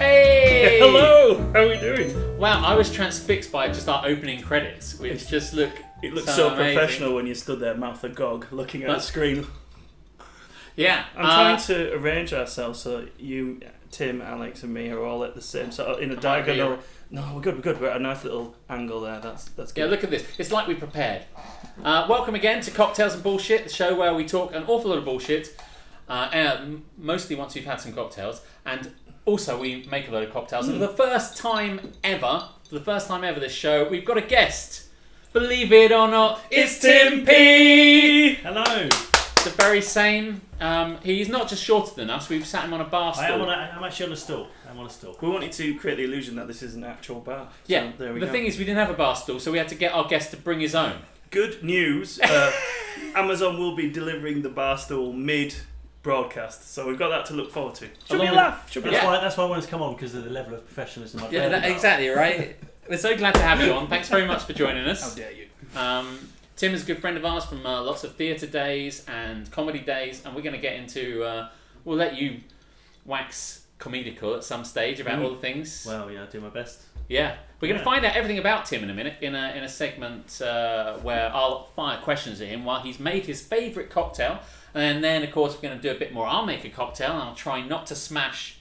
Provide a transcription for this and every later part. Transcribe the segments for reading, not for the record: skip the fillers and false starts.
Hey! Hello! How are we doing? Wow, I was transfixed by just our opening credits, which just look. It looks so amazing. professional when you stood there, mouth agog, looking at the screen. Yeah. I'm trying to arrange ourselves so you, Tim, Alex, and me are all at the same, so in a diagonal. No, we're good. We're at a nice little angle there. That's good. Yeah, look at this. It's like we prepared. Welcome again to Cocktails and Bullshit, the show where we talk an awful lot of bullshit, mostly once we've had some cocktails, and also we make a load of cocktails. And for the first time ever this show, we've got a guest. Believe it or not, it's Tim P. Hello. The very same. He's not just shorter than us. We've sat him on a bar stool. I'm actually on a stool. I'm on a stool. We wanted to create the illusion that this is an actual bar. So Yeah. there we The go. thing is, we didn't have a bar stool, so we had to get our guest to bring his own. Good news. Amazon will be delivering the bar stool mid-broadcast, so we've got that to look forward to. Should be a laugh. Should be a laugh. That's why I wanted to come on, because of the level of professionalism. Exactly, right? We're so glad to have you on. Thanks very much for joining us. How dare you. Tim is a good friend of ours from lots of theatre days and comedy days, and we're going to get into. We'll let you wax comedical at some stage about all the things. Well, yeah, I'll do my best. Yeah, we're going to find out everything about Tim in a minute in a segment where I'll fire questions at him while he's made his favourite cocktail, and then of course we're going to do a bit more. I'll make a cocktail and I'll try not to smash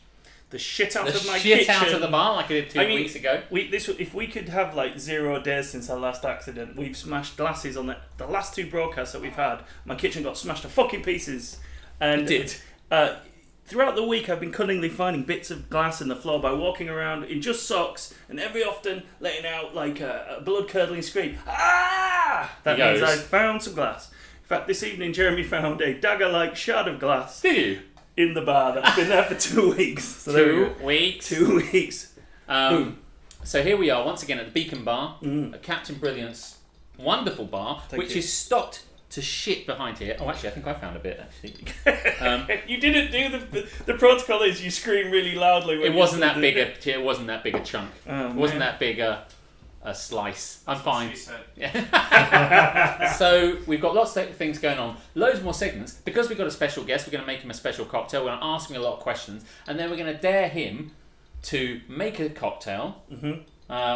The shit out the of my shit kitchen. out of the bar like I did two weeks ago. If we could have like 0 days since our last accident, we've smashed glasses on the last 2 broadcasts that we've had. My kitchen got smashed to fucking pieces. And It did. Throughout the week, I've been cunningly finding bits of glass in the floor by walking around in just socks and every often letting out like a blood-curdling scream. Ah! That He means goes. I found some glass. In fact, this evening, Jeremy found a dagger-like shard of glass Did you? in the bar that's been there for 2 weeks. So there we go. 2 weeks. 2 weeks. So here we are once again at the Beacon Bar, at Captain Brilliant's wonderful bar, which is stocked to shit behind here. Oh, actually, I think I found a bit. Actually, You didn't do the protocol is you scream really loudly. When it wasn't that big a chunk. Oh, It wasn't man. that big a slice. I'm fine. She said. Yeah. So we've got lots of things going on, loads more segments. Because we've got a special guest, we're going to make him a special cocktail. We're going to ask him a lot of questions, and then we're going to dare him to make a cocktail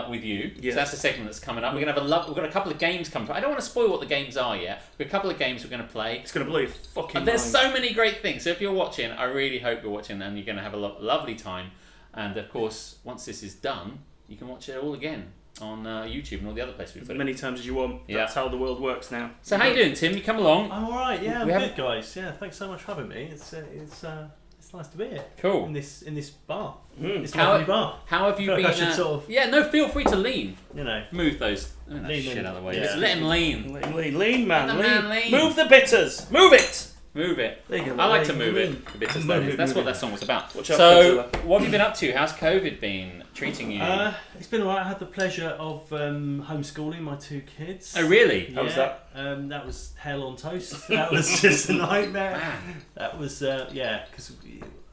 with you. Yes. So that's the segment that's coming up. We're going to have we've got a couple of games coming up. I don't want to spoil what the games are yet. We've got a couple of games we're going to play. It's going to blow your fucking And there's mind. so many great things. So if you're watching, I really hope you're watching, and you're going to have a lovely time. And of course, once this is done, you can watch it all again on YouTube and all the other places we've As put it. many times as you want. Yeah. That's how the world works now. So how you doing, Tim? You come along. I'm all right. Yeah, I'm We good, haven't- guys. Yeah, thanks so much for having me. It's nice to be here. Cool. In this bar. Mm. This How- lovely bar. How have you I feel been? like I should sort of- Yeah, no. Feel free to lean. You know. Move those. Move that Lean shit in. out of the way. Yeah. Just let him lean. Lean, man. Let the man lean. Move the bitters. Move it. Move it. There you go. I like to Lean, move lean. it. A bit as Move that is. it, That's move what it. that song was about. Watch out, So, Godzilla. what have you been up to? How's COVID been treating you? It's been alright. I had the pleasure of homeschooling my 2 kids. Oh, really? How was that? That was hell on toast. That was just a nightmare. Man. That was because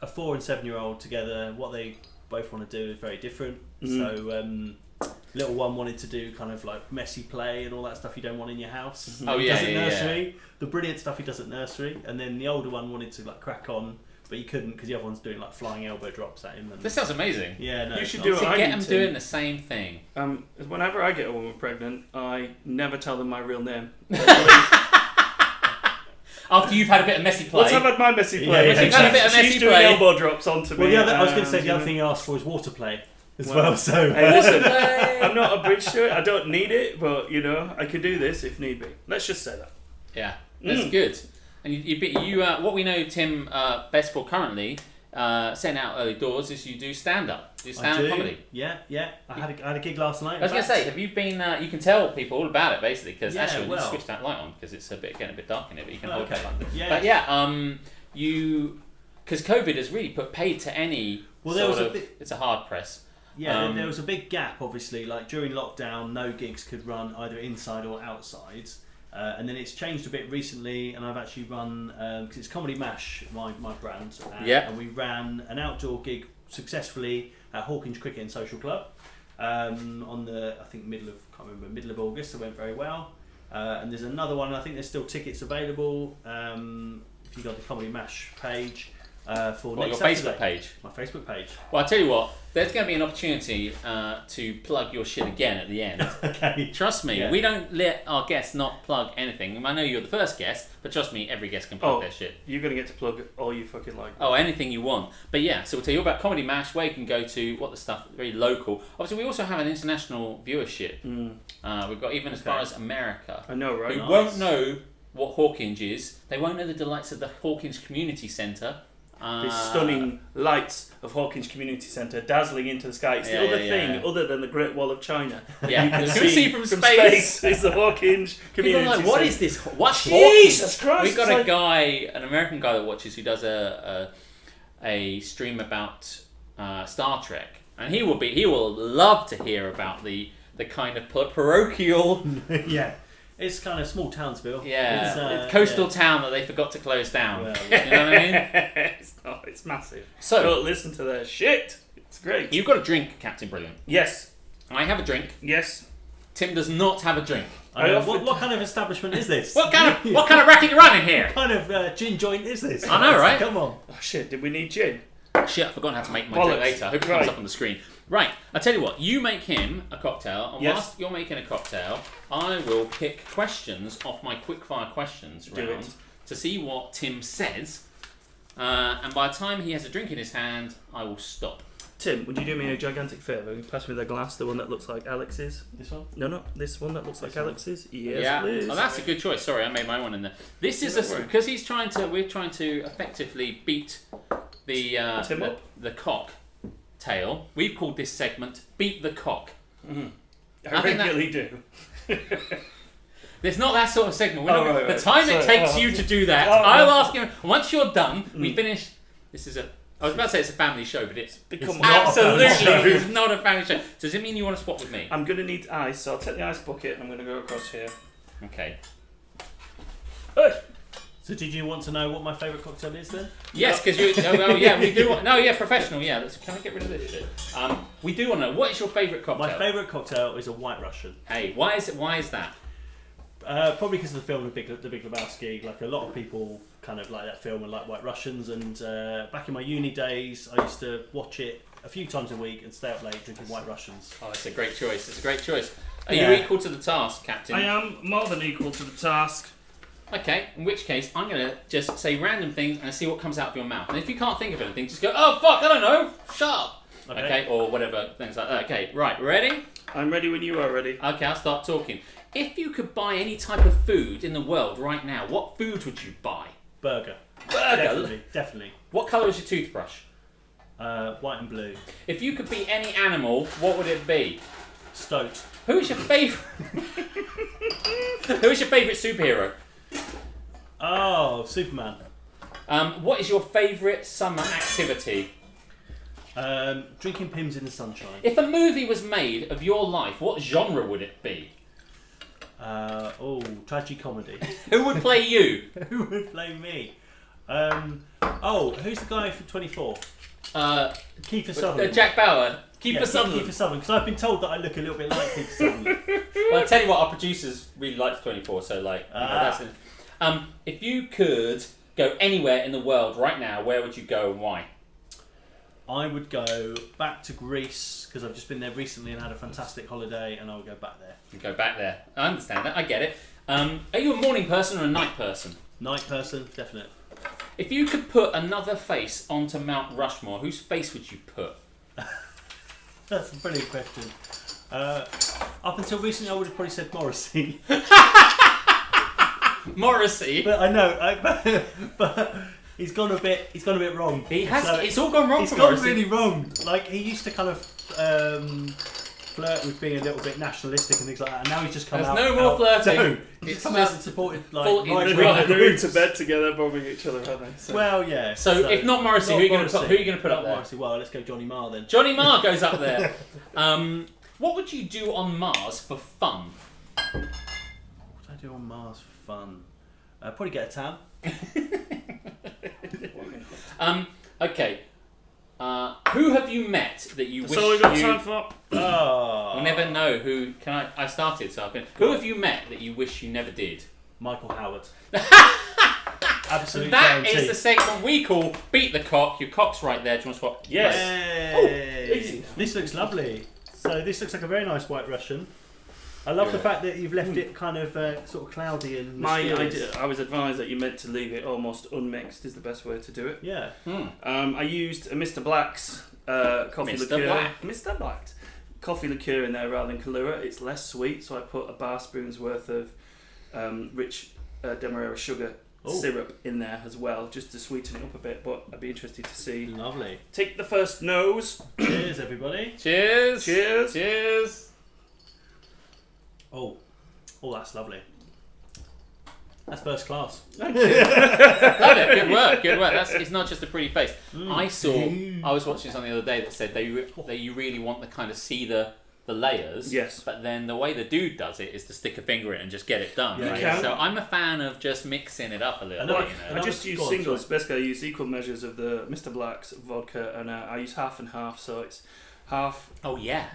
a 4 and 7-year-old together, what they both want to do is very different. So little one wanted to do kind of like messy play and all that stuff you don't want in your house. Oh, He yeah, does at yeah, nursery. The brilliant stuff he does at nursery, and then the older one wanted to like crack on, but he couldn't because the other one's doing like flying elbow drops at him. And This sounds amazing. yeah, no, You it's should not. do To I get need them to. doing the same thing. Whenever I get a woman pregnant, I never tell them my real name. After you've had a bit of messy play. Once I've had my messy play, Yeah, yeah. and You've had a bit of she's messy doing play. elbow drops onto me. Well, yeah, I was going to say and, the other thing he asked for is water play as Well, well. So Hey, listen, Play. I'm not abridged to it. I don't need it, but you know, I can do this if need be. Let's just say that. Yeah, that's good. And you what we know Tim best for currently, setting out early doors, is you do stand up. You do stand up comedy. Yeah. I had a gig last night. I was going to say, have you been? You can tell people all about it basically because Yeah, actually, well. just switch that light on because it's getting a bit dark in here, but you can Oh, hold okay. that light. Yeah. But yeah, because COVID has really put paid to any. Well, there was a of, bit- it's a hard press. Yeah, there was a big gap, obviously. Like during lockdown, no gigs could run either inside or outside. And then it's changed a bit recently, and I've actually run, because it's Comedy Mash, my brand. And we ran an outdoor gig successfully at Hawkinge Cricket and Social Club on the, I think, middle of August. It went very well. And there's another one, I think there's still tickets available. If you go to the Comedy Mash page, for What, next your Saturday. Facebook page? My Facebook page. Well, I tell you what, there's going to be an opportunity to plug your shit again at the end. Okay. Trust me, we don't let our guests not plug anything. I know you're the first guest, but trust me, every guest can plug their shit. You're going to get to plug all you fucking like. Oh, anything you want. But yeah, so we'll tell you about Comedy Mash, where you can go to, what the stuff, very local. Obviously, we also have an international viewership. We've got even as far as America. I know, right? Who won't know what Hawkinge is. They won't know the delights of the Hawkinge Community Centre. The stunning lights of Hawkinge Community Centre dazzling into the sky. It's the other thing, other than the Great Wall of China. Yeah, you can see from space. It's the Hawkinge Community People are like, what Centre. is this? What's Jesus Christ! We've got a guy, an American guy that watches, who does a stream about Star Trek, and he will love to hear about the kind of parochial. Yeah. It's kind of small Townsville. Yeah, it's coastal town that they forgot to close down. Well, you know what I mean? It's not. It's massive. So don't listen to their shit. It's great. You've got a drink, Captain Brilliant. Yes. I have a drink. Yes. Tim does not have a drink. What kind of establishment is this? What kind of racket you running here? What kind of gin joint is this? I know, right? Come on. Oh shit! Did we need gin? Shit, I've forgotten how to make my drink later. I hope it comes up on the screen. Right, I tell you what. You make him a cocktail, and whilst you're making a cocktail, I will pick questions off my quickfire questions round to see what Tim says. And by the time he has a drink in his hand, I will stop. Tim, would you do me a gigantic favour? You pass me the glass, the one that looks like Alex's. This one? No, this one that looks like Alex's. Yes, Yeah, please. oh, that's a good choice. Sorry, I made my one in there. This is because we're trying to effectively beat the cocktail. We've called this segment "Beat the Cock." Mm-hmm. I regularly do. There's not that sort of segment. The time it takes you to do that, I'll ask him. Once you're done, we finish. This is I was about to say it's a family show, but it's absolutely it's not a family show. Does it mean you want to swap with me? I'm going to need ice, so I'll take the ice bucket and I'm going to go across here. Okay. Hey. So did you want to know what my favourite cocktail is then? Yes, because we do. Professional. Yeah, can I get rid of this shit? We do want to know, what is your favourite cocktail? My favourite cocktail is a White Russian. Hey, why is that? Probably because of the film The Big Lebowski. Like, a lot of people kind of like that film and like White Russians, and back in my uni days I used to watch it a few times a week and stay up late drinking White Russians. Oh, it's a great choice. Are you equal to the task, Captain? I am more than equal to the task. Okay, in which case I'm going to just say random things and see what comes out of your mouth. And if you can't think of anything, just go, oh fuck, I don't know, shut up. Okay, or whatever, things like that. Okay, right, ready? I'm ready when you are ready. Okay, I'll start talking. If you could buy any type of food in the world right now, what food would you buy? Burger. Definitely. What colour is your toothbrush? White and blue. If you could be any animal, what would it be? Stoat. Who is your favourite? Who is your favourite superhero? Oh, Superman. What is your favourite summer activity? Drinking Pimm's in the sunshine. If a movie was made of your life, what genre would it be? Tragicomedy. Who would play you? Who would play me? Who's the guy from 24? Kiefer Sutherland. Jack Bauer. Kiefer Sutherland. Kiefer Sutherland, because I've been told that I look a little bit like Kiefer Sutherland. Well, I tell you what, our producers really liked 24, so that's it. If you could go anywhere in the world right now, where would you go and why? I would go back to Greece, because I've just been there recently and had a fantastic holiday, and I would go back there. You go back there. I understand that. I get it. Are you a morning person or a night person? Night person, definite. If you could put another face onto Mount Rushmore, whose face would you put? That's a brilliant question. Up until recently, I would have probably said Morrissey. Morrissey. But I know, but he's gone a bit wrong. He has. So it's all gone wrong for Morrissey. Morrissey. It's gone really wrong. Like, he used to kind of flirt with being a little bit nationalistic and things like that, and now he's just come out. There's no more flirting. No, he's It's come just out and supported like full right-wing They're in to groups. bed together, bombing each other, aren't they? So. Well, yeah. So if not Morrissey, who are you going to put up there? Morrissey. Well, let's go Johnny Marr then. Johnny Marr goes up there. What would you do on Mars for fun? What would I do on Mars for fun? Probably get a tan. Okay. Who have you met that you wish That's all we got you... time for. Oh. We'll never know who... I started, so I can... Who have you met that you wish you never did? Michael Howard. Absolute That guarantee. is the segment we call Beat the Cock. Your cock's right there. Do you want to swap? Yes. Yay. This looks lovely. So this looks like a very nice White Russian. I love the fact that you've left it kind of sort of cloudy and mysterious. I was advised that you meant to leave it almost unmixed is the best way to do it. Yeah. I used a Mr. Black's coffee Mr. liqueur. Black. Mr. Black's coffee liqueur in there rather than Kahlua. It's less sweet, so I put a bar spoon's worth of rich Demerara sugar syrup in there as well, just to sweeten it up a bit. But I'd be interested to see. Lovely. Take the first nose. Cheers, everybody. Cheers. Cheers. Cheers. Oh, that's lovely. That's first class. Love it. Good work. Good work. It's not just a pretty face. I was watching something the other day that said that you really want to kind of see the layers. Yes. But then the way the dude does it is to stick a finger in and just get it done. Yeah, right? you can. So I'm a fan of just mixing it up a little bit. I just use singles. Basically, I use equal measures of the Mr. Black's vodka, and I use half and half. So it's half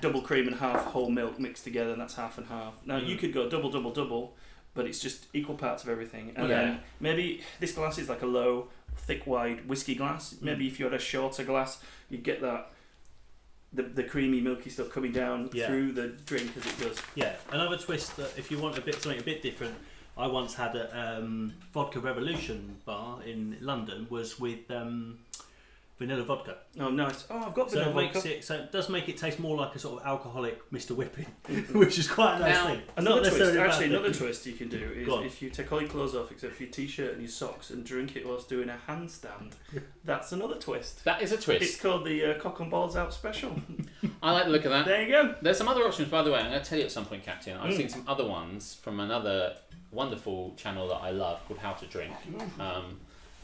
double cream and half whole milk mixed together, and that's half and half. Now you could go double, double, double, but it's just equal parts of everything. And then maybe this glass is like a low, thick, wide whiskey glass. Maybe if you had a shorter glass, you'd get that the creamy, milky stuff coming down through the drink as it does. Yeah, another twist that if you want something a bit different, I once had a Vodka Revolution bar in London was with vanilla vodka. Oh, nice. Oh, I've got vanilla vodka. So it does make it taste more like a sort of alcoholic Mr. Whipping, which is quite a nice thing. Another twist you can do is if you take all your clothes off except for your t-shirt and your socks and drink it whilst doing a handstand. That's another twist. That is a twist. It's called the Cock and Balls Out Special. I like the look of that. There you go. There's some other options, by the way. I'm going to tell you at some point, Captain. I've seen some other ones from another wonderful channel that I love called How to Drink.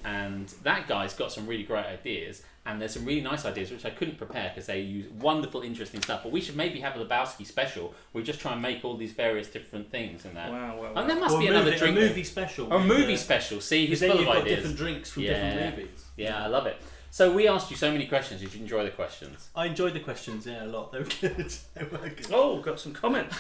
And that guy's got some really great ideas, and there's some really nice ideas which I couldn't prepare because they use wonderful, interesting stuff. But we should maybe have a Lebowski special. We just try and make all these various different things in that. Wow. And there must be another drink. A movie special. Or a movie special. See, he's full of you've got ideas. different drinks from different movies. Yeah, I love it. So we asked you so many questions. Did you enjoy the questions? I enjoyed the questions, a lot. They were good. Oh, got some comments.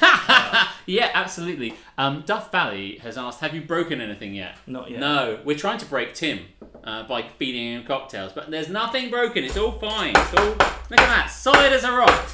Yeah, absolutely. Duff Valley has asked, have you broken anything yet? Not yet. No, we're trying to break Tim by feeding him cocktails, but there's nothing broken. It's all fine. It's all, look at that, solid as a rock.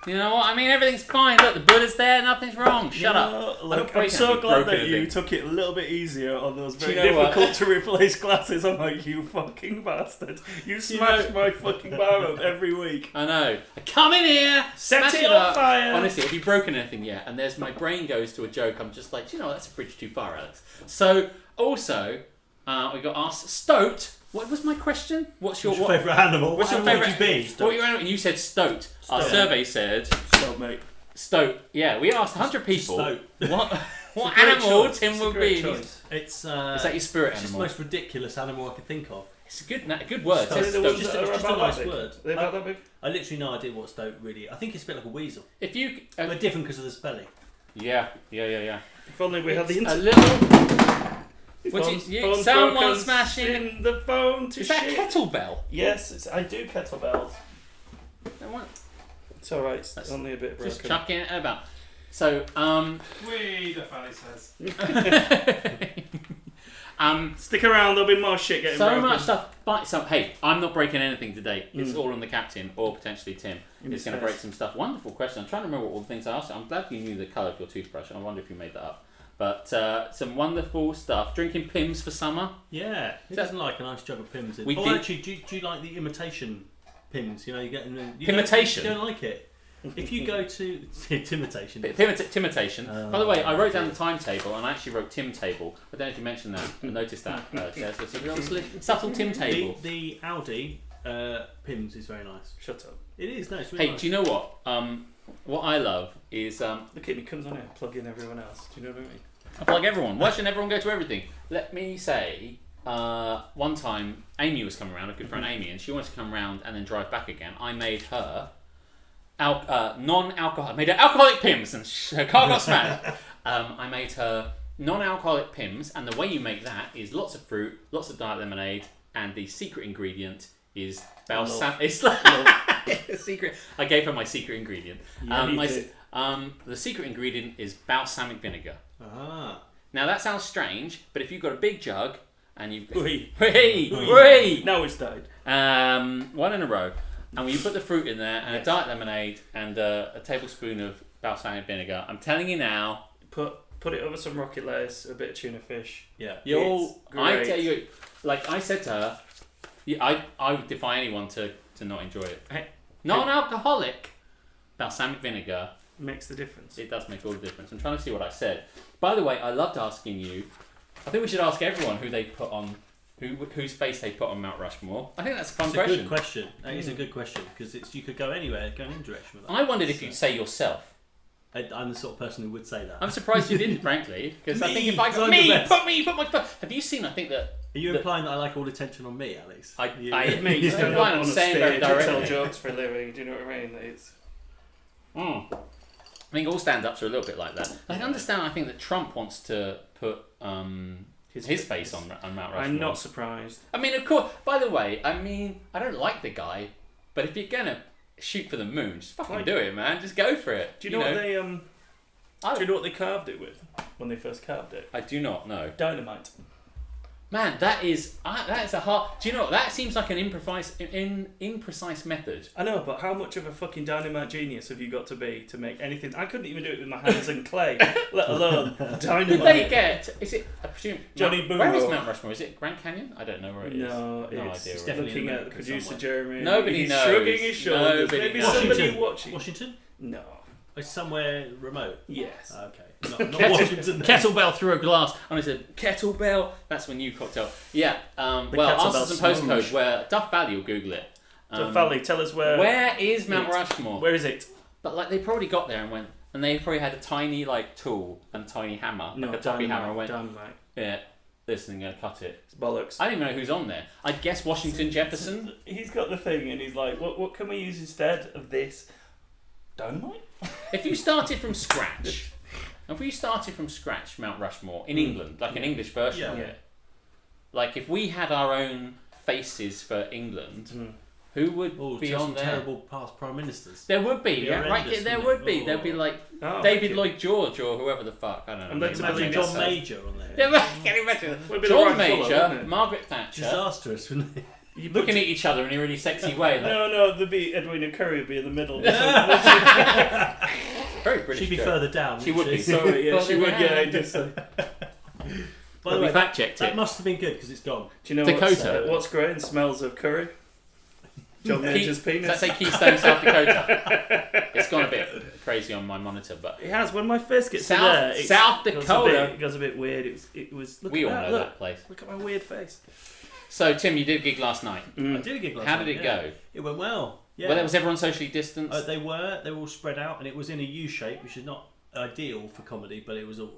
You know what? I mean, everything's fine. Look, the Buddha's there. Nothing's wrong. Shut up. Look, I'm so glad that you took it a little bit easier on those very difficult to replace glasses. I'm like, you fucking bastard. You smashed my fucking bar up every week. I know. I come in here, set it on on fire. Honestly, have you broken anything yet? And there's my brain goes to a joke. I'm just like, that's a bridge too far, Alex. So, also, we got asked, Stoat. What was my question? What's your favourite animal? What's your favourite? What would you be? What your animal? You said Stoat. Our survey said Stoat, mate. Stoat. Yeah, we asked 100 people. Stoat. What animal Tim would be? It's is that your spirit animal? It's just the most ridiculous animal I could think of. It's a good word. It's just a nice big? word. Are they about that big? I literally no idea what Stoat really. I think it's a bit like a weasel. If you, but different because of the spelling. Yeah. If only we had the internet. A little. Someone smashing in the phone to Is that a kettlebell? Yes, I do kettlebells. It's alright, it's only a bit broken. Just chucking it about. So, the Valley says. Stick around, there'll be more shit getting broken. So much stuff. But hey, I'm not breaking anything today. It's all on the captain or potentially Tim. He's going to break some stuff. Wonderful question. I'm trying to remember all the things I asked you. I'm glad you knew the colour of your toothbrush. I wonder if you made that up. But some wonderful stuff. Drinking Pimm's for summer. Yeah, who doesn't like a nice jug of Pimm's? Actually, do you like the imitation Pimm's? You get Imitation? You don't like it? If you go to Timitation. Timitation. By the way, I wrote down the timetable and I actually wrote Tim table. I don't know if you mentioned that. I noticed that. It's a subtle Tim table. The Audi Pimm's is very nice. Shut up. It is nice. Really nice. Do you know what? What I love is... Look at me, comes on here, plug in everyone else. Do you know what I mean? I plug everyone. Why shouldn't everyone go to everything? Let me say, one time Amy was coming around, a good friend Amy, and she wanted to come around and then drive back again. I made her non-alcoholic. I made her alcoholic Pimm's, and her car got smashed. I made her non-alcoholic Pimm's, and the way you make that is lots of fruit, lots of diet lemonade, and the secret ingredient is balsamic. It's like secret. I gave her my secret ingredient. The secret ingredient is balsamic vinegar. Ah. Now that sounds strange, but if you've got a big jug and you've Now it's died. 1 in a row, and when you put the fruit in there and a diet lemonade and a tablespoon of balsamic vinegar, I'm telling you now, put it over some rocket lettuce, a bit of tuna fish. Yeah, I tell you, like I said to her, I would defy anyone to not enjoy it. Non-alcoholic balsamic vinegar makes the difference. It does make all the difference. I'm trying to see what I said. By the way, I loved asking you. I think we should ask everyone who they put on, whose face they put on Mount Rushmore. I think that's a fun question. It's a good question. That is a good question because you could go anywhere, go in any direction with that. I wondered if you'd say yourself. I'm the sort of person who would say that. I'm surprised you didn't, frankly, because I think if I got put my foot. Have you seen? I think that. Are you implying that I like all attention on me, Alex? I you stand up on a saying stage very and tell directly. jokes for a living. Do you know what I mean? It's. I think all stand-ups are a little bit like that. I understand. I think that Trump wants to put his face on Mount Rushmore. I'm not surprised. I mean, of course. By the way, I don't like the guy, but if you're gonna shoot for the moon, just fucking do it, man. Just go for it. Do you know what they Do you know what they carved it with when they first carved it? I do not know. Dynamite. Man, that is a hard. Do you know what? That seems like an imprecise method. I know, but how much of a fucking dynamite genius have you got to be to make anything? I couldn't even do it with my hands and clay, let alone dynamite. Did they get? Is it? I presume Johnny Boom. Where is Mount Rushmore? Is it Grand Canyon? I don't know where it is. No idea. It's Really. looking at the producer Jeremy. Nobody knows. Shrugging his shoulders. Nobody Maybe knows. somebody watching. Washington? No. It's somewhere remote. Yes. Okay. Not Washington. Kettlebell through a glass. And I said, kettlebell? That's my new cocktail. Yeah. Answers and postcodes where Duff Valley will Google it. Duff Valley, tell us where. Where is Mount Rushmore? Where is it? But like they probably got there and went, and they probably had a tiny like tool and a tiny hammer, like a toppy hammer, and went, yeah, this thing gonna cut it. It's bollocks. I don't even know who's on there. I guess Washington Jefferson. He's got the thing, and he's like, what can we use instead of this? Dynamite? If you started from scratch, Mount Rushmore in England, like an English version of it, like if we had our own faces for England, who would be on there? Terrible past prime ministers. There would be, right? There would be. There'd be like David Lloyd George or whoever the fuck. I don't know. Imagine John Major on there. Yeah, can you imagine? John Major, Margaret Thatcher. Disastrous, wouldn't it? You looking at each other in a really sexy way. Like. No, there'd be Edwina Curry would be in the middle. Very British. She'd be further down. She would be. Sorry, yeah, she would. Yeah, just. By the way, fact checked it. That must have been good because it's gone. Do you know Dakota? What's great and smells of curry? John Major's penis. Does that say Keystone, South Dakota? It's gone a bit crazy on my monitor, but it has. When my face gets to there, South Dakota, it goes a bit weird. It was. We all know that place. Look at my weird face. So Tim, you did a gig last night. I did a gig last night. How did it go? It went well. Yeah. Well, was everyone socially distanced? They were all spread out, and it was in a U shape, which is not ideal for comedy, but it was all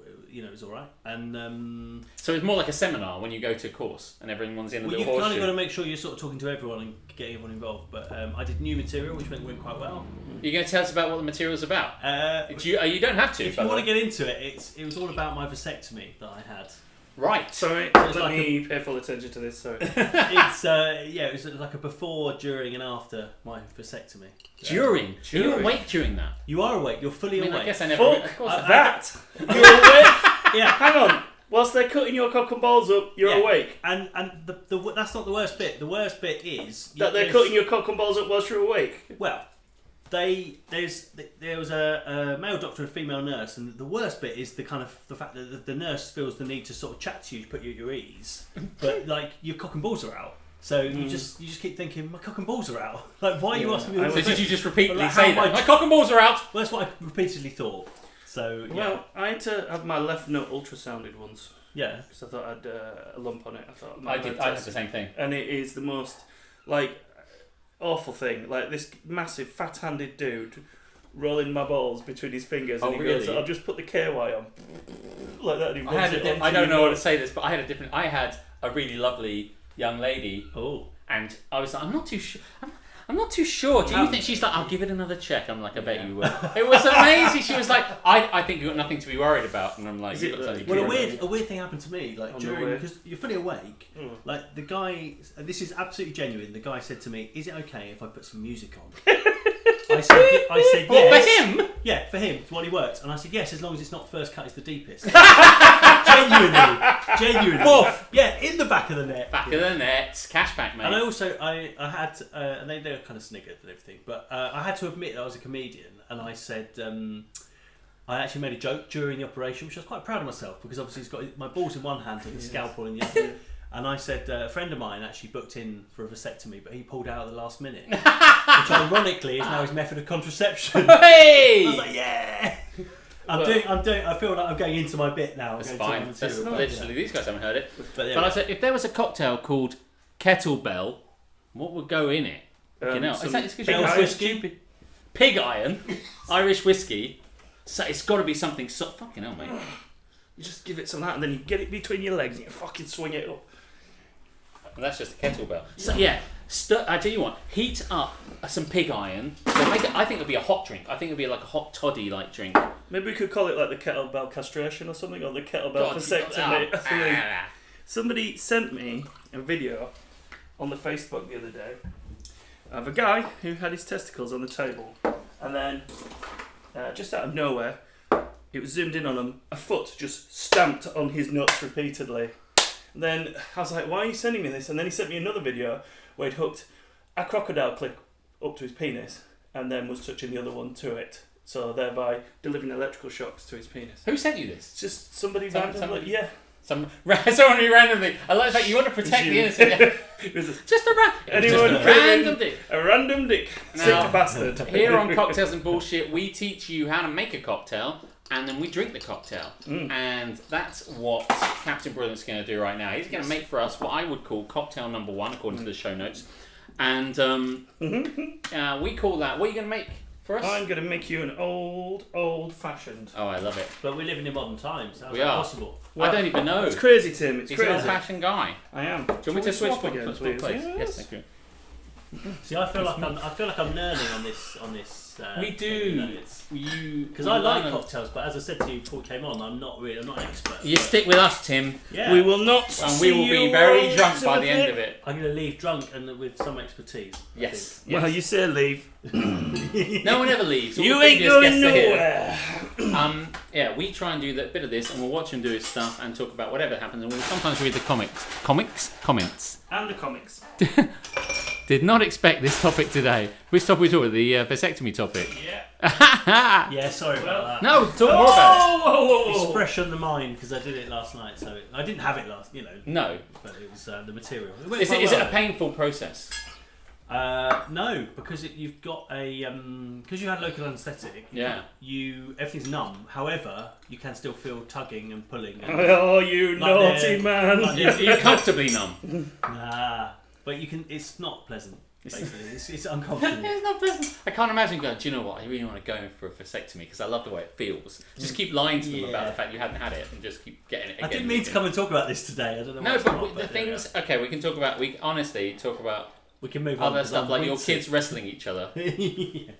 right. And so it's more like a seminar when you go to a course and everyone's in a little horseshoe. You've kind of got to make sure you're sort of talking to everyone and getting everyone involved. But I did new material, which went quite well. You're going to tell us about what the material's about? You don't have to. If you want to get into it, it was all about my vasectomy that I had. Right. Sorry, let me pay full attention to this. Sorry. It was like a before, during, and after my vasectomy. During? Are you awake during that? You are awake. You're fully awake. I guess I never. Fuck that. You're awake. Yeah. Hang on. Whilst they're cutting your cock and balls up, you're awake. And that's not the worst bit. The worst bit is that they're cutting your cock and balls up whilst you're awake. Well. There was a male doctor and a female nurse, and the worst bit is the fact that the nurse feels the need to sort of chat to you to put you at your ease, but like your cock and balls are out, so you just keep thinking my cock and balls are out. Like why are you asking me? So did you just repeatedly say that? My cock and balls are out. Well, that's what I repeatedly thought. So I had to have my left nut ultrasounded once. Yeah, because I thought I had a lump on it. I had the same thing, and it is the most awful thing, like this massive fat-handed dude rolling my balls between his fingers, and he goes, "I'll just put the KY on," like that. And I don't know how to say this, but I had a really lovely young lady. Oh, and I was like, I'm not too sure. I'm not too sure. Do you think she's like, I'll give it another check? I'm like, I bet you will. It was amazing. She was like, I think you've got nothing to be worried about. And I'm like, well, a weird thing happened to me, like during, because you're fully awake. Like the guy, this is absolutely genuine. The guy said to me, "Is it okay if I put some music on?" I I said Well, yes. for him? Yeah, for him, while he worked. And I said yes, as long as it's not first cut, it's the deepest. Genuinely. Boof. Yeah, in the back of the net. Back of the net, cashback, mate. And I also, I had, and they were kind of sniggered and everything, but I had to admit that I was a comedian, and I said, I actually made a joke during the operation, which I was quite proud of myself, because obviously he's got my balls in one hand and his scalpel in the other. And I said, a friend of mine actually booked in for a vasectomy, but he pulled out at the last minute, which ironically is now his method of contraception. Hey! I was like, yeah! I feel like I'm going into my bit now. That's fine. That's literally, these guys haven't heard it. But I said, if there was a cocktail called Kettlebell, what would go in it? You know, is that whiskey? Pig iron, Irish whiskey. So it's got to be something. Fucking hell, mate. You just give it some of that, and then you get it between your legs, and you fucking swing it up. And that's just a kettlebell. So yeah, I tell you what, heat up some pig iron. I think it'll be a hot drink. I think it'll be like a hot toddy like drink. Maybe we could call it like the kettlebell castration or something, or the kettlebell vasectomy. Somebody sent me a video on the Facebook the other day of a guy who had his testicles on the table, and then just out of nowhere, it was zoomed in on him. A foot just stamped on his nuts repeatedly. And then I was like, why are you sending me this? And then he sent me another video where he'd hooked a crocodile clip up to his penis and then was touching the other one to it. So thereby delivering electrical shocks to his penis. Who sent you this? It's just somebody randomly. Yeah. Someone who randomly. I like that you want to protect the innocent. Just a random dick. A random dick. Now, sick bastard. Here on Cocktails and Bullshit, we teach you how to make a cocktail, and then we drink the cocktail. And that's what Captain Brilliant's going to do right now. He's going to make for us what I would call cocktail number 1, according to the show notes. And we call that. What are you going to make for us? I'm going to make you an old-fashioned. Oh, I love it. But we're living in modern times. How's We that are. possible? Well, I don't even know. It's crazy, Tim. It's He's crazy. an old-fashioned guy. I am. Do you want me to switch again, please? Yes, thank you. See, I feel like I'm learning on this. We do. Because I like cocktails, but as I said to you before we came on, I'm not an expert. You stick with us, Tim. Yeah. We will not. And we will be very drunk by the end of it. I'm going to leave drunk and with some expertise. Yes. Well, you say leave. No one ever leaves. You ain't going nowhere. Yeah, we try and do a bit of this, and we'll watch him do his stuff and talk about whatever happens, and we'll sometimes read the comments. And the comics. Did not expect this topic today. Which topic we talking about? The vasectomy topic. Yeah. Yeah, sorry about that. No, talk more about it. Whoa. It's fresh on the mind because I did it last night, so I didn't have it last, No. but it was the material. Is it a painful process? No, because you've got because you had local anaesthetic. Yeah. Everything's numb. However, you can still feel tugging and pulling. And, Oh, you naughty man. You're comfortably numb. Nah, but you can. It's not pleasant. Basically, it's uncomfortable. It's not pleasant. I can't imagine going, do you know what? I really want to go for a vasectomy because I love the way it feels. Just keep lying to them about the fact you hadn't had it and just keep getting it again. I didn't mean to come and talk about this today. I don't know. No, but the things. Okay, we can talk about. We honestly talk about. We can move other on. stuff like your kids wrestling each other. Yeah.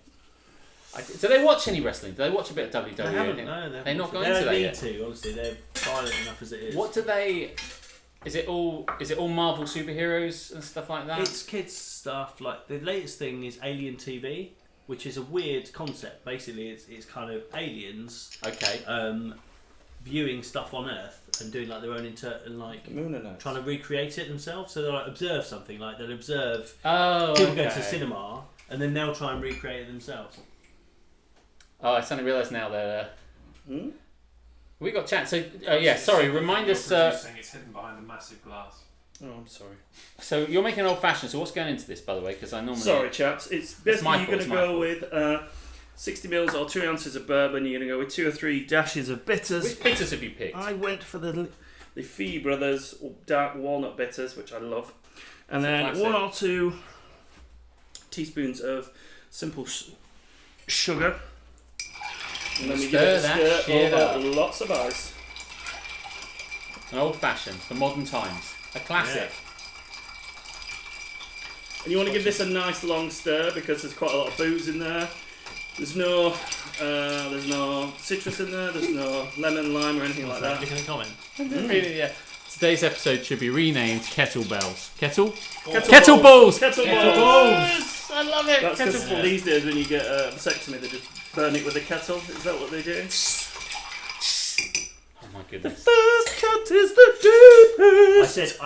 Do they watch any wrestling? Do they watch a bit of WWE? They haven't. No, they're not going to that yet. They don't need to. Obviously, they're violent enough as it is. What do they? Is it all Marvel superheroes and stuff like that? It's kids stuff. Like the latest thing is Alien TV, which is a weird concept. Basically, it's kind of aliens. Okay. Viewing stuff on Earth and doing like their own trying to recreate it themselves. So they'll like observe something, like they'll observe people go to the cinema and then they'll try and recreate it themselves. Oh, I suddenly realise now that we got chat. So sorry, remind us. It's hidden behind a massive glass. Oh, I'm sorry. So you're making an old fashioned. So what's going into this, by the way? Because I normally. Sorry, chaps. It's basically you're going to go with 60 mils or 2 ounces of bourbon. You're going to go with 2 or 3 dashes of bitters. Which bitters have you picked? I went for the Fee Brothers dark walnut bitters, which I love, and then 1 or 2 teaspoons of simple sugar. And then we give it a stir over lots of ice. An old fashioned for modern times. A classic. Yeah. And you want to give this a nice long stir because there's quite a lot of booze in there. There's no citrus in there. There's no lemon, lime, or anything like that. Can you comment? Yeah. Today's episode should be renamed Kettlebells. Kettle? Kettle balls. Kettle balls. Yes, I love it. That's because Kettle these days when you get a vasectomy, they just burn it with a kettle. Is that what they do? Oh my goodness. First cut is the deepest.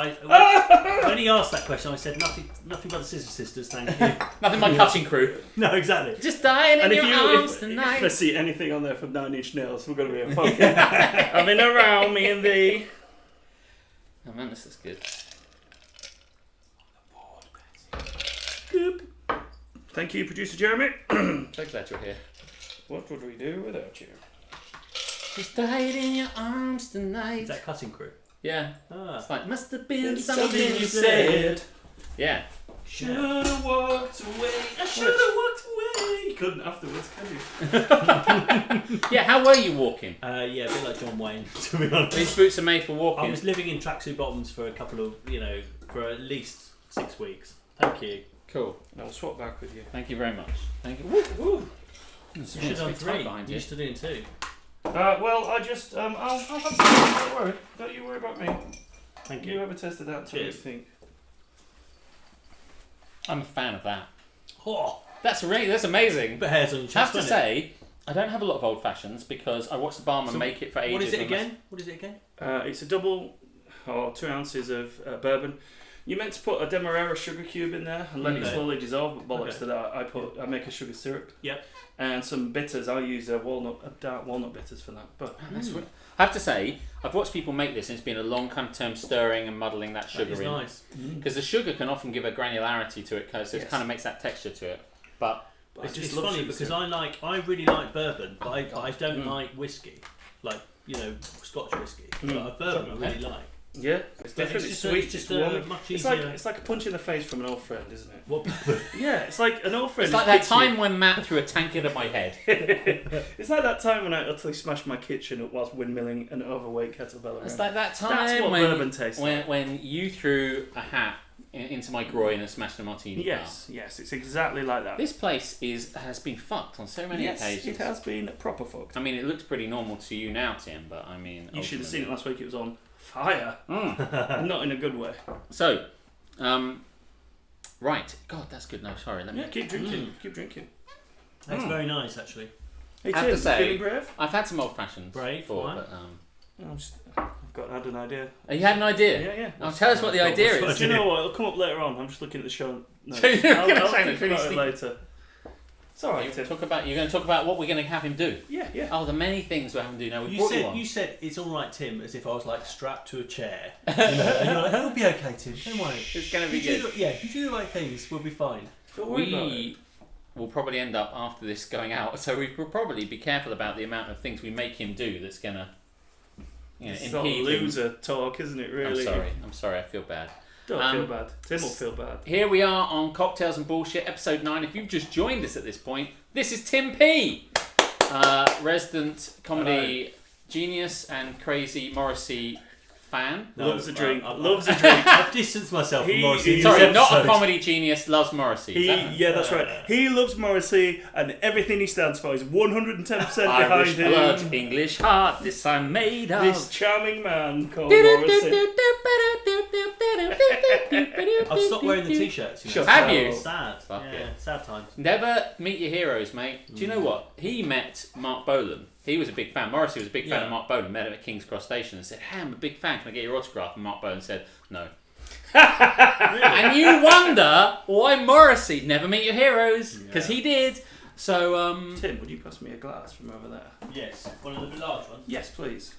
When he asked that question, I said nothing but the Scissor Sisters, thank you. Nothing my cutting crew. No, exactly. Just dying in your arms If tonight. I see anything on there from 9 Inch Nails, we're going to be a fucking having around me and thee. Oh man, this is good. Goop. Thank you, producer Jeremy. So glad you're here. What would we do without you? Just died in your arms tonight. Is that cutting crew? Yeah. Ah. It's like, must have been Something something you you said. said. Yeah. Should have walked away. I should have walked away. You couldn't afterwards, could you? Yeah, how were you walking? Yeah, a bit like John Wayne, to be honest. These boots are made for walking. I was living in tracksuit bottoms for a couple of, for at least 6 weeks. Thank you. Cool. I'll swap back with you. Thank you very much. Thank you. Woo, woo. You should have done 3. behind You you. used to do 2. Well, I just, I'll have some. Don't worry. Don't you worry about me. Thank You you. ever tested that? What do you think? I'm a fan of that. Oh, That's amazing. but hairs on your I chest. have to say, I don't have a lot of old fashions because I watched the barman So make it for ages. What is it and again? What is it again? It's a double, 2 ounces of bourbon. You meant to put a Demerara sugar cube in there and let it Okay. slowly dissolve, but bollocks Okay. to that. I make a sugar syrup. Yep. And some bitters. I use dark walnut bitters for that. But I have to say, I've watched people make this and it's been a long term stirring and muddling that That sugar is in. nice. Because the sugar can often give a granularity to it, so it Yes. kind of makes that texture to it. But It's just funny sugar because syrup. I really like bourbon, but I don't like whiskey, like Scotch whiskey. But bourbon I really like. yeah, it's But different. it's It's just sweet. it's It's just warm. much It's easier. like a punch in the face from an old friend, isn't it? What? Yeah, it's like an old friend. it's like who that kicks time when Matt threw a tankard at my head. It's like that time when I utterly smashed my kitchen up whilst windmilling an overweight kettlebell around. It's like that time That's what bourbon tastes like. when you threw a hat into my groin and smashed a martini Yes, it's exactly like that. bar. This place has been fucked on so many Yes, occasions. it has been proper fucked. I mean, it looks pretty normal to you now, Tim, but I mean... You should have seen it ultimately- last week. It was on fire. Not in a good way. So, right. God, that's good. No, sorry. Let me... Yeah, keep drinking. Keep drinking. That's very nice, actually. Hey, I have to Tim, say- feeling brave? I've had some old fashions Brave, before, why? but... I've had an idea. Oh, you had an idea? Yeah. Oh, tell us what the idea is. Do you know what? It'll come up later on. I'm just looking at the show. No, So you're I'll gonna say think that really about it sneaky. later. It's alright, You're Tim. going to talk about what we're going to have him do. Yeah. Oh, the many things we're having to do now. We brought you on. You said it's all right, Tim, as if I was like strapped to a chair. And you're like, it'll be okay, Tim. Don't worry. It's going to be You good. do, you do the right things. We'll be fine. Don't worry about it. We will probably end up after this going out, so we will probably be careful about the amount of things we make him do that's going to It's not impede him. loser talk, isn't it, really? I'm sorry, I feel bad. Don't feel bad. Tim will feel bad. Here we are on Cocktails and Bullshit, episode 9. If you've just joined us at this point, this is Tim P, resident comedy genius and crazy Morrissey fan. Loves a drink. I've I've distanced myself from He- Morrissey. in this Sorry, not a episode. comedy genius, loves Morrissey. Yeah, that's right. He loves Morrissey, and everything he stands for is 110% behind Irish him. blood, English heart, this I'm made of. This charming man called Morrissey. I've stopped wearing the t-shirts. Shut Have up. you? Sad. Fuck yeah, it. sad times. Never meet your heroes, mate. Do you know what? He met Mark Bolan. He was a big fan. Morrissey was a big fan Yeah. of Mark Bolan. Met him at King's Cross Station and said, "Hey, I'm a big fan. Can I get your autograph?" And Mark Bolan said, "No." And you wonder why Morrissey never meet your heroes, because he did. So, Tim, would you pass me a glass from over there? Yes, one of the large ones. Yes, please.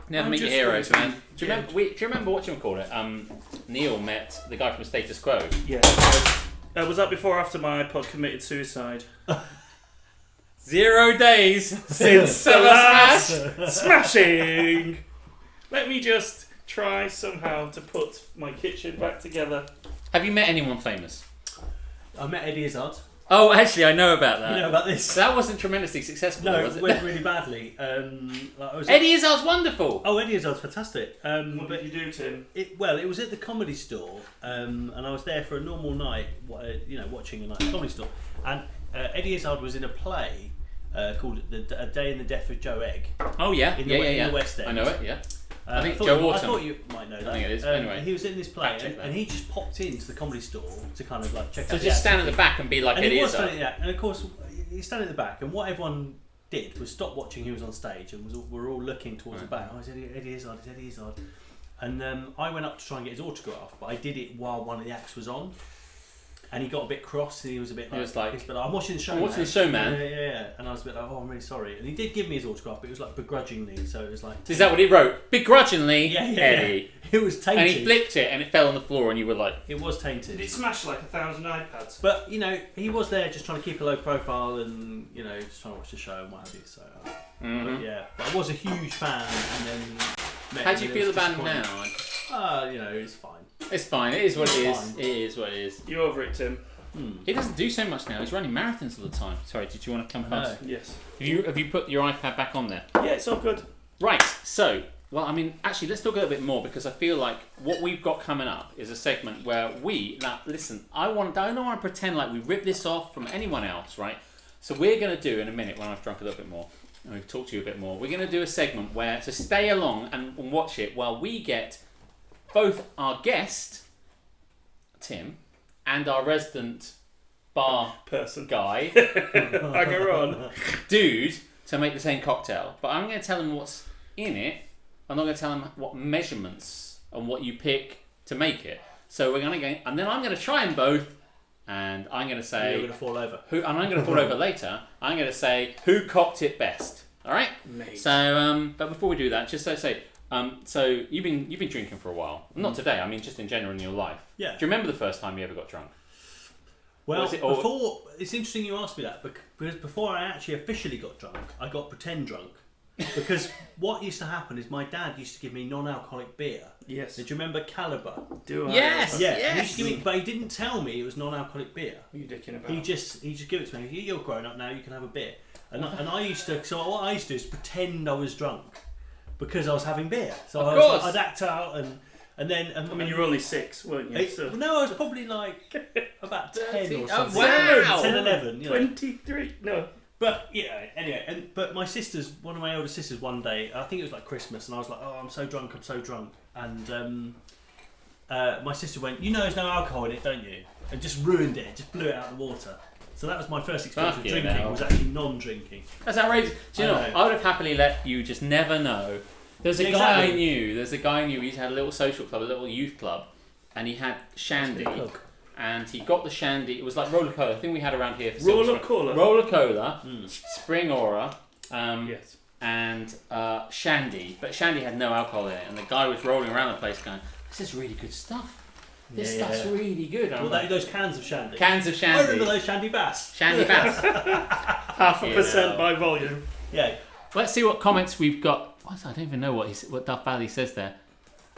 never I'm meet your just heroes, going to man. Do you remember what you call it? Neil met the guy from Status Quo. Yeah. Was that before or after my iPod committed suicide? 0 days Since the last Smash. smashing! Let me just try somehow to put my kitchen back together. Have you met anyone famous? I met Eddie Izzard. Oh, actually, I know about that. You know about this? That wasn't tremendously successful, No, was it it? went really badly. Eddie Izzard's wonderful. Oh, Eddie Izzard's fantastic. What did you do, Tim? It was at the Comedy Store, and I was there for a normal night, watching a comedy store. And Eddie Izzard was in a play called A Day in the Death of Joe Egg. Oh yeah, In yeah, the, yeah, in yeah. the West End. I know it. Yeah. I think Joe Autumn. I thought you might know that. I think it is. Anyway, he was in this play, check that. and he just popped into the comedy store to kind of like check out. So just stand at the back and be like, and it he was is. standing, yeah, and of course he's standing at the back, and what everyone did was stop watching who was on stage, and we're all looking towards the back. Oh, it's Eddie Izzard, it's Eddie Izzard. And I went up to try and get his autograph, but I did it while one of the acts was on. And he got a bit cross, and he was a bit like, I'm watching the show, I'm watching the show, man. Yeah. And I was a bit like, oh, I'm really sorry. And he did give me his autograph, but it was like begrudgingly, so it was like... Is that what he wrote? Begrudgingly, Eddie. It was tainted. And he flipped it, and it fell on the floor, and you were like... It was tainted. Did it smash like 1,000 iPads? But, he was there just trying to keep a low profile and, just trying to watch the show and what have you, so... But I was a huge fan, and then... How do you feel about him now? It's fine. It's fine. It is what it is. It is what it is. You over it, Tim? He doesn't do so much now. He's running marathons all the time. Sorry, did you want to come past? Yes. Have you put your iPad back on there? Yeah, it's all good. Right. So, actually, let's talk a little bit more because I feel like what we've got coming up is a segment where listen. I don't want to pretend like we rip this off from anyone else, right? So we're going to do in a minute when I've drunk a little bit more and we've talked to you a bit more. We're going to do a segment where to stay along and watch it while we get both our guest Tim and our resident bar person guy, hanger on, dude, to make the same cocktail. But I'm going to tell him what's in it. I'm not going to tell him what measurements and what you pick to make it. So we're going to go, and then I'm going to try them both, and I'm going to say you're going to fall over. And I'm going to fall over later. I'm going to say who cocked it best. All right. Mate. So, but before we do that, just say. So you've been drinking for a while. Not today. I mean, just in general in your life. Yeah. Do you remember the first time you ever got drunk? Well, it's interesting you asked me that because before I actually officially got drunk, I got pretend drunk. Because what used to happen is my dad used to give me non-alcoholic beer. Yes. Did you remember Caliber? Do I? Yes. Yeah. Yes. He used to give me, but he didn't tell me it was non-alcoholic beer. What are you dicking about? He just gave it to me. You're grown up now. You can have a beer. And I used to. So what I used to do is pretend I was drunk because I was having beer. So I'd act out and then. You were only 6, weren't you? No, I was probably like about 10 or something. Wow. 10, 11. 23. No. But anyway, but my sisters, one of my older sisters, one day, I think it was like Christmas, and I was like, "Oh, I'm so drunk," and my sister went, "There's no alcohol in it, don't you?" And just ruined it, just blew it out of the water. So that was my first experience of drinking. Was actually non-drinking. That's outrageous. Do you know? I would have happily let you just never know. There's a guy I knew. He had a little social club, a little youth club, and he had shandy. And he got the shandy. It was like roller cola. I think we had around here. Roller cola, Spring Aura, yes, and shandy. But shandy had no alcohol in it. And the guy was rolling around the place going, "This is really good stuff. This stuff's really good." Those cans of shandy. Cans of shandy. I remember those shandy bass. Shandy bass. 0.5% by volume. Yeah. Let's see what comments we've got. I don't even know what Duff Valley says there.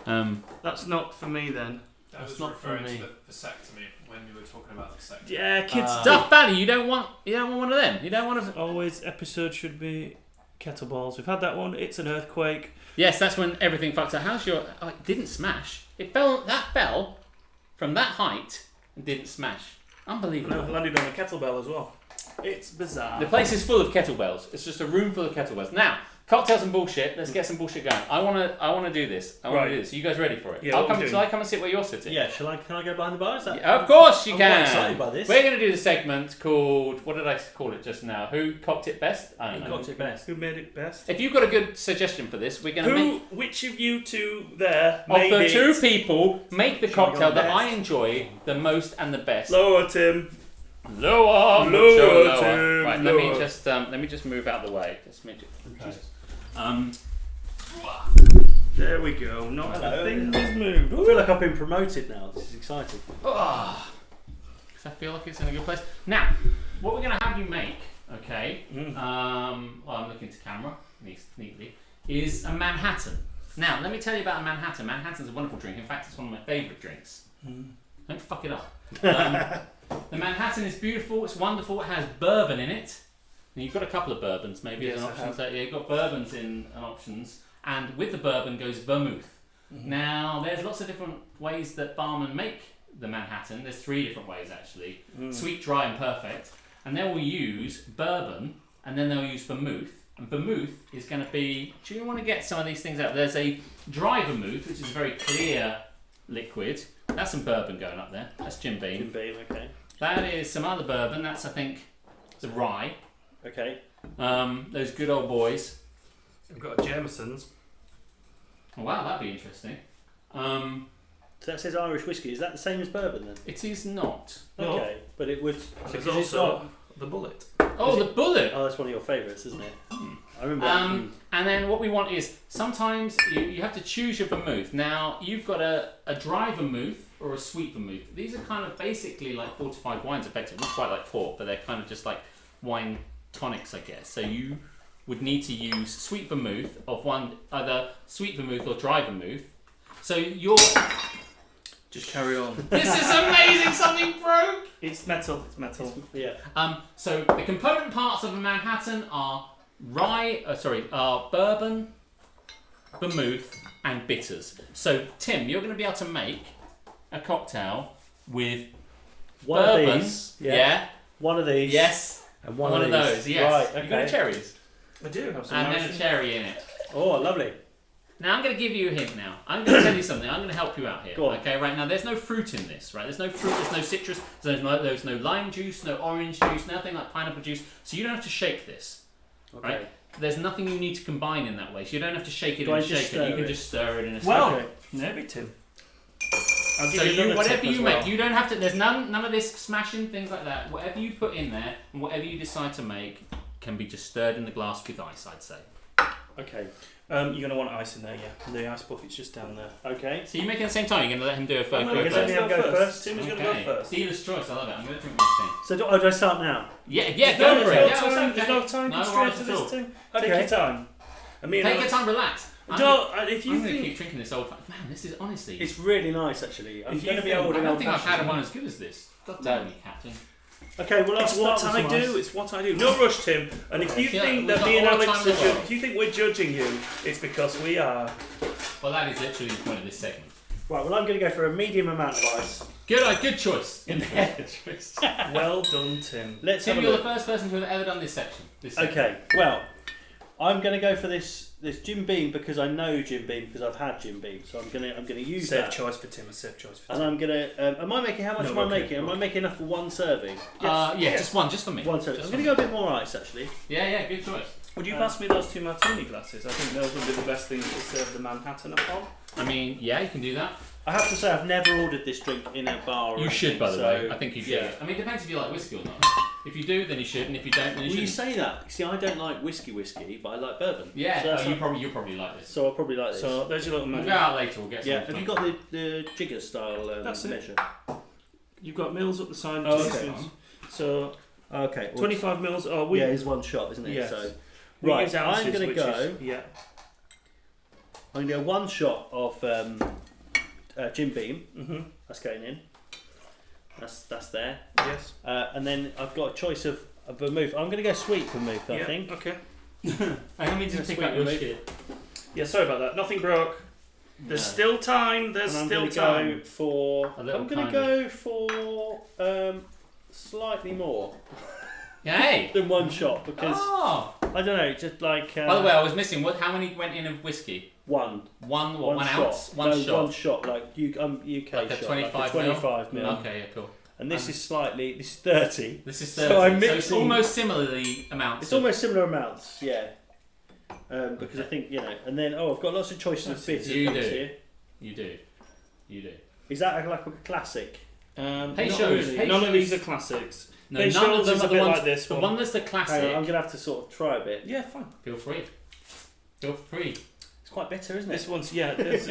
That's not for me then. That was not for referring me. to the vasectomy when you were talking about the vasectomy. Yeah, kids. Duff Valley, you don't want one of them. You don't want to. Always episode should be kettleballs. We've had that one. It's an earthquake. Yes, that's when everything fucked up. How's your? Oh, it didn't smash. It fell. That fell from that height and didn't smash. Unbelievable. And I landed on a kettlebell as well. It's bizarre. The place is full of kettlebells. It's just a room full of kettlebells. Now, cocktails and bullshit. Let's get some bullshit going. I wanna do this. I want to do this. Are you guys ready for it? Yeah. Shall I come and sit where you're sitting? Yeah. Can I go behind the bar? Of course you I'm can. quite excited by this. We're going to do the segment called, what did I call it just now? Who cocked it best? I don't know. Who cocked it best? Who made it best? If you've got a good suggestion for this, we're going to make... Which of you two there Of made the it? two people, make the cocktail that best? I enjoy the most and the best. Lower, Tim. Lower. Tim. Right, lower. let me just move out of the way. There we go. Not a thing has I moved. feel like I've been promoted now. This is exciting. I feel like it's in a good place. Now, what we're going to have you make, okay, I'm looking to camera neatly, is a Manhattan. Now, let me tell you about a Manhattan. Manhattan's a wonderful drink. In fact, it's one of my favourite drinks. Don't fuck it up. The Manhattan is beautiful. It's wonderful. It has bourbon in it. And you've got a couple of bourbons maybe as an option. So you've got bourbons in options. And with the bourbon goes vermouth. Now, there's lots of different ways that barmen make the Manhattan. There's 3 different ways actually. Sweet, dry and perfect. And they will use bourbon and then they'll use vermouth And vermouth is going to be... Do you want to get some of these things out? There's a dry vermouth, which is a very clear liquid. That's some bourbon going up there. That's Jim Beam. Jim Beam, okay. That is some other bourbon. That's, I think, the rye. Okay. Those good old boys. We've got a Jameson's. Oh, wow, that'd be interesting. So that says Irish whiskey. Is that the same as bourbon then? It is not. No. Okay, but it would. There's because it's also not- the Bullet. Oh, the bullet! Oh, that's one of your favourites, isn't it? I remember. And then what we want is, sometimes you have to choose your vermouth. Now, you've got a dry vermouth or a sweet vermouth. These are kind of basically like fortified wines, effectively. Not quite like port, but they're kind of just like wine tonics, I guess. So you would need to use sweet vermouth of one, either sweet vermouth or dry vermouth. So you're... Just carry on. This is amazing! Something broke! It's metal. It's metal. Yeah. So the component parts of a Manhattan are bourbon, vermouth, and bitters. So Tim, you're going to be able to make a cocktail with One bourbon, of these. One of these. yes, And one one of those, yes. Right. Okay. You got a cherries, I do have some. and then a Irish. cherry in it. Oh, lovely. Now I'm going to give you a hint. Now I'm going to tell you something. I'm going to help you out here. Go on. Okay, right now there's no fruit in this. Right, there's no fruit. There's no citrus. There's no lime juice. No orange juice. Nothing like pineapple juice. So you don't have to shake this. Okay. Right? There's nothing you need to combine in that way. So you don't have to shake it Do I and just shake it. stir You can it? just stir it in a Well, Okay. maybe Tim. I'll give So you you, another whatever tip as you well. make, you don't have to. There's none of this smashing things like that. Whatever you put in there and whatever you decide to make can be just stirred in the glass with ice. I'd say. Okay. You're going to want ice in there, yeah. The ice bucket's just down there. Okay. So you make it at the same time. You're going to let him do it first. No, Go let first. him Go first. Tim is going to Okay. go first. Dealer's choice. I love it. I'm going to drink my thing. So do I start now? Yeah, There's go no for it. time, Yeah, it's okay. There's no time No constraint worries to at all. this, Tim. Okay. Take your time. I mean, Take your time, relax. If I'm you going to think keep drinking this old. Man, this is honestly. It's really nice, actually. I'm If going you to be think- old I and don't old think I've had fashioned. one as good as this. God No. damn you, Captain. Okay, well, I'll it's start what with I some do. ice. It's what I do. No rush, Tim. And if you Yeah, think we've that got me and all the Alex, time in the world. if you think we're judging you, it's because we are. Well, that is literally the point of this segment. Right, well, I'm going to go for a medium amount of ice. Good choice. In there. Good choice. Well done, Tim. Let's have Tim, a you're the look. first person to have ever done this section. Okay, well, I'm going to go for this Jim Beam because I know Jim Beam because I've had Jim Beam, so I'm going to use Safe that. choice for Tim. A safe choice for And Tim. I'm going to. Am I making? How much No, am I okay, making? Am I okay. making enough for one serving? Yeah, just one, just for me. One serving. Just I'm for going to me. go a bit more ice actually. Yeah, good choice. Would you pass me those 2 martini glasses? I think those would be the best things to serve the Manhattan upon. I mean, yeah, you can do that. I have to say I've never ordered this drink in a bar. Or You should, anything, by the so, way. I think you should. Yeah. I mean, it depends if you like whiskey or not. If you do, then you should, and if you don't, then you Well, you shouldn't. say that. See, I don't like whiskey, but I like bourbon. Yeah, So, that's you'll probably like this. so I'll probably like this. So there's your little We'll measure. go out later. We'll get some. yeah. Have you got the jigger style That's it. measure? You've got mils up the side. Oh, of the okay. spoons. So Okay. Well, 25 mils. Oh, we yeah, it's one shot, isn't it? Yes. So we right, use ounces, I'm going to which go. is- yeah. I'm going to go one shot of Jim Beam. Mhm. That's going in. That's there. Yes. And then I've got a choice of a vermouth. I'm going to go sweet vermouth. I Yeah. think. Okay. Let me just That's pick sweet up your relief. shit. Yeah. Sorry about that. Nothing broke. There's No. still time. There's And I'm still going to go time. for. A little I'm going to go for slightly more Hey. than one shot because Oh. I don't know, just like. By the way, I was missing. How many went in of whiskey? one One shot. ounce. One No, shot. One shot, like UK Like a shot, 25 like a 25 mil. Okay, yeah, cool. And this is slightly. This is 30. This is So 30. I'm it's mixing- almost similarly amounts. It's almost similar amounts, yeah. Because I think and then I've got lots of choices of bitters You do. here. You do. Is that like a classic? Hey, Not shows, really. hey, None shows. of these are classics. No, Hey, none of shows them is are a the bit ones. like this the one. one that's the Hang classic. on, I'm gonna have to sort of try a bit. Yeah, fine. Feel free. Feel free. It's quite bitter, isn't This it? one's this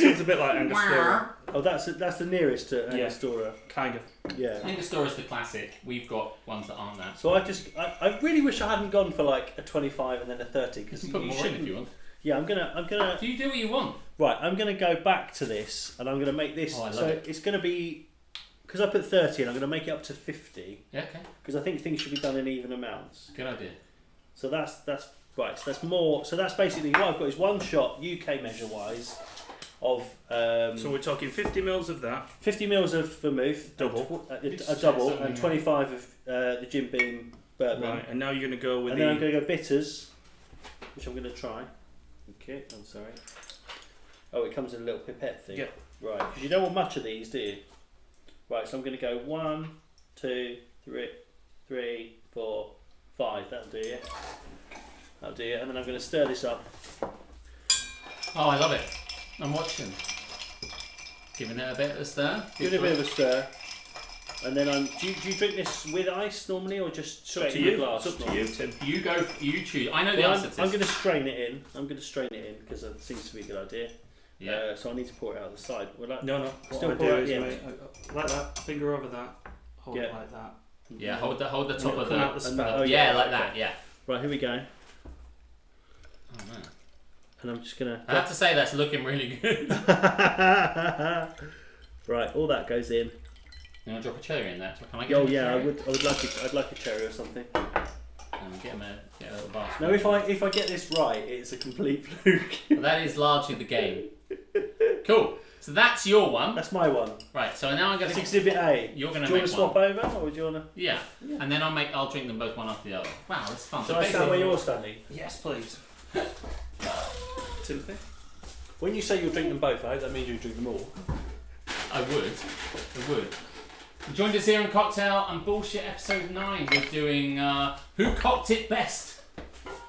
one's a bit like Angostura, Oh, that's the nearest to Yeah. Angostura. kind of. Yeah. Angostora's the classic. We've got ones that aren't that. So I really wish I hadn't gone for like a 25 and then a 30 You because can put more in if you want. Yeah, I'm gonna. Do you do what you want? Right, I'm going to go back to this and I'm going to make this. Oh, I love so it. it's going to be, because I put 30 and I'm going to make it up to 50 Yeah, okay. because I think things should be done in even amounts. Good idea. So that's right. So that's more. So that's basically what I've got is one shot UK measure wise of So we're talking 50 mils of that. 50 mils of vermouth, Double. a double, and 25 of the Jim Beam bourbon. Right, and now you're going to go with and then I'm going to go bitters, which I'm going to try. Okay, I'm sorry. Oh, it comes in a little pipette thing. Yeah. Right, because you don't want much of these, do you? Right, so I'm going to go 1, 2, 3, 4, 5. That'll do you. That'll do you. And then I'm going to stir this up. Oh, I love it. I'm watching. Giving it a bit of a stir. Give it a bit of a stir. And then do you drink this with ice normally, or just straight in the glass? It's up to you, Tim. You go. You choose. I know the answer to this. I'm going to strain it in. Because it seems to be a good idea. Yeah. So I need to pour it out the side. No. Still What I pour do it is, in. mate, like that. Finger over that. Hold it like that. Yeah. Hold the top of Come out the spout. yeah, like that. Yeah. Right, here we go. Oh man. And I'm just gonna. I have to say that's looking really good. Right, all that goes in. You want to drop a cherry in that? Can I get? Oh yeah, I would like it. I'd like a cherry or something. Get a little basket. No, if I get this right, it's a complete fluke. Well, that is largely the game. Cool. So that's your one. That's my one. Right. So now I'm going That's to. Exhibit A. You're going Do to you make want to swap one. over, or would you want to? Yeah. And then I'll drink them both one after the other. Wow, that's fun. Shall I stand where you're standing? Yes, please. Timothy? When you say you'll drink them both, I hope that means you drink them all. I would. You joined us here in Cocktail and Bullshit episode 9. We're doing Who Cocked It Best?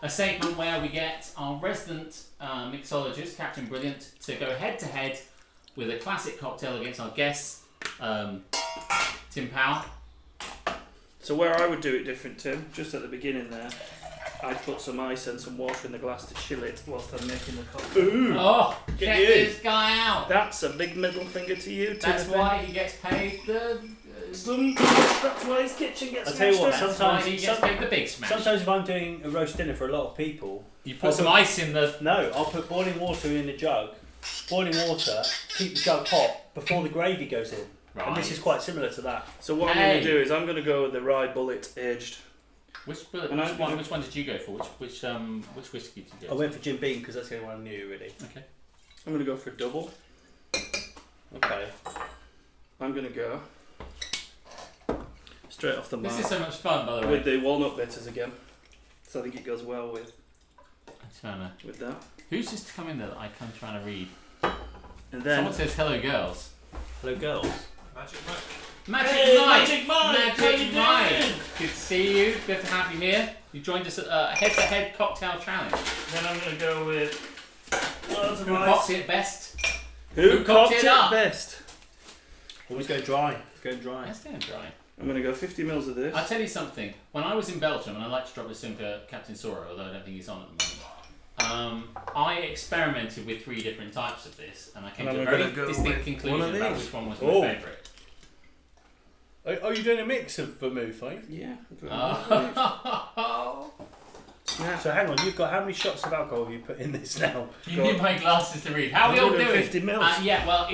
A segment where we get our resident mixologist, Captain Brilliant, to go head to head with a classic cocktail against our guest, Tim Powell. So where I would do it different, Tim, just at the beginning there, I'd put some ice and some water in the glass to chill it whilst I'm making the cocktail. Ooh. Oh, Get check you. this guy out. That's a big middle finger to you, Timothy. That's why he gets paid the... That's why his kitchen gets I'll tell you what, smashed That's up. why he gets paid the big smash. Sometimes if I'm doing a roast dinner for a lot of people, You put some ice in the... no, I'll put boiling water in the jug. Boiling water, keep the jug hot before the gravy goes in. Right. And this is quite similar to that. So what I'm going to do is I'm going to go with the rye bullet aged. Which And one did you go for? Which whiskey did you go I went for Jim Beam because that's the only one I knew really. Okay. I'm going to go for a double. Okay. I'm going to go straight off the mark This is so much fun, by the way. with the walnut bitters again. So I think it goes well with that. Who's just come in there that I come trying to read? And then Someone says hello, girls. Hello girls. Magic Mike. Magic Hey, Mike! Magic Mike! How you Mike! doing? Good to see you. Good to have you here. You joined us at a head-to-head cocktail challenge. then I'm going to go with loads of Who ice. cocked it best? Who cocked it up? best? Always go dry. Go dry. That's doing dry. I'm going to go 50 mils of this. I'll tell you something. When I was in Belgium, and I'd like to drop this in for Captain Sora, although I don't think he's on at the moment, I experimented with 3 different types of this, and I came And to a I'm very gonna go distinct with conclusion one of about these. which one was my Oh. favourite. Are you doing a mix of vermouth, are you? Yeah. Oh. Yeah. So hang on, you've got how many shots of alcohol have you put in this now? You need my glasses to read. How are we all doing? 150 mils. Yeah, well,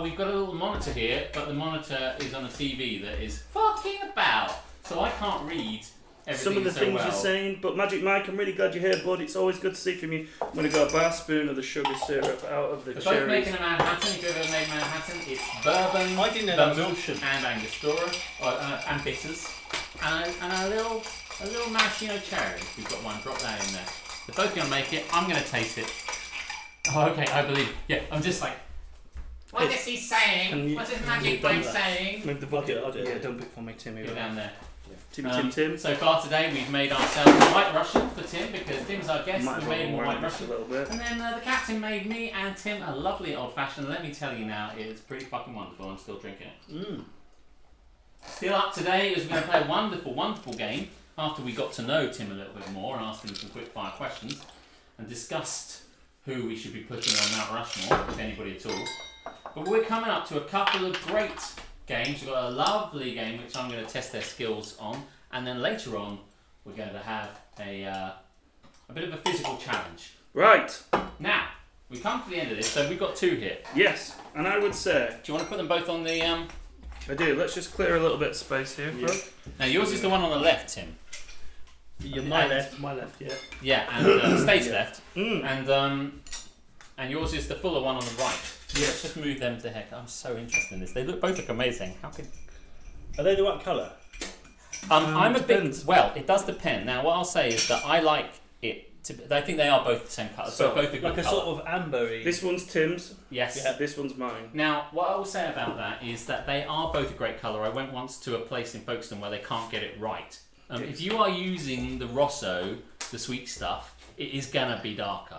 we've got a little monitor here, but the monitor is on a TV that is fucking about, so I can't read everything Some of the so things well. you're saying, but Magic Mike, I'm really glad you're here, bud. It's always good to see from you. I'm going to go a bar spoon of the sugar syrup out of the We're both cherries. making a Manhattan. If you've ever made Manhattan, it's bourbon, I didn't know that was vermouth, option. and Angostura, and bitters, and a little maraschino cherry. We've got one. Drop that in there. They're both going to make it. I'm going to taste it. Oh, okay, I believe. Yeah, I'm just like, what is he saying? What's his Magic Mike saying? Move the bucket. I'll do it. Yeah, don't pick for me, Timmy. Go down there. Tim. So far today, we've made ourselves a White Russian for Tim because Tim's our guest. Might We as made him a well White warm this Russian. a little bit. And then the captain made me and Tim a lovely old fashioned. Let me tell you now, it's pretty fucking wonderful. I'm still drinking it. Still up today is we're going to play a wonderful, wonderful game after we got to know Tim a little bit more and asked him some quick fire questions and discussed who we should be putting on Mount Rushmore, if anybody at all. But we're coming up to a couple of great games. We've got a lovely game which I'm going to test their skills on, and then later on we're going to have a bit of a physical challenge. Right. Now, we come to the end of this, so we've got 2 here. Yes, and I would say... Do you want to put them both on the... I do. Let's just clear a little bit of space here. Yeah. Now, yours is the one on the left, Tim. You're my left, yeah. Yeah, and stage Yeah. left. Mm. And yours is the fuller one on the right. Yes. Let's just move them to heck. I'm so interested in this. They both look amazing. How could... Are they the right colour? I'm a depends. bit. Well, it does depend. Now, what I'll say is that I like it. I think they are both the same colour. So both a good like a colour. sort of ambery. This one's Tim's. Yes. Yeah, this one's mine. Now, what I will say about that is that they are both a great colour. I went once to a place in Folkestone where they can't get it right. If you are using the Rosso, the sweet stuff, it is gonna be darker.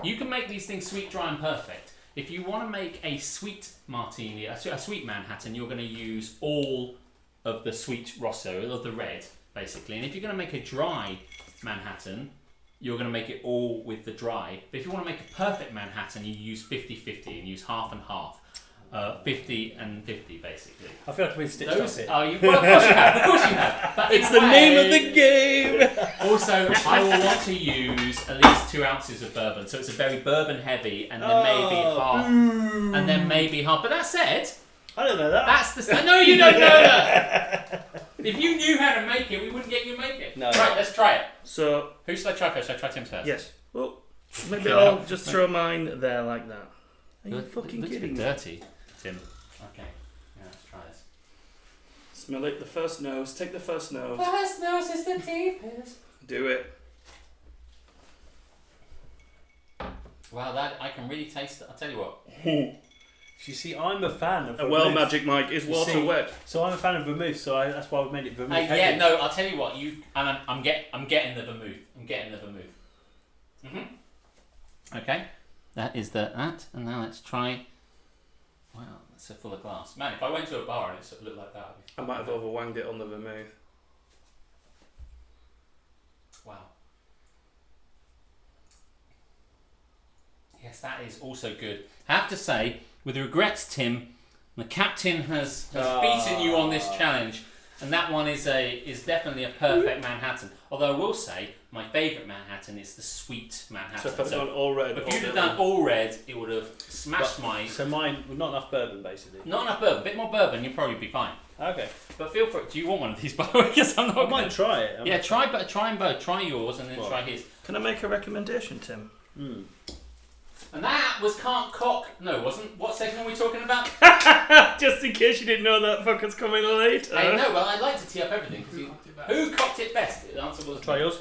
You can make these things sweet, dry, and perfect. If you want to make a sweet martini, a sweet Manhattan, you're going to use all of the sweet Rosso, of the red, basically. And if you're going to make a dry Manhattan, you're going to make it all with the dry. But if you want to make a perfect Manhattan, you use 50-50 and use half and half. 50 and 50, basically. I feel like I've been stitched up here. Well, of course you have. Of course you have. But It's the name of the game. Also, I will want to use at least 2 ounces of bourbon, so it's a very bourbon heavy, and then maybe half, and then maybe half. But that said, I don't know that. that's the. No, you don't know that. If you knew how to make it, we wouldn't get you to make it. No. Right, let's try it. So, Who should I try first? Should I try Tim's first? yes. Well, maybe I'll just throw mine there like that. Are you fucking looks a kidding bit me? dirty, Tim. Okay, yeah, let's try this. Smell it. The first nose. Take the first nose. First nose is the deepest. Do it. Wow, that I can really taste it. I'll tell you what. You see, I'm a fan of Well, vermouth. Magic Mike, is water see, wet? So I'm a fan of vermouth, so that's why we made it vermouth. Yeah, heavy. no, I'll tell you what. I'm getting the vermouth. I'm getting the vermouth. Okay, that is that. And now let's try. Wow, that's a full of glass. Man, if I went to a bar and it sort of looked like that, I'd be I might have overwanged it on the vermouth. Wow. Yes, that is also good. I have to say, with regrets, Tim, the captain has beaten you on this challenge, and that one is definitely a perfect Manhattan. Although I will say, my favourite Manhattan is the sweet Manhattan. So if I'd done all red, if you'd have done all red, it would have smashed my. So mine, not enough bourbon, basically. Not enough bourbon. A bit more bourbon, you'd probably be fine. Okay. But feel free. Do you want one of these, by the way? Because I'm not. I might try it. Yeah, try them both. Try yours and then try his. Can I make a recommendation, Tim? And that was Can't Cock. No, wasn't. What segment are we talking about? Just in case you didn't know that fucker's coming later. I know, well, I like to tee up everything. Who cocked it best? The answer was. Try yours.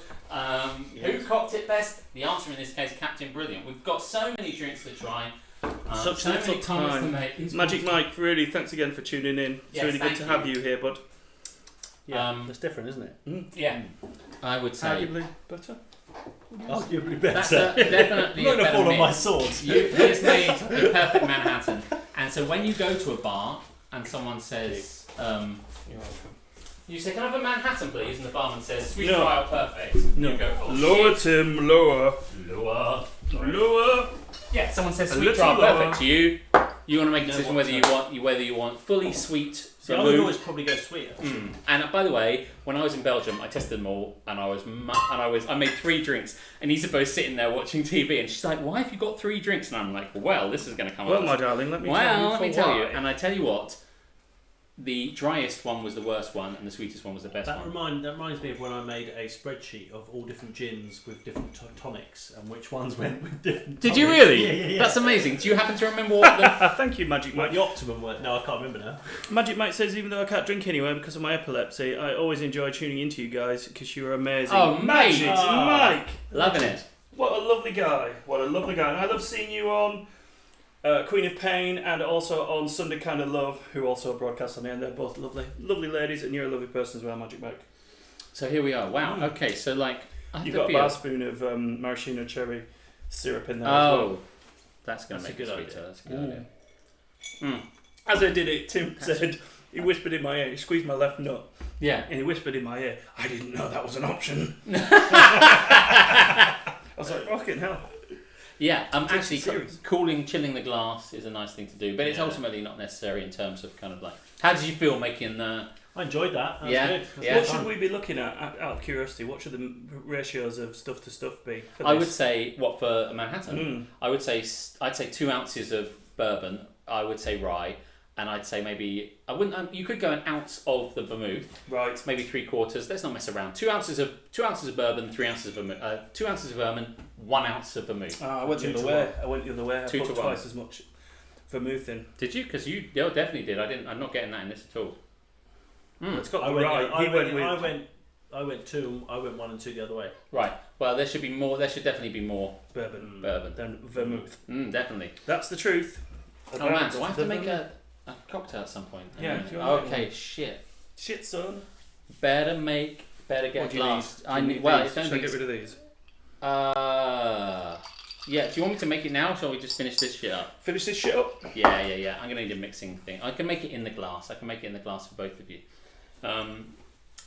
Who cocked it best? The answer in this case, Captain Brilliant. We've got so many drinks to try. Such so little many comments to time. make. Magic Mike, really, thanks again for tuning in. It's Yes, really good thank to you. have you here, bud. Yeah, that's different, isn't it? Yeah, I would say. Arguably better. Arguably That's better. definitely I'm a not going to better fall on my mix. sword. He's made the perfect Manhattan. And so when you go to a bar and someone says, you say, can I have a Manhattan please? And the barman says, sweet No. dry or perfect. No. You go, oh, Lower, shit. Tim, lower. Lower. Lower. Yeah, someone says A sweet little dry or lower. perfect to you. You want to make a No, decision what's whether you want fully sweet. See, I would always probably go sweeter. And by the way, when I was in Belgium, I tested them all, and I made 3 drinks, and Isabel's sitting there watching TV, and she's like, "Why have you got 3 drinks?" And I'm like, "Well, this is going to come Well, up." my darling, let me Let tell you. you. And I tell you what, the driest one was the worst one, and the sweetest one was the best That one. reminds me of when I made a spreadsheet of all different gins with different tonics and which ones went with different. Did you tonics. really? Yeah. That's amazing. Do you happen to remember what the... Thank you, Magic What Mike. the optimum were? No, I can't remember now. Magic Mike says, even though I can't drink anywhere because of my epilepsy, I always enjoy tuning into you guys because you are amazing. Oh, mate. Magic Mike! Loving it. What a lovely guy. What a lovely guy. And I love seeing you on Queen of Pain and also on Sunday Kind of Love, who also broadcast on there. And they're both lovely. Lovely ladies, and you're a lovely person as well, Magic Mike. So here we are. Wow. Okay, so like... I have You've to got a feel- bar spoon of maraschino cherry syrup in there as Oh, well. that's going to That's make a it good sweeter. idea. That's a good idea. As I did it, Tim said, he whispered in my ear, he squeezed my left nut, Yeah. and he whispered in my ear, I didn't know that was an option. I was like, fucking hell. Yeah, actually, serious. chilling the glass is a nice thing to do, but it's Yeah. ultimately not necessary in terms of kind of like. How did you feel making the? I enjoyed that. That was Yeah, good. That was yeah. good What fun. should we be looking at, out of curiosity? What should the ratios of stuff to stuff be? For I would this? say what for a Manhattan. I would say I'd say 2 ounces of bourbon. I would say rye, and I'd say maybe I wouldn't. You could go an ounce of the vermouth, Right. maybe 3/4. Let's not mess around. 2 ounces of bourbon, 3 ounces of vermouth. 2 ounces of bourbon, 1 ounce of vermouth. I went the 2 other to way. I went the other way. I 2 put to 1. twice as much vermouth in. Did you? Because you definitely did. I'm not getting that in this at all. It's got I the went, right. I He went with. I went 1 and 2 the other way. Right. Well, there should be more. There should definitely be more bourbon. bourbon. Then vermouth. Definitely. That's the truth. Oh man, do I have to make a cocktail at some point? Yeah. Okay. Shit. Shit, son. Better get What a do you glass. need? I Do you need. need Well, these? it's only. Should I get rid of these? Yeah. Do you want me to make it now, or shall we just finish this shit up? Finish this shit up. Yeah. I'm gonna need a mixing thing. I can make it in the glass. I can make it in the glass for both of you.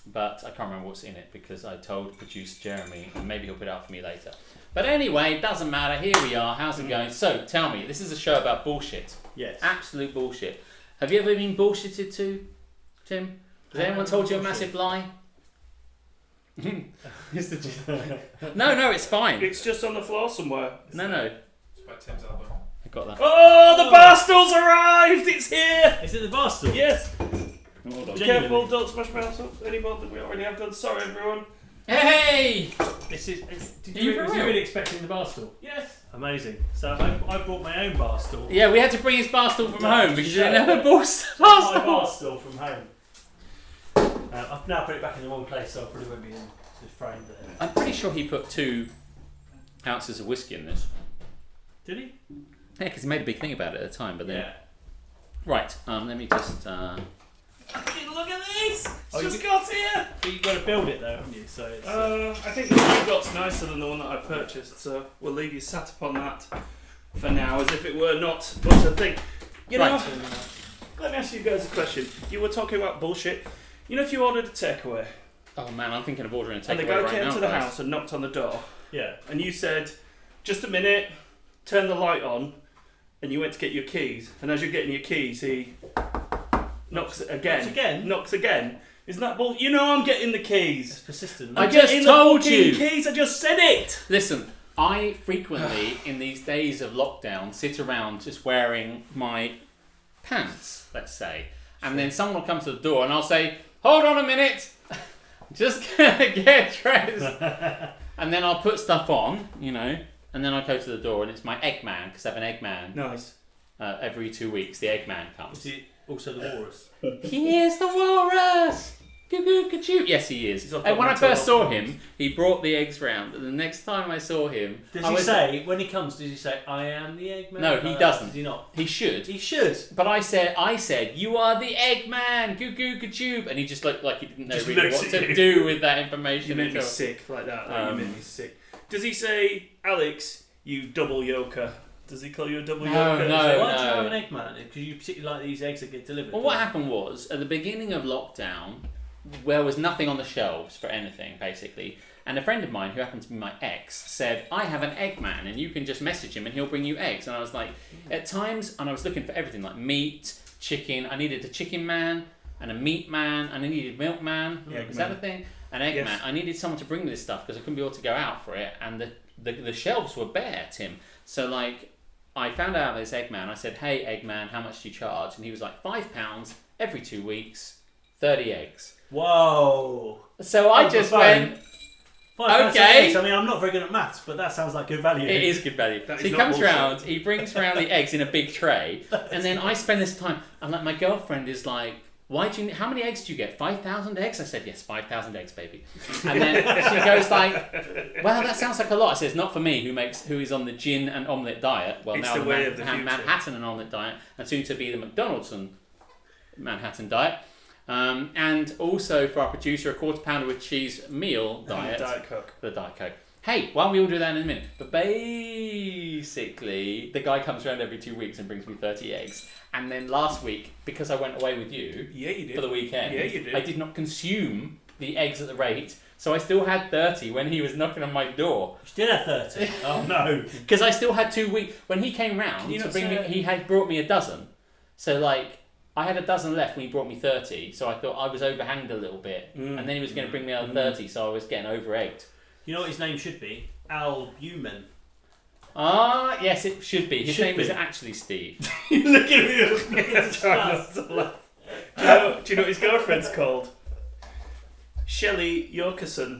But I can't remember what's in it because I told producer Jeremy, and maybe he'll put it out for me later. But anyway, it doesn't matter. Here we are. How's it going? So tell me, this is a show about bullshit. Yes. Absolute bullshit. Have you ever been bullshitted to, Tim? Has anyone told you a massive lie? No, it's fine. It's just on the floor somewhere. No. It's by Tim's elbow. I got that. Oh, the bar stool's arrived! It's here! Is it the bar stool? Yes! Hold on. Be careful, don't smash my house up any more than we already have done. Sorry, everyone. Hey! Was you for real? really expecting the bar stool? Yes. Amazing. So I brought my own bar stool. Yeah, we had to bring his bar stool from home because you never bought bar My stool. bar stool from home. I've now put it back in the wrong place, so I probably won't be in the frame there. I'm pretty sure he put 2 ounces of whiskey in this. Did he? Yeah, because he made a big thing about it at the time. But then, Yeah. right. Let me just. Look at this! Oh, It's just got here! But you've got to build it though, haven't you? So it's, I think the one you got's nicer than the one that I purchased, so we'll leave you sat upon that for now, as if it were not much a thing. You know, Right. let me ask you guys a question. You were talking about bullshit. You know, if you ordered a takeaway, Oh man, I'm thinking of ordering a takeaway and the guy right came now, to the guys. house and knocked on the door, yeah. and you said, "Just a minute, turn the light on," and you went to get your keys, and as you're getting your keys, he knocks again. Knocks again. Isn't that bull? You know I'm getting the It's keys. persistent. I I'm just getting told the you. fucking keys. I just said it. Listen, I frequently, in these days of lockdown, sit around just wearing my pants, let's say, and then someone will come to the door and I'll say, "Hold on a minute, just gonna get dressed," and then I'll put stuff on, you know, and then I go to the door and it's my Eggman because I have an Eggman. Nice. Every 2 weeks, the Eggman comes. Is he also the walrus? He is the walrus! Goo-goo-ka-choo. Yes, he is. He's not And when I got first mental saw him, he brought the eggs round. And the next time I saw him... Does I he was- say, when he comes, does he say, "I am the Eggman"? No, he doesn't. Does he not? He should. He should. But I said, "You are the Eggman! Goo-goo-ka-choo." And he just looked like he didn't know Just really looks what at to you. do with that information. You made me until- sick like that. Like, you made me sick. Does he say, "Alex, you double yoker"? Does he call you a double No, yoker? no. Why do you have an Eggman? Because you particularly like these eggs that get delivered. Well, what happened was, at the beginning of lockdown, there was nothing on the shelves for anything, basically. And a friend of mine, who happened to be my ex, said, "I have an Eggman, and you can just message him and he'll bring you eggs." And I was like, at times, and I was looking for everything, like meat, chicken. I needed a chicken man and a meat man, and I needed milk man. Yeah, Is that the thing? An egg Yes. man. I needed someone to bring me this stuff because I couldn't be able to go out for it. And the shelves were bare, Tim. So, like, I found out this Eggman. I said, "Hey, Eggman, how much do you charge?" And he was like, £5 every 2 weeks, 30 eggs. Whoa. So I On the just phone. went, £5 Okay. eggs. I mean, I'm not very good at maths, but that sounds like good value. it is good value. That So is he not comes bullshit. round, he brings round the eggs in a big tray, and then I spend this time, and like my girlfriend is like, how many eggs do you get? 5,000 eggs? I said, "Yes, 5,000 eggs, baby." And then she goes like, "Wow, that sounds like a lot." I said, "It's not for me, who is on the gin and omelette diet." Well, It's now the way of the future. Manhattan and omelette diet, and soon to be the McDonald's and Manhattan diet. And also for our producer, a quarter pounder with cheese meal diet. Diet Coke. The Diet Coke. Hey, well, we will do that in a minute. But basically, the guy comes around every 2 weeks and brings me 30 eggs. And then last week, because I went away with you Yeah, you did. for the weekend, Yeah, you did. I did not consume the eggs at the rate. So I still had 30 when he was knocking on my door. You still have 30. Oh no. Because I still had 2 weeks. When he came round Can you to not bring me, say- he had brought me a dozen. So, like, I had a dozen left when he brought me 30. So I thought I was overhanged a little bit. And then he was going to bring me another 30. So I was getting over-egged. You know what his name should be? Albumen. Ah, yes, it should be. His Should name is be. actually Steve. Look at me. Trying not to laugh. Do you know what his girlfriend's called? Shelley Yorkerson.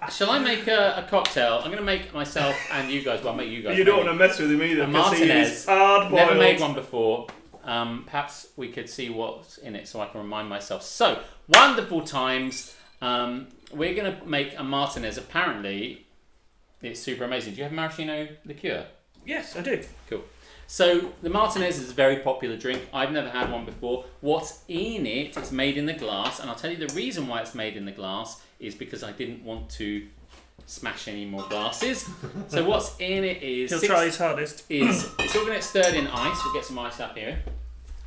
Shall I make a cocktail? I'm going to make myself and you guys. Well, I'll make you guys. You don't maybe. want to mess with him either. A 'cause he Martinez. is hard-boiled. Never made one before. perhaps we could see what's in it so I can remind myself. So, wonderful times. We're going to make a Martinez. Apparently, it's super amazing. Do you have maraschino liqueur? Yes, I do. Cool. So, the Martinez is a very popular drink. I've never had one before. What's in it is made in the glass. And I'll tell you the reason why it's made in the glass is because I didn't want to smash any more glasses. So what's in it is... He'll try his hardest. It's all going to get stirred in ice. We'll get some ice up here.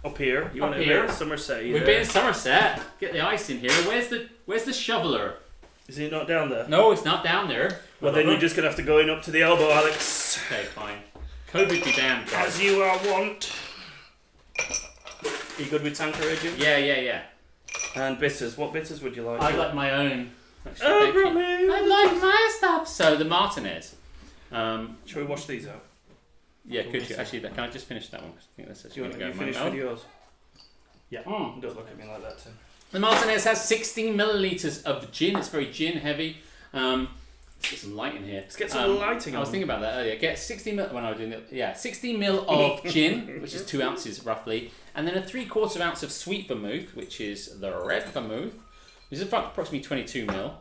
Up here? You Up want here. to Somerset? We've been in Somerset. Get the ice in here. Where's the shoveler? Is he not down there? No, it's not down there. Well, then you're just going to have to go in up to the elbow, Alex. Okay, fine. COVID be damned, guys. As you are wont. You good with Tanqueray, Jim? Yeah. And bitters. What bitters would you like? I'd like my own. Actually, Oh, thank you. Romy. I like my stuff. So the Martinez. Shall we wash these out? Yeah, could you? Actually, can I just finish that one? 'Cause I think that's Do actually you going want to to go finish in my with mouth. yours? Yeah. Don't look at me like that, Tim. The Martinez has 16 millilitres of gin. It's very gin heavy. Let's get some light in here. Let's get some lighting on. I was thinking about that earlier. Get 60 mil when I was doing it. Yeah, 60 mil of gin, which is 2 ounces roughly, and then a 3/4 ounce of sweet vermouth, which is the red vermouth, which is approximately 22 mil.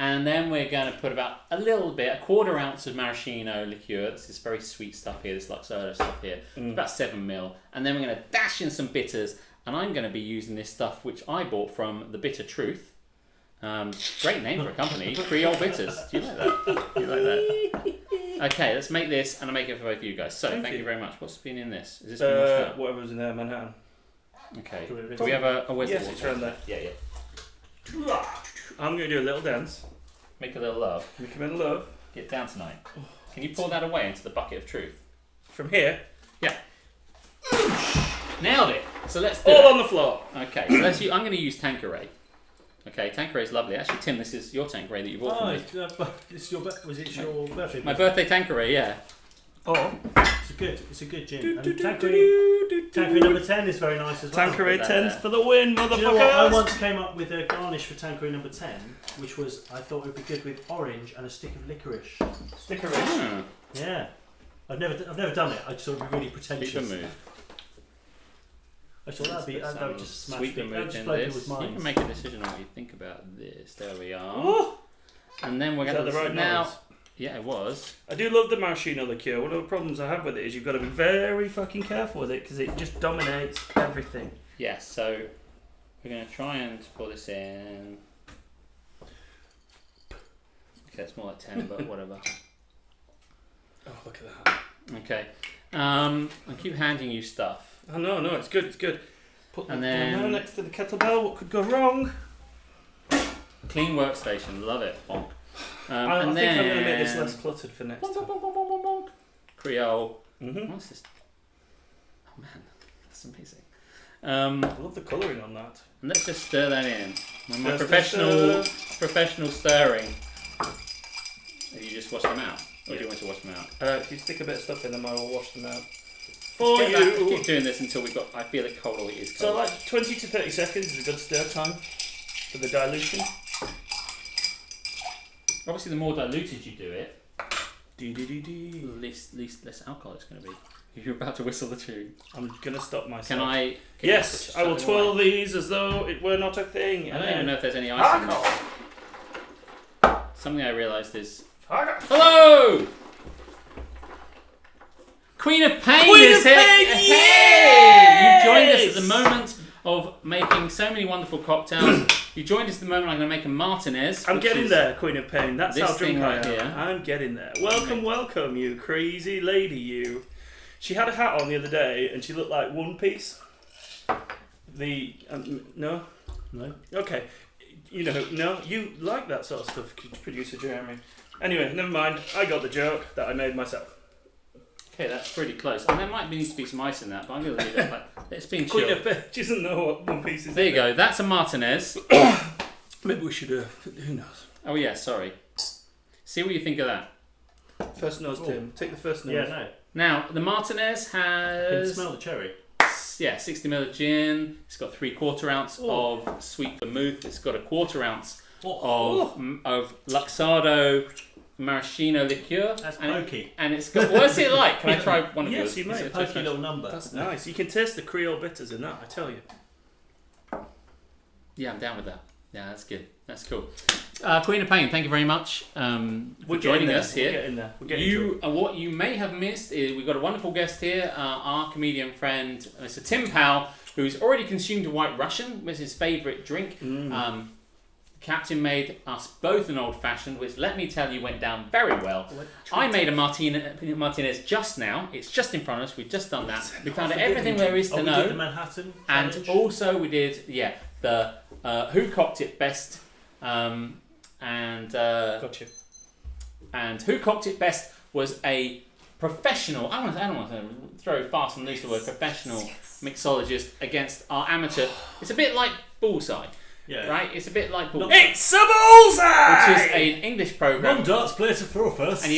And then we're going to put about a 1/4 ounce of maraschino liqueur. This is very sweet stuff here. This Luxardo stuff here. About 7 mil. And then we're going to dash in some bitters. And I'm going to be using this stuff which I bought from The Bitter Truth. Great name for a company. Creole Bitters. Do you like that? Do you like that? Okay, let's make this, and I'll make it for both of you guys. So, thank you very much. What's been in this? Is this been washed out? Whatever's in there, Manhattan. Okay. Do we have a where's Yes, the it's water? around there. Yeah. I'm going to do a little dance. Make a little love. We come in love. Get down tonight. Can you pour that away into the bucket of truth? From here. Yeah. Nailed it. So let's do All it. on the floor. Okay, so let's I'm going to use Tanqueray. Okay, Tanqueray is lovely. Actually, Tim, this is your Tanqueray that you bought from me. This is was it your birthday? My birthday Tanqueray, yeah. Oh. It's a good gin. And Tanqueray number 10 is very nice as well. Tanqueray 10s for the win, motherfuckers. Do you know what? I once came up with a garnish for Tanqueray number 10, which was, I thought it would be good with orange and a stick of licorice. Stickerish. Yeah. I've never done it. I just thought it would be really pretentious. I thought that would just smash sweet me. That vermouth would just in blow this. people's You minds. can make a decision on what you think about this. There we are. Ooh. And then we're Is going that to the right now. noise? Yeah, it was. I do love the maraschino liqueur. One of the problems I have with it is you've got to be very fucking careful with it because it just dominates everything. Yeah, so we're going to try and pour this in. Okay, it's more like 10, but whatever. Oh, look at that. Okay. I keep handing you stuff. Oh, no, it's good, it's good. Put And that then- down next to the kettlebell. What could go wrong? Clean workstation, love it. Bonk. I and think I'm going to then make this less cluttered for next bonk, time. bonk, bonk, bonk, bonk, bonk. Creole. Mm-hmm. What's this? Oh man, that's amazing. I love the colouring on that. And let's just stir that in. With my Stir. professional stirring. Have you just wash them out? Or do you want to wash them out? If you stick a bit of stuff in them, I will wash them out. For For you. you. Keep doing this until I feel it cold or it is So cold. like 20 to 30 seconds is a good stir time for the dilution. Obviously, the more diluted you do it, Dee. less alcohol it's going to be. You're about to whistle the tune. I'm going to stop myself. Can I? Yes, I will twirl these as though it were not a thing. I don't even know if there's any ice in there. Something I realised is... Hello! Hello! Queen of Pain is here! Hey! You joined us at the moment of making so many wonderful cocktails. You joined us at the moment I'm going to make a Martinez. I'm getting there, Queen of Pain. That's this how drunk thing I right am. here. I'm getting there. Welcome, you crazy lady, you. She had a hat on the other day and she looked like One Piece. No? No. Okay. No, you like that sort of stuff, producer Jeremy. Anyway, never mind. I got the joke that I made myself. Okay, that's pretty close. And there might need to be some ice in that, but I'm going to leave it. It's been Queen chilled. of Pain doesn't know what One Piece is. There you go. That's a Martinez. Maybe we should, who knows? Oh yeah, sorry. See what you think of that. First nose, Tim. Take the first nose. Yeah, no. Now, the Martinez You can has... smell the cherry. 60 ml of gin. It's got 3/4 ounce Oh. of sweet vermouth. It's got 1/4 ounce Oh. of Luxardo maraschino liqueur. That's pokey. And it's got. What's it like? Can I try one of yours? Yes, you may. It's a pokey little number. That's nice. You can taste the Creole bitters in that, I tell you. Yeah, I'm down with that. Yeah, that's good. That's cool. Queen of Pain, thank you very much for joining us here. We're getting there. We're getting What you may have missed is we've got a wonderful guest here, our comedian friend, Mr. Tim Powell, who's already consumed a White Russian, was his favourite drink. Captain made us both an old-fashioned, which, let me tell you, went down very well. I made a Martinez just now. It's just in front of us. We've just done that. We found out everything there is to know. We did the Manhattan and challenge. also we did, the Who Cocked It Best. Gotcha. And Who Cocked It Best was a professional, I don't want to throw fast and loose the word professional mixologist against our amateur. It's a bit like Bullseye. Yeah. Right? It's a bit like Bullseye. It's a bullseye! Which is an English program. Non-darts player to throw first. And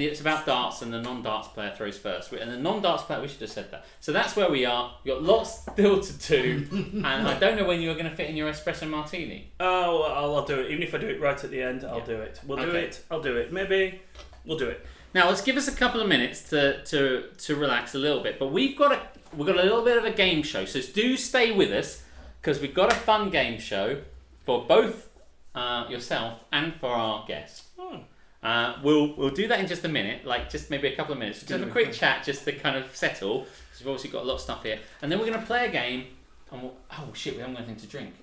it's about darts, and the non-darts player throws first. And the non-darts player, we should have said that. So that's where we are. We've got lots still to do. And I don't know when you're going to fit in your espresso martini. Oh, well, I'll do it. Even if I do it right at the end, I'll do it. We'll do it. I'll do it. Maybe we'll do it. Now, let's give us a couple of minutes to relax a little bit. But we've got a little bit of a game show. So do stay with us, because we've got a fun game show for both yourself and for our guests. We'll do that in just a minute, like just maybe a couple of minutes. Just have a quick chat just to kind of settle, because we've obviously got a lot of stuff here. And then we're going to play a game. And oh shit, we haven't got anything to drink.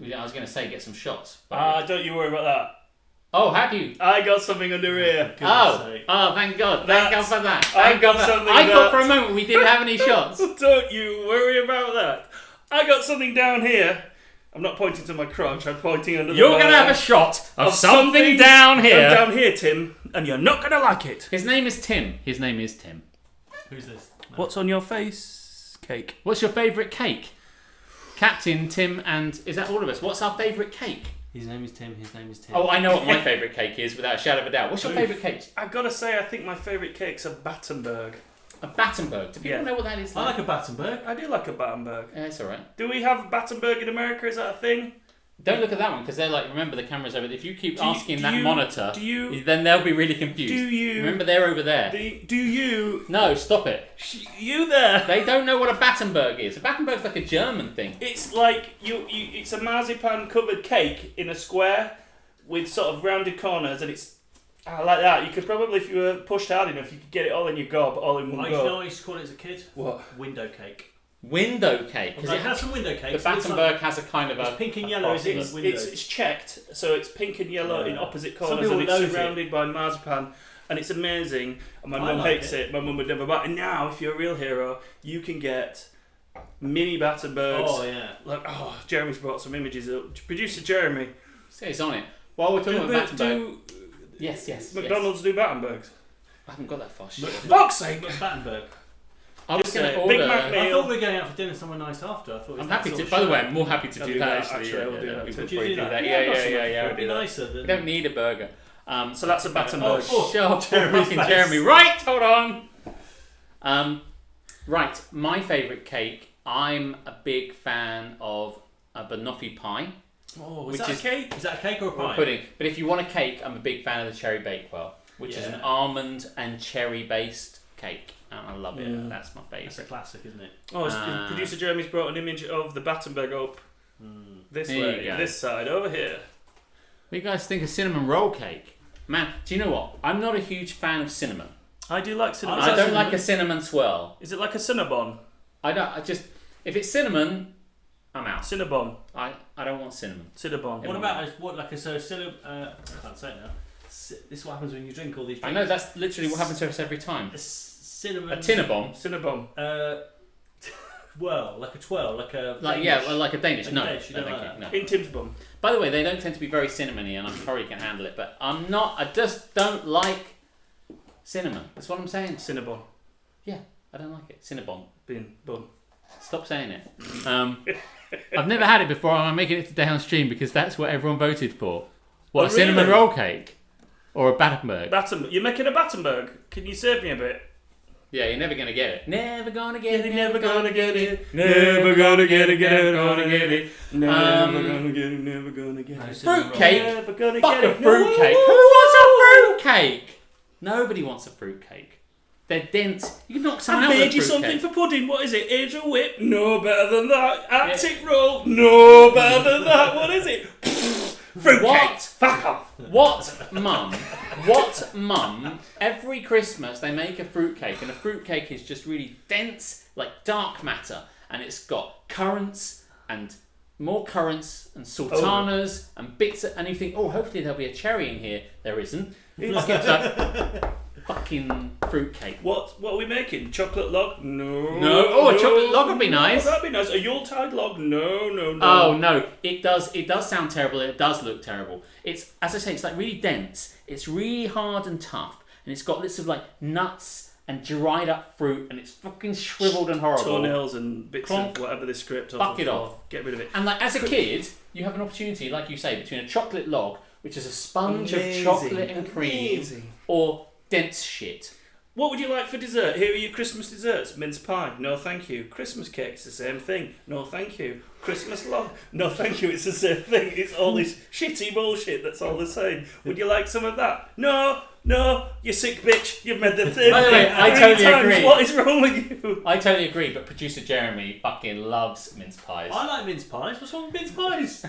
I was going to say get some shots. Don't you worry about that. Oh, have you? I got something under here. Oh, thank God. Thank God for that. I thought for a moment we didn't have any shots. Don't you worry about that. I got something down here. I'm not pointing to my crotch, I'm pointing under the You're going to have a shot of something down here. Down here, Tim, and you're not going to like it. His name is Tim. Who's this? No. What's on your face? Cake. What's your favourite cake? Captain, Tim, and is that all of us? What's our favourite cake? His name is Tim. Oh, I know what my favourite cake is, without a shadow of a doubt. What's your favourite cake? I've got to say, I think my favourite cake's a Battenberg. A Battenberg. Do people know what that is? I like a Battenberg. I do like a Battenberg. Yeah, it's alright. Do we have Battenberg in America? Is that a thing? Don't look at that one, because they're like, remember the camera's over there. If you keep asking that monitor, then they'll be really confused. Remember they're over there. Do you... No, stop it. You there. They don't know what a Battenberg is. A Battenberg's like a German thing. It's like, it's a marzipan covered cake in a square with sort of rounded corners, and it's like that. You could probably, if you were pushed hard enough, you could get it all in your gob, all in one go. Do you know what I used to call it as a kid? What? Window cake. Window cake. Because it has some window cakes. The Battenberg has a kind of a... It's pink and yellow, isn't it? It's checked, so it's pink and yellow in opposite corners, and it's surrounded by marzipan, and it's amazing. And my mum hates it. My mum would never buy it. And now, if you're a real hero, you can get mini Battenbergs. Oh, yeah. Jeremy's brought some images up. Producer Jeremy. It's on it. While we're talking about Battenberg... Yes. McDonald's do Battenbergs. I haven't got that far. Fuck's sake! Battenberg. I was going to order... Big Mac meal. I thought we were going out for dinner somewhere nice after. I'm happy to. By the way, I'm more happy to do that. Actually, we'll do that. We Would could do that. Yeah. It'd be nicer than... We don't need a burger. So that's a Battenberg. Shut up, Jeremy. Right, hold on. Right, my favourite cake. I'm a big fan of a banoffee pie. Oh, is that a cake? Is that a cake or a pie? Pudding. But if you want a cake, I'm a big fan of the cherry bakewell, which is an almond and cherry based cake. And I love it. That's my favourite. That's a classic, isn't it? Producer Jeremy's brought an image of the Battenberg up. This way, this side, over here. What do you guys think of cinnamon roll cake? Man, do you know what? I'm not a huge fan of cinnamon. I do like cinnamon. I don't like a cinnamon swirl. Is it like a Cinnabon? If it's cinnamon, I'm out. Cinnabon. I don't want cinnamon. Cinnabon. What about I can't say it now. This is what happens when you drink all these drinks. I know, that's literally what happens to us every time. Cinnamon. A Cinnabon. Cinnabon. Well, like a twirl, like a like a Danish. No, no. In Tim's bum. By the way, they don't tend to be very cinnamony, and I'm sure you can handle it. But I just don't like cinnamon. That's what I'm saying. Cinnabon. Yeah, I don't like it. Cinnabon. Bin bun. Stop saying it. I've never had it before, and I'm making it today on stream because that's what everyone voted for. What, a cinnamon roll cake? Or a Battenberg? You're making a Battenberg. Can you save me a bit? Yeah, you're never going to get it. Never going to get it, never gonna get it. Never going to get it, never going to get it. Never gonna get it, never gonna get it. Fruitcake? Never gonna Fuck get a it. fruitcake. Who wants a fruitcake. Nobody wants a fruitcake. They're dense. You can knock someone out with a made you fruitcake. something for pudding. What is it? Angel Whip? No better than that. Arctic Roll? No better than that. What is it? Fruitcake. What? Fuck off. What mum, every Christmas they make a fruitcake, and a fruitcake is just really dense, like dark matter, and it's got currants and more currants and sultanas and bits and you think, oh, hopefully there'll be a cherry in here. There isn't. Fucking fruitcake. What are we making? Chocolate log? No. No. Oh, a chocolate log would be nice. That'd be nice. A Yuletide log? No. Oh no, it does sound terrible. It does look terrible. It's, as I say, it's like really dense. It's really hard and tough, and it's got lots of like nuts and dried up fruit, and it's fucking shriveled and horrible. Toenails and bits Clonk. of whatever the script. Fuck it off. Get rid of it. And like as a kid, you have an opportunity, like you say, between a chocolate log, which is a sponge Amazing. of chocolate and cream, Amazing. or dense shit. What would you like for dessert? Here are your Christmas desserts. Mince pie? No, thank you. Christmas cake's the same thing. No, thank you. Christmas log? No, thank you. It's the same thing. It's all this shitty bullshit that's all the same. Would you like some of that? No, you sick bitch. You've made the thing. By the way, I totally agree. What is wrong with you? I totally agree, but producer Jeremy fucking loves mince pies. I like mince pies. What's wrong with mince pies?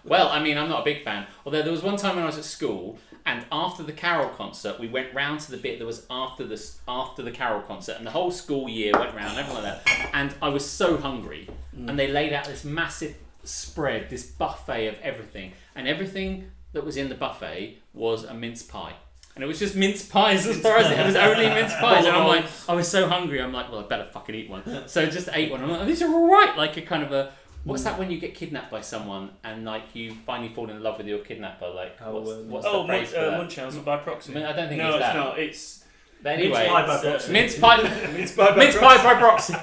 Well, I mean, I'm not a big fan. Although there was one time when I was at school, and after the Carol concert, we went round to the bit that was after the Carol concert, and the whole school year went round, everything like that. And I was so hungry, and they laid out this massive spread, this buffet of everything, and everything that was in the buffet was a mince pie. And it was just mince pies as far as it was only mince pies. And I'm like, I was so hungry. I'm like, well, I better fucking eat one. So I just ate one. I'm like, these are all right. Like a kind of a. What's that when you get kidnapped by someone and like you finally fall in love with your kidnapper? Like, what's the phrase for that? Munchausen by proxy. I mean, I don't think no, it's that. No, it's not. It's anyway, mince pie by proxy. Mince pie by proxy.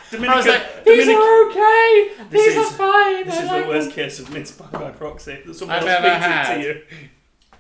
Dominican, I was like, these are okay. These are fine. This is the worst case of mince pie by proxy. Someone I've else ever feeds had. it to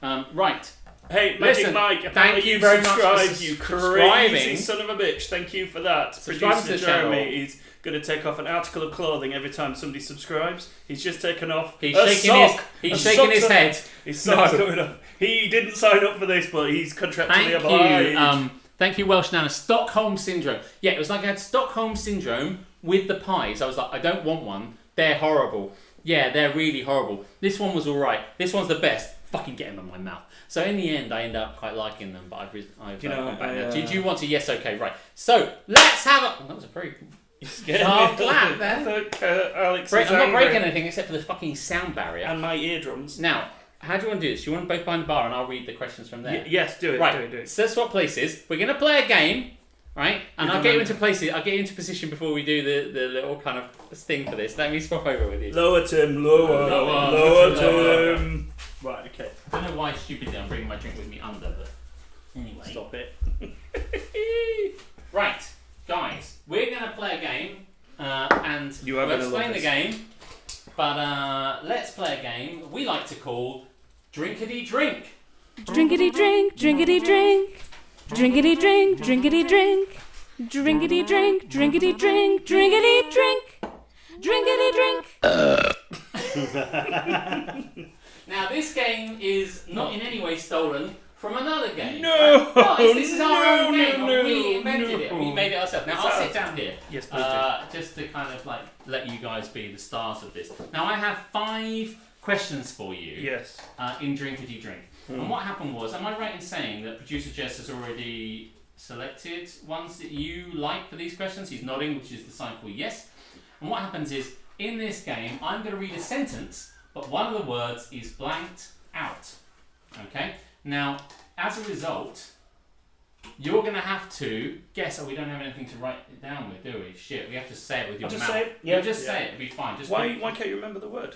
you. Right. Hey, Magic Listen, Mike, thank you very much for you subscribing. crazy son of a bitch. Thank you for that. Subscribe to Producer the channel. Jeremy is going to take off an article of clothing every time somebody subscribes. He's just taken off He's a shaking sock. his head. His sock's No. coming off. He didn't sign up for this, but he's contractually Thank obliged. you. Thank you, Welsh Nana. Stockholm Syndrome. Yeah, it was like I had Stockholm Syndrome with the pies. I was like, I don't want one. They're horrible. Yeah, they're really horrible. This one was all right. This one's the best. Fucking get them in my mouth. So in the end, I end up quite liking them. But I've You know, gone back I, now. Do you want to? Yes, okay, right. So let's have a. Oh, that was a very. Sharp clap then. Alex I'm is not angry. breaking anything except for the fucking sound barrier. And my eardrums. Now, how do you want to do this? Do you want to both behind the bar and I'll read the questions from there? Yes, do it. Right. Do it. So let's swap places. We're going to play a game, right? And I'll get you into places. I'll get you into position before we do the little kind of thing for this. Let me swap over with you. Lower Tim, lower Tim. Right, okay. I don't know why stupidly I'm bringing my drink with me under, but anyway. Stop it. Right, guys, we're going to play a game, and You are we'll gonna love explain the this. game. But let's play a game we like to call Drinkety Drink. Drinkety drink, drinkety drink. Drinkety drink, drinkety drink. Drinkety drink, drinkety drink, drinkety drink. Drinkety drink. Now, this game is not in any way stolen from another game. No! Right? This is our own game. No, We invented it. no. We made it ourselves. Now, It's I'll ours. sit down here. Yes, please do. Just to kind of like let you guys be the stars of this. Now, I have 5 questions for you. Yes. In Drinkety Drink. And what happened was, am I right in saying that producer Jess has already selected ones that you like for these questions? He's nodding, which is the sign for yes. And what happens is, in this game, I'm going to read a sentence, but one of the words is blanked out. Okay? Now, as a result, you're going to have to guess. Oh, we don't have anything to write it down with, do we? Shit, we have to say it with your I'll mouth. just say it? Yeah, Yeah. just Yeah. say it. It'll be fine. Just Why can't you remember the word?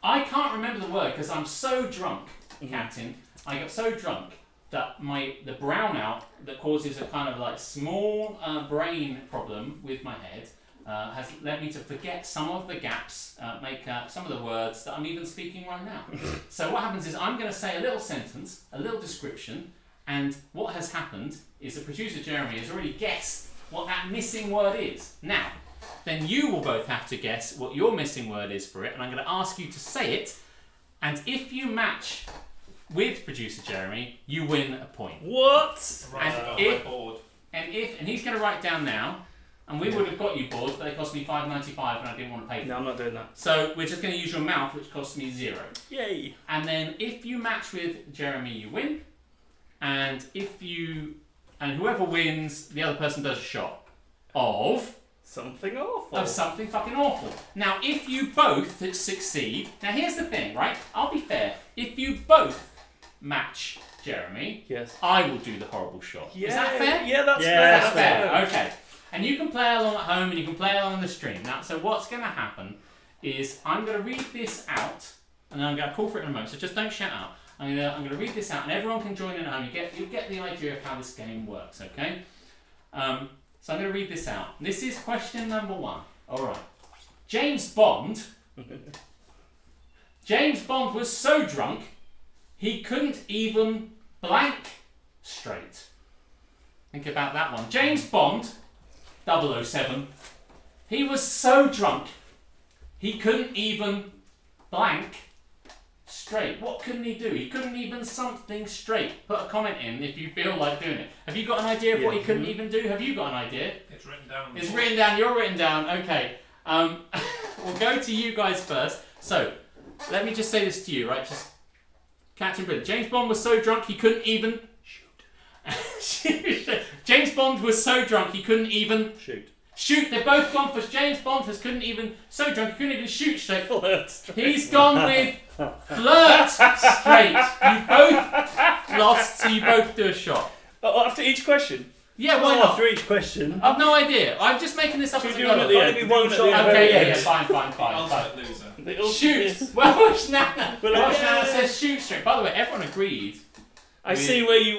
I can't remember the word because I'm so drunk, Captain. I got so drunk that the brownout that causes a kind of like small brain problem with my head has led me to forget some of the gaps, make some of the words that I'm even speaking right now. So what happens is I'm going to say a little sentence, a little description, and what has happened is the producer Jeremy has already guessed what that missing word is. Now, then you will both have to guess what your missing word is for it, and I'm going to ask you to say it, and if you match with producer Jeremy, you win a point. What? Right, And he's going to write down now, and we would have got you boards, but they cost me $5.95 and I didn't want to pay for them. No, I'm not doing that. So we're just going to use your mouth, which costs me 0. Yay. And then if you match with Jeremy, you win. And whoever wins, the other person does a shot of something awful. Of something fucking awful. Now, if you both succeed, now here's the thing, right? I'll be fair. If you both match Jeremy, yes, I will do the horrible shot. Yeah, is that fair? Yeah, that's fair. That's fair. Okay. And you can play along at home and you can play along on the stream. Now, so what's going to happen is I'm going to read this out, and then I'm going to call for it in a moment. So just don't shout out. I'm going to read this out, and everyone can join in at home. You get the idea of how this game works, okay? So I'm going to read this out. This is question number 1. All right. James Bond was so drunk he couldn't even blank straight. Think about that one. James Bond, 007. He was so drunk he couldn't even blank straight. What couldn't he do? He couldn't even something straight. Put a comment in if you feel like doing it. Have you got an idea of what he couldn't even do? Have you got an idea? It's written down. It's written down. You're written down. Okay. We'll go to you guys first. So, let me just say this to you, right? Just Captain Britain. James Bond was so drunk he couldn't even shoot. James Bond was so drunk he couldn't even shoot. They've both gone for James Bond couldn't even shoot straight. Flirt straight. He's gone with flirt straight. You both lost, so you both do a shot. Oh, after each question? Yeah, why not? After each question. I've no idea. I'm just making this up as I go. Maybe one shot. Okay, yeah, fine. Ultimate loser. Shoot. Welsh Nana. Welsh Nana says shoot straight. By the way, everyone agreed. I see where you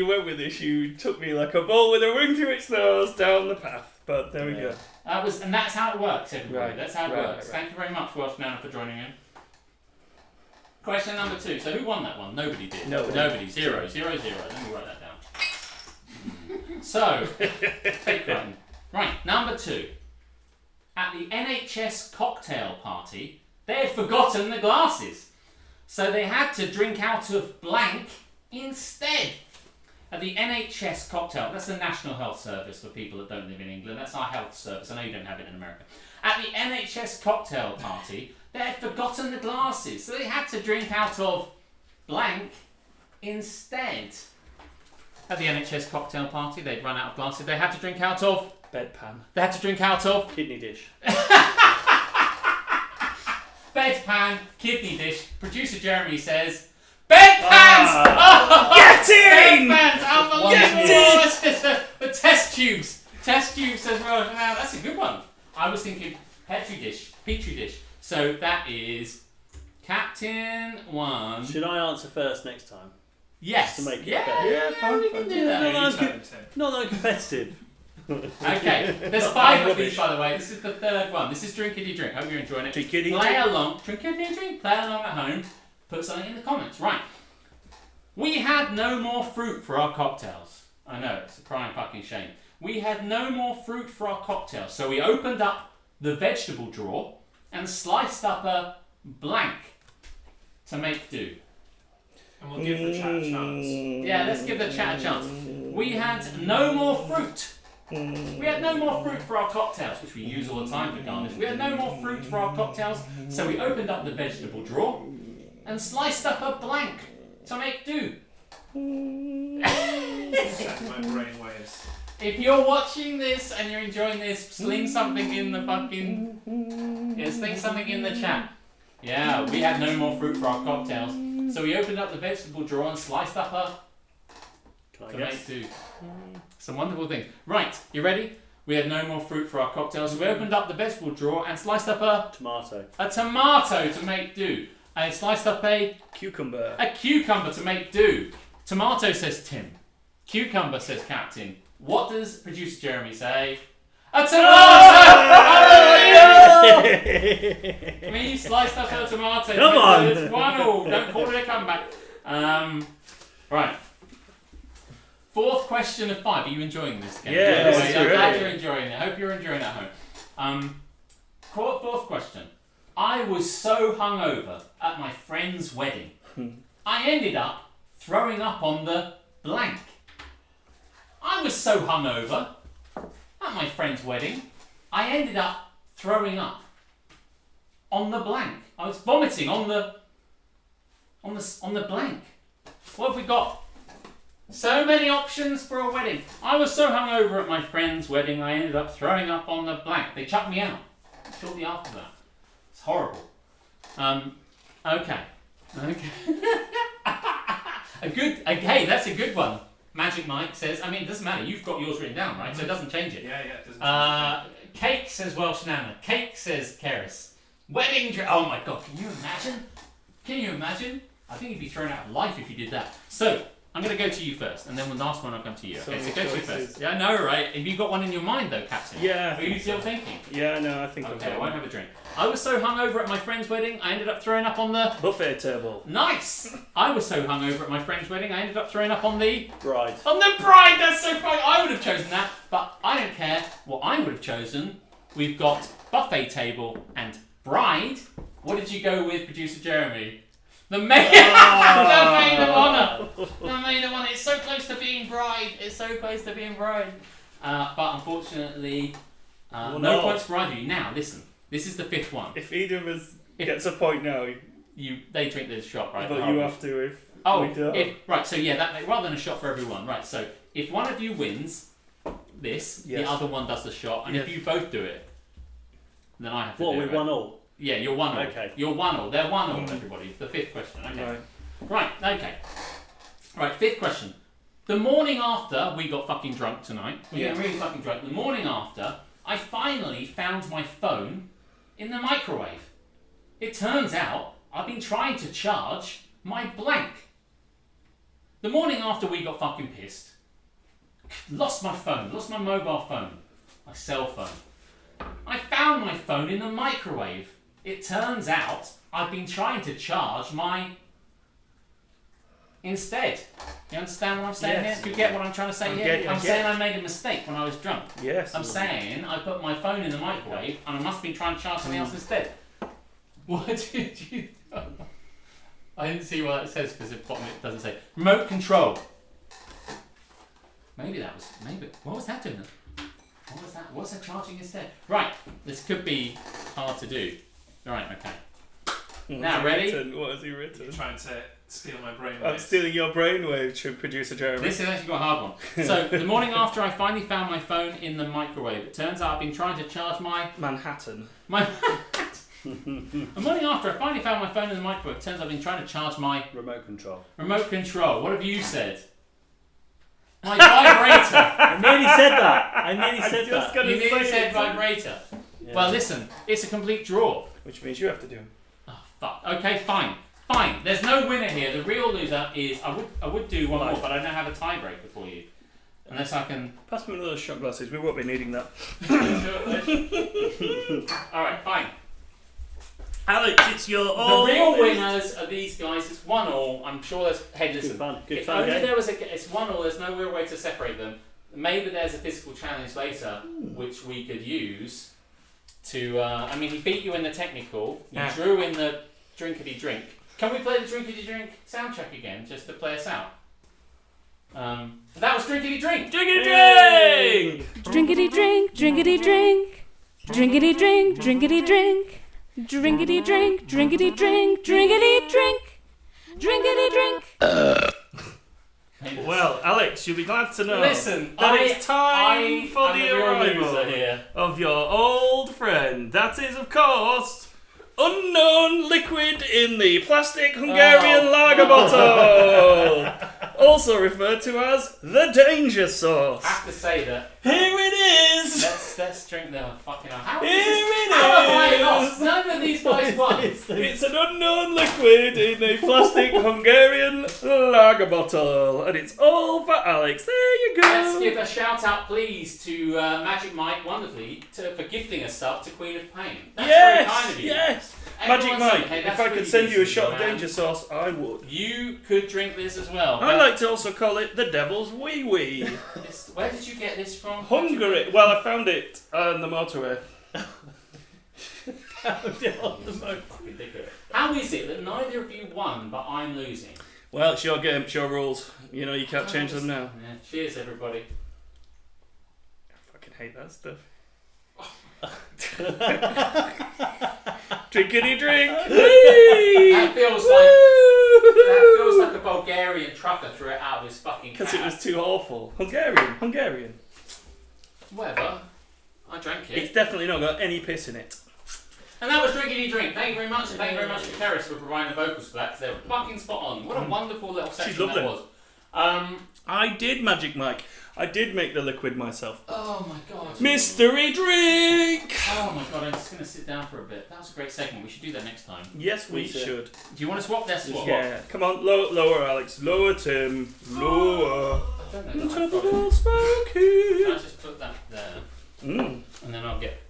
went with this. You took me like a ball with a ring through its nose down the path. But there we go. And that's how it works, everybody. Right. That's how it works. Thank you very much, Welsh Nana, for joining in. Question number 2. So who won that one? Nobody did. Nobody. 0. 0. Let me write that down. So, take one. Right, number 2. At the NHS cocktail party, they had forgotten the glasses. So they had to drink out of blank instead. At the NHS cocktail, that's the National Health Service for people that don't live in England. That's our health service. I know you don't have it in America. At the NHS cocktail party, they had forgotten the glasses. So they had to drink out of blank instead. At the NHS cocktail party, they'd run out of glasses. They had to drink out of... bedpan. They had to drink out of... kidney dish. Bedpan, kidney dish. Producer Jeremy says... bedpans! Get in! Bedpans! Unbelievable! The test tubes. Test tubes as well. Now, that's a good one. I was thinking petri dish. So that is Captain 1. Should I answer first next time? Yes. Just to make it yeah, better. yeah, fine. We can do that. Not that I'm competitive. Okay, there's 5 of these, by the way. This is the 3rd one. This is Drinkety Drink. Hope you're enjoying it. Play along. Drinkety Drink. Play along at home. Put something in the comments. Right. We had no more fruit for our cocktails. I know, it's a crying fucking shame. We had no more fruit for our cocktails, so we opened up the vegetable drawer and sliced up a blank to make do. And we'll give the chat a chance. Yeah, let's give the chat a chance. We had no more fruit. We had no more fruit for our cocktails, which we use all the time for garnish. We had no more fruit for our cocktails, so we opened up the vegetable drawer and sliced up a blank to make do. Check my brainwaves. If you're watching this and you're enjoying this, sling something in the fucking... Yeah, sling something in the chat. Yeah, we had no more fruit for our cocktails, so we opened up the vegetable drawer and sliced up a... to make do. Some wonderful things. Right, you ready? We had no more fruit for our cocktails, so we opened up the vegetable drawer and sliced up a... tomato. A tomato to make do. And sliced up a... cucumber. A cucumber to make do. Tomato, says Tim. Cucumber, says Captain. What does producer Jeremy say? A tomato! Oh, no! Me sliced up a tomato. Come on! It's 1-1. Don't call it a comeback. Right. 4th question of 5. Are you enjoying this game? Yeah, I'm glad you're enjoying it. I hope you're enjoying it at home. 4th question. I was so hungover at my friend's wedding. I ended up throwing up on the blank. I was so hungover at my friend's wedding, I ended up throwing up on the blank. I was vomiting on the blank. What have we got? So many options for a wedding. I was so hungover at my friend's wedding, I ended up throwing up on the blank. They chucked me out shortly after that. It's horrible. Okay. Hey, that's a good one. Magic Mike says, I mean, it doesn't matter. You've got yours written down, right? So it doesn't change it. Yeah, it doesn't change it. Cake says Welsh Nana. Cake says Keris. Wedding dress. Oh my God, can you imagine? Can you imagine? I think you'd be thrown out of life if you did that. So, I'm going to go to you first, and then the last one I'll come to you. Okay, so go to you first. Yeah, I know, right? Have you got one in your mind, though, Captain? Yeah. Are you still thinking? Yeah, no, I think okay, I won't have a drink. I was so hungover at my friend's wedding, I ended up throwing up on the... buffet table. Nice! I was so hungover at my friend's wedding, I ended up throwing up on the... bride. On the bride! That's so funny! I would have chosen that, but I don't care what I would have chosen. We've got buffet table and bride. What did you go with, producer Jeremy? The maid, the maid of honour. The maid of honour. It's so close to being bride. It's so close to being bride. But unfortunately, no points for either of you. Now, listen. This is the fifth one. If either of us gets a point now, they drink this shot, right? But you have to if we don't. Right. So yeah, that rather than a shot for everyone, right? So if one of you wins this, the other one does the shot, and if you both do it, then I have to. What, we're 1-1? Yeah, you're 1-0. Okay. You're 1-0. They're 1-0, everybody. The fifth question. Okay. Right, okay. Right, fifth question. The morning after we got fucking drunk tonight, we got really fucking drunk. The morning after, I finally found my phone in the microwave. It turns out I've been trying to charge my blank. The morning after we got fucking pissed, lost my phone, lost my mobile phone, my cell phone. I found my phone in the microwave. It turns out I've been trying to charge my instead. You understand what I'm saying here? Do you get what I'm trying to say here? I'm saying I made a mistake when I was drunk. Yes. I'm saying I put my phone in the microwave and I must have been trying to charge something else instead. What did you do? I didn't see what it says because at the bottom it doesn't say. Remote control. Maybe. What was that doing? What was that? What's that charging instead? Right, this could be hard to do. Right, okay. Now, ready? What has he written? You're trying to steal my brainwave. I'm stealing your brainwave, producer Jeremy. This has actually got a hard one. So, the morning after I finally found my phone in the microwave, it turns out I've been trying to charge my... Manhattan. The morning after I finally found my phone in the microwave, it turns out I've been trying to charge my... Remote control. Remote control. What have you said? My vibrator. I nearly said that. You nearly said vibrator. Yeah. Well, listen, it's a complete draw. Which means you have to do. Oh, fuck. Okay, fine. There's no winner here. The real loser is... I would do one more, but I don't have a tiebreaker for you. Unless I can... Pass me one of those shot glasses. We won't be needing that. Alright, fine. Alex, it's your The real winners are these guys. It's 1-1. I'm sure there's... Hey, listen. Good fun. It's 1-1. There's no real way to separate them. Maybe there's a physical challenge later, which we could use to... I mean, he beat you in the technical. You drew in the Drinkety Drink. Can we play the Drinkety Drink sound check again, just to play us out? That was Drinkety Drink! Drinkety Drink! Drinkety drink, drinkety drink. Drinkety drink, drinkety drink. Drinkety drink, drinkety drink, drinkety drink. Drinkety drink. Well, Alex, you'll be glad to know Listen, that it's time for the arrival here of your old friend. That is, of course, unknown liquid in the plastic Hungarian lager bottle. Also referred to as the danger sauce. I have to say that. Here it is. Let's drink the fucking... How Here it have I is. lost? None of these guys won. It's an unknown liquid in a plastic Hungarian lager bottle, and it's all for Alex. There you go. Let's give a shout out, please, to Magic Mike, wonderfully, for gifting us stuff to Queen of Pain. That's very kind of you. Yes. Everyone Magic said, Mike, hey, if that's I could really send you a decent, shot of man. danger sauce, I would. You could drink this as well. I like to also call it the devil's wee wee. Where did you get this from? Hungary. Well, I found it on the motorway. How is it that neither of you won, but I'm losing? Well, it's your game, it's your rules. You know, you can't change them now. Yeah. Cheers, everybody. I fucking hate that stuff. Drinkety drink. That feels like a Bulgarian trucker threw it out of his fucking cab. Because it was too awful. Hungarian. Whatever. I drank it. It's definitely not got any piss in it. And that was Drinkety Drink. Thank you very much, and thank you very much to Keris for providing the vocals for that, because they were fucking spot on. What a wonderful little section that was. I did Magic Mike. I did make the liquid myself. Oh my god. Mystery drink! Oh my god, I'm just going to sit down for a bit. That was a great segment. We should do that next time. Yes, we should. Do you want to swap? Let's swap. Yeah. Come on, lower Alex. Lower Tim. Lower. I don't know. Until the world smoky. I'll just put that there. And then I'll get...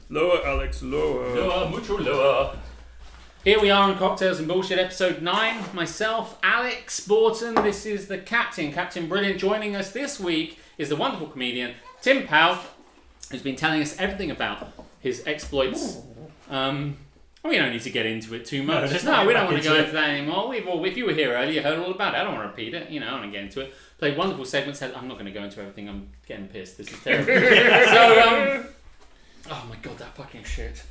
Lower Alex, lower. Lower, mucho lower. Here we are on Cocktails and Bullshit, episode 9. Myself, Alex Boughton. This is the Captain, Captain Brilliant. Joining us this week is the wonderful comedian Tim Powell, who's been telling us everything about his exploits. We don't need to get into it too much. No, we don't want to go into that anymore. If you were here earlier, you heard all about it. I don't want to repeat it. I don't want to get into it. Played wonderful segments. I'm not going to go into everything. I'm getting pissed. This is terrible. Oh my god, that fucking shit.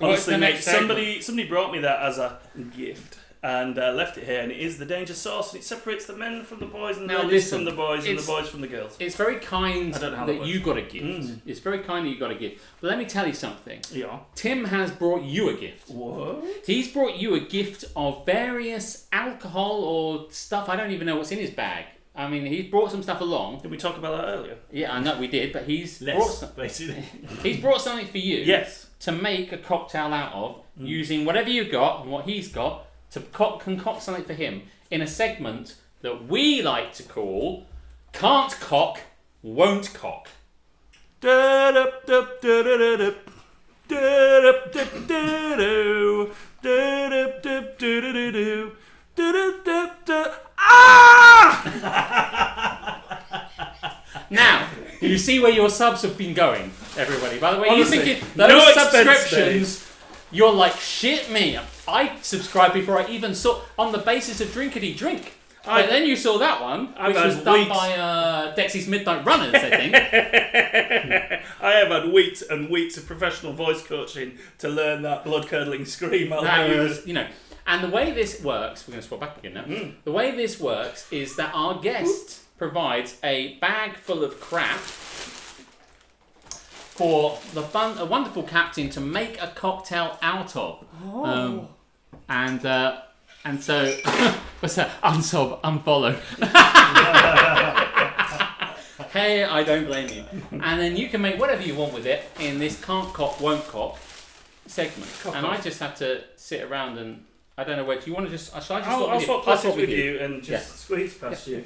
Honestly, mate, somebody brought me that as a gift and left it here, and it is the danger sauce, and it separates the men from the boys and the ladies from the boys and the boys from the girls. It's very kind that you got a gift. It's very kind that you got a gift. But let me tell you something. Yeah. Tim has brought you a gift. What? He's brought you a gift of various alcohol or stuff. I don't even know what's in his bag. I mean, he brought some stuff along. Did we talk about that earlier? Yeah, I know we did, but he's basically. He's brought something for you. Yes. To make a cocktail out of using whatever you got and what he's got to concoct something for him in a segment that we like to call Can't Cock, Won't Cock. Now, you see where your subs have been going, everybody. By the way, Honestly, you're thinking those subscriptions, you're like, shit me. I subscribed before I even saw, on the basis of Drinkety Drink. But then you saw that one, which was done by Dexy's Midnight Runners, I think. I have had weeks and weeks of professional voice coaching to learn that blood-curdling scream. And the way this works, we're going to swap back again now. The way this works is that our guest provides a bag full of crap for a wonderful captain to make a cocktail out of. And so, what's that? Unsub, unfollow. Hey, I don't blame you. And then you can make whatever you want with it in this Can't Cock, Won't Cock segment. I just have to sit around and, I don't know where. Do you want to just? Shall I just I'll swap places with you and just squeeze past you.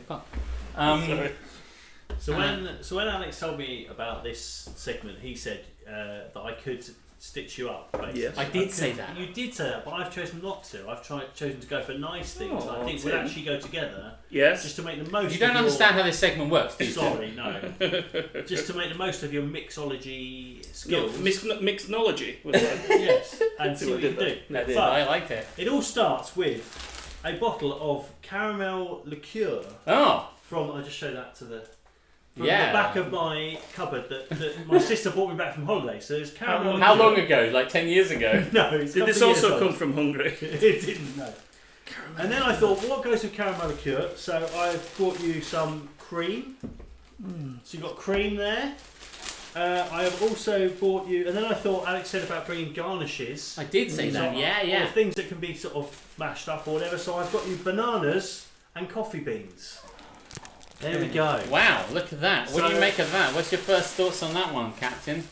So when Alex told me about this segment, he said that I could stitch you up. Yes. I did say that. You did say that, but I've chosen not to. I've chosen to go for nice things that I think would actually go together. Yes. Just to make the most. You don't understand how this segment works, do you? Sorry, no. Just to make the most of your mixology skills. Mixnology. Yes. And see what you can do. But I liked it. It all starts with a bottle of caramel liqueur. Oh. I'll just show that to the back of my cupboard that my sister brought me back from holiday. So there's caramel. How long ago? Like 10 years ago? No. Did this also come from Hungary? It didn't, no. And then I thought, what goes with caramel liqueur? So I've brought you some cream. So you've got cream there. I have also bought you, and then I thought Alex said about bringing garnishes. I did say that, yeah. Or things that can be sort of mashed up or whatever. So I've got you bananas and coffee beans. There we go. Wow, look at that. What do you make of that? What's your first thoughts on that one, Captain?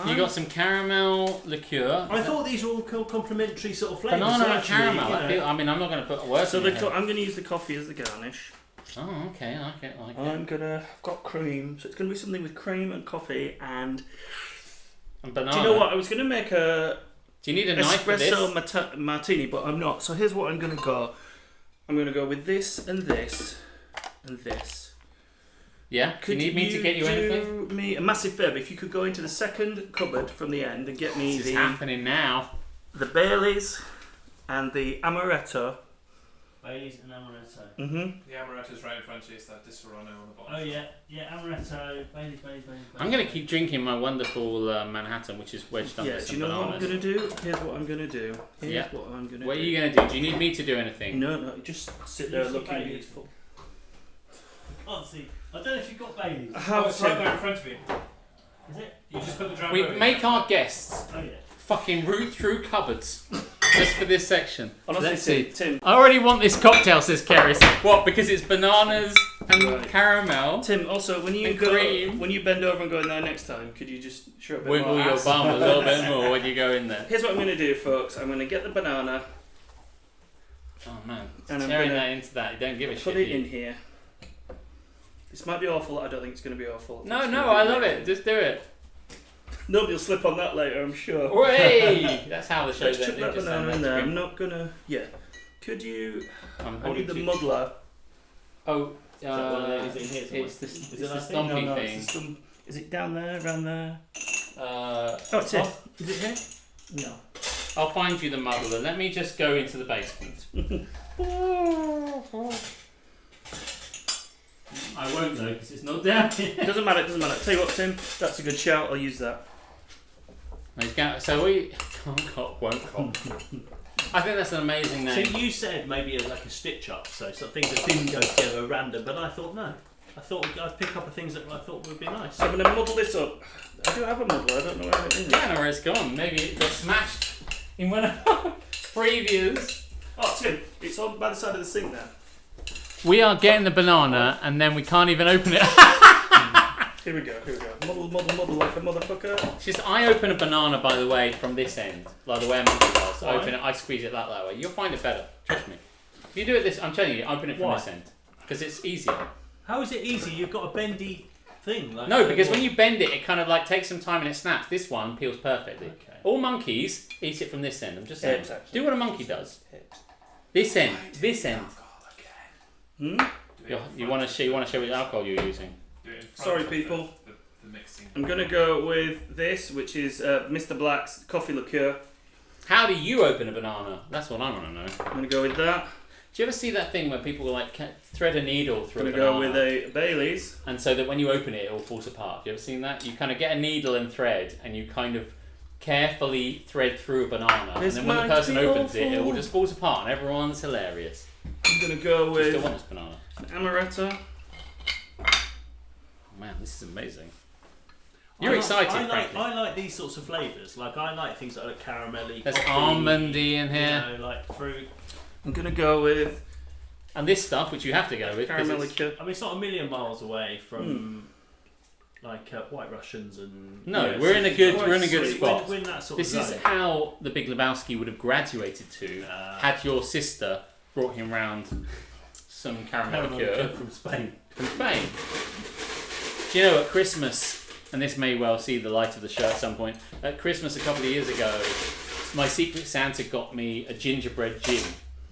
You got some caramel liqueur. I thought these were all complementary sort of flavours. Banana and caramel. I'm not going to put a word. So I'm going to use the coffee as the garnish. Oh, okay, I like it. I've got cream, so it's going to be something with cream and coffee and banana. Do you know what? I was going to make a Do you need a knife for this? Espresso martini, but I'm not. So here's what I'm going to go. I'm going to go with this and this and this. Yeah? Do you need me to get you anything? Do me a massive favour. If you could go into the second cupboard from the end and get me this is happening now. The Baileys and the Amaretto. Baileys and amaretto. Mm-hmm. The amaretto's right in front of you, it's that Disaronno on the bottom. Oh yeah, amaretto, Baileys. I'm going to keep drinking my wonderful Manhattan, which is wedged under some do you know bananas. what I'm going to do? Here's what I'm going to do. What I'm going to do. What are you going to do? Do you need me to do anything? No, just sit there looking Baileys. beautiful. Oh, see, I don't know if you've got Baileys. It's right there in front of you. Is it? You just put the drum We over make our guests Oh yeah. fucking root through cupboards just for this section. Honestly, Let's see. Tim. I already want this cocktail, says Keris. What? Because it's bananas and Right. caramel. Tim, also, when you And cream. when you bend over and go in there next time, could you just show a bit Wiggle more your ass? bum a little bit more when you go in there. Here's what I'm going to do, folks. I'm going to get the banana, Oh man, And I'm tearing gonna that into that. You don't give a put shit. it do you? in here. This might be awful. I don't think it's going to be awful. No, It's no, gonna be I love amazing. it. Just do it. Nobody will slip on that later, I'm sure. Hooray! That's how the show's Let's chuck ending. that banana in there. I'm not going to... Yeah. Could you... I'm I holding need the two- muddler. Oh, Is that one of those in here somewhere? it's the Is it the that thing? stompy No, thing. it's the is it down there, around there? Oh, It's here. Is it here? No. I'll find you the muddler. Let me just go into the basement. I won't though, because it's not down here. Doesn't matter. Tell you what, Tim, that's a good shout. I'll use that. So we can't cop, won't cop. I think that's an amazing So name. you said maybe like a stitch up, so some things that didn't go together are random, but I thought no. I thought I'd pick up the things that I thought would be nice. So I'm going to muddle this up. I do have a muddler. I don't know where it is. I don't know where it's gone. Maybe it got smashed in one of our previews. Oh, Tim, it's on by the side of the sink there. We are getting the banana and then we can't even open it. Here we go. Muddle like a motherfucker. It's just I open a banana, by the way, from this end, like the way a monkey does. I open it, I squeeze it that way. You'll find it better. Trust me. If you do it this, I'm telling you, open it from Why? this end because it's easier. How is it easy? You've got a bendy thing. Like No, because when you bend it, it kind of like takes some time and it snaps. This one peels perfectly. Okay. All monkeys eat it from this end. I'm just saying. Hips, actually. Do what a monkey does. This end. This end. Hmm? You want to show what alcohol you're using? Do it in front Sorry, of people. The mixing. I'm going to go with this, which is Mr. Black's coffee liqueur. How do you open a banana? That's what I want to know. I'm going to go with that. Do you ever see that thing where people like thread a needle through I'm a going to banana? go with a Bailey's. And so that when you open it, it all falls apart. Have you ever seen that? You kind of get a needle and thread, and you kind of carefully thread through a banana, This and then when the might person be opens it, it awful. all just falls apart, and everyone's hilarious. I'm going to go I still with want this banana. an amaretto. Oh, man, this is amazing. You're I excited, like, frankly. I like these sorts of flavours. Like I like things that are caramelly. There's coffee, almondy in here, You know, like fruit. I'm going to go with and this stuff, which you have to go with. 'cause caramel it's- liqueur. I mean, it's not a million miles away from like White Russians and. No, Yeah, we're in a good sweet. spot. We're in that sort This of is zone. how the Big Lebowski would have graduated to had your sister brought him round some caramel liqueur from Spain. from Spain. Do you know, at Christmas, and this may well see the light of the show at some point, at Christmas a couple of years ago, my Secret Santa got me a gingerbread gin.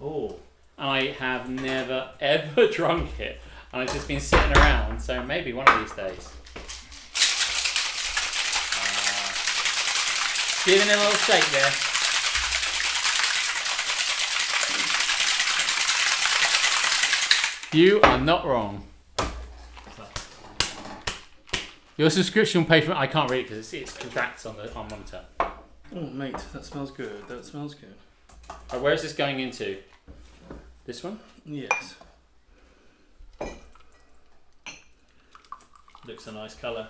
Oh. I have never ever drunk it, and it's just been sitting around, so maybe one of these days. Giving it a little shake there. You are not wrong. Your subscription payment, I can't read it because it contracts on the monitor. Oh, mate, that smells good. Where is this going into? This one? Yes. Looks a nice colour.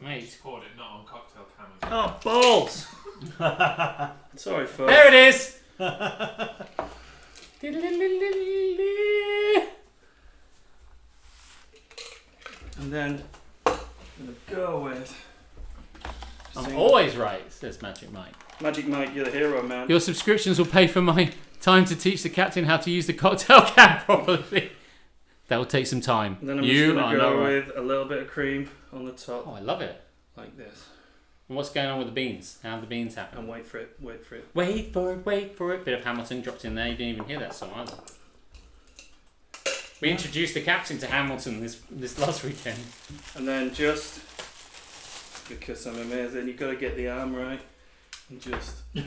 Mate. Just poured it not on cocktail cans. Oh, balls! Sorry, folks. There it is! And then I'm going to go with... I'm always right, says Magic Mike. Magic Mike, you're the hero, man. Your subscriptions will pay for my time to teach the captain how to use the cocktail can properly. That will take some time. And then I'm You just going are to not go right. with a little bit of cream on the top, Oh, I love it. like this. And what's going on with the beans? How do the beans happen? And wait for it. Wait for it. Bit of Hamilton dropped in there. You didn't even hear that song either. We introduced the captain to Hamilton this last weekend. And then just, because I'm amazing, you've got to get the arm right. And just do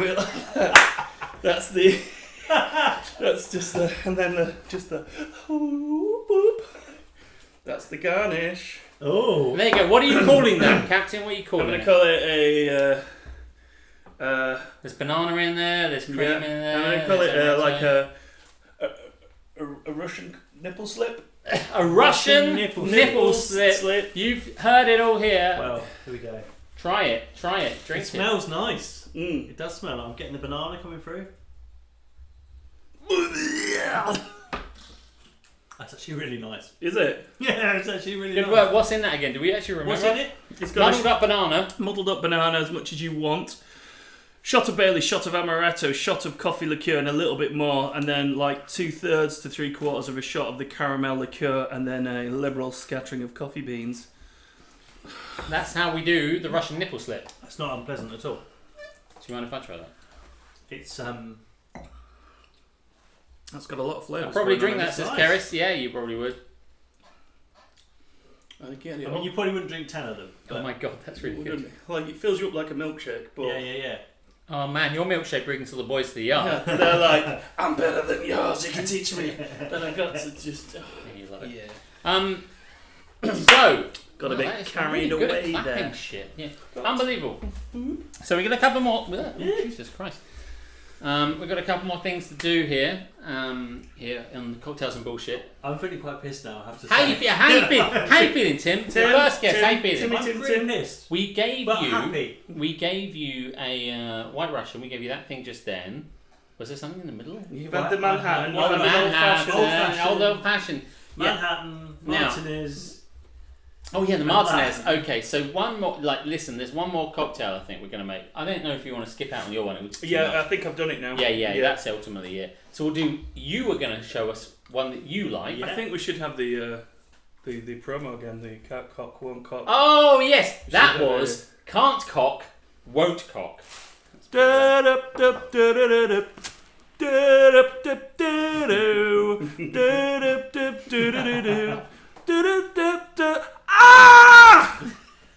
it like that. That's the. That's just the, and then the that's the garnish. Oh, There you go. What are you calling that, Captain? What are you I'm calling gonna it? call it a. There's banana in there. There's cream in there. I'm gonna call it there's like tomato. a Russian nipple slip. a Russian nipple slip. slip. You've heard it all here. well, here we go. Try it. Drink It it. smells nice. Mm. It does smell. I'm getting the banana coming through. That's actually really nice. Is it? Yeah, it's actually really Good nice. work. What's in that again? Do we actually remember? What's in it? It's got Muddled up banana. muddled up banana as much as you want. Shot of Bailey, shot of amaretto, shot of coffee liqueur, and a little bit more, and then like 2/3 to 3/4 of a shot of the caramel liqueur, and then a liberal scattering of coffee beans. That's how we do the Russian nipple slip. That's not unpleasant at all. Do you mind if I try that? It's That's got a lot of flavour. I'd probably drink that, It's says nice. Keris. Yeah, you probably would. I get it. I mean, you probably wouldn't drink 10 of them. Oh but- my god, that's really good. Like it fills you up like a milkshake, but Yeah. Oh man, your milkshake brings all the boys to the yard. yeah, they're like, I'm better than yours. You can teach me. But I got to just, Yeah, you love it. yeah, So, got a well, bit that is carried really good at away clapping there. shit. Yeah. Unbelievable. So we got a couple more. Jesus Christ. We've got a couple more things to do here. Here on the Cocktails and Bullshit. I'm feeling quite pissed now, I have to say. How you feeling, Tim? The first guest. How you feeling? I'm really pissed. We gave But you. happy. We gave you a White Russian. We gave you that thing just then. Was there something in the middle? You've had the Manhattan. Oh, You've the had Manhattan, old-fashioned. old fashioned. Yeah. Manhattan, Now- Martinez. Oh yeah, the And Martinez. that. Okay, so one more. Like, listen, there's one more cocktail I think we're gonna make. I don't know if you want to skip out on your one. It was too Yeah, much. I think I've done it now. Yeah, that's ultimately it. So we'll do. You were going to show us one that you like. I think we should have the promo again. The can't cock, won't cock. Oh yes, that Should have was can't cock, won't cock.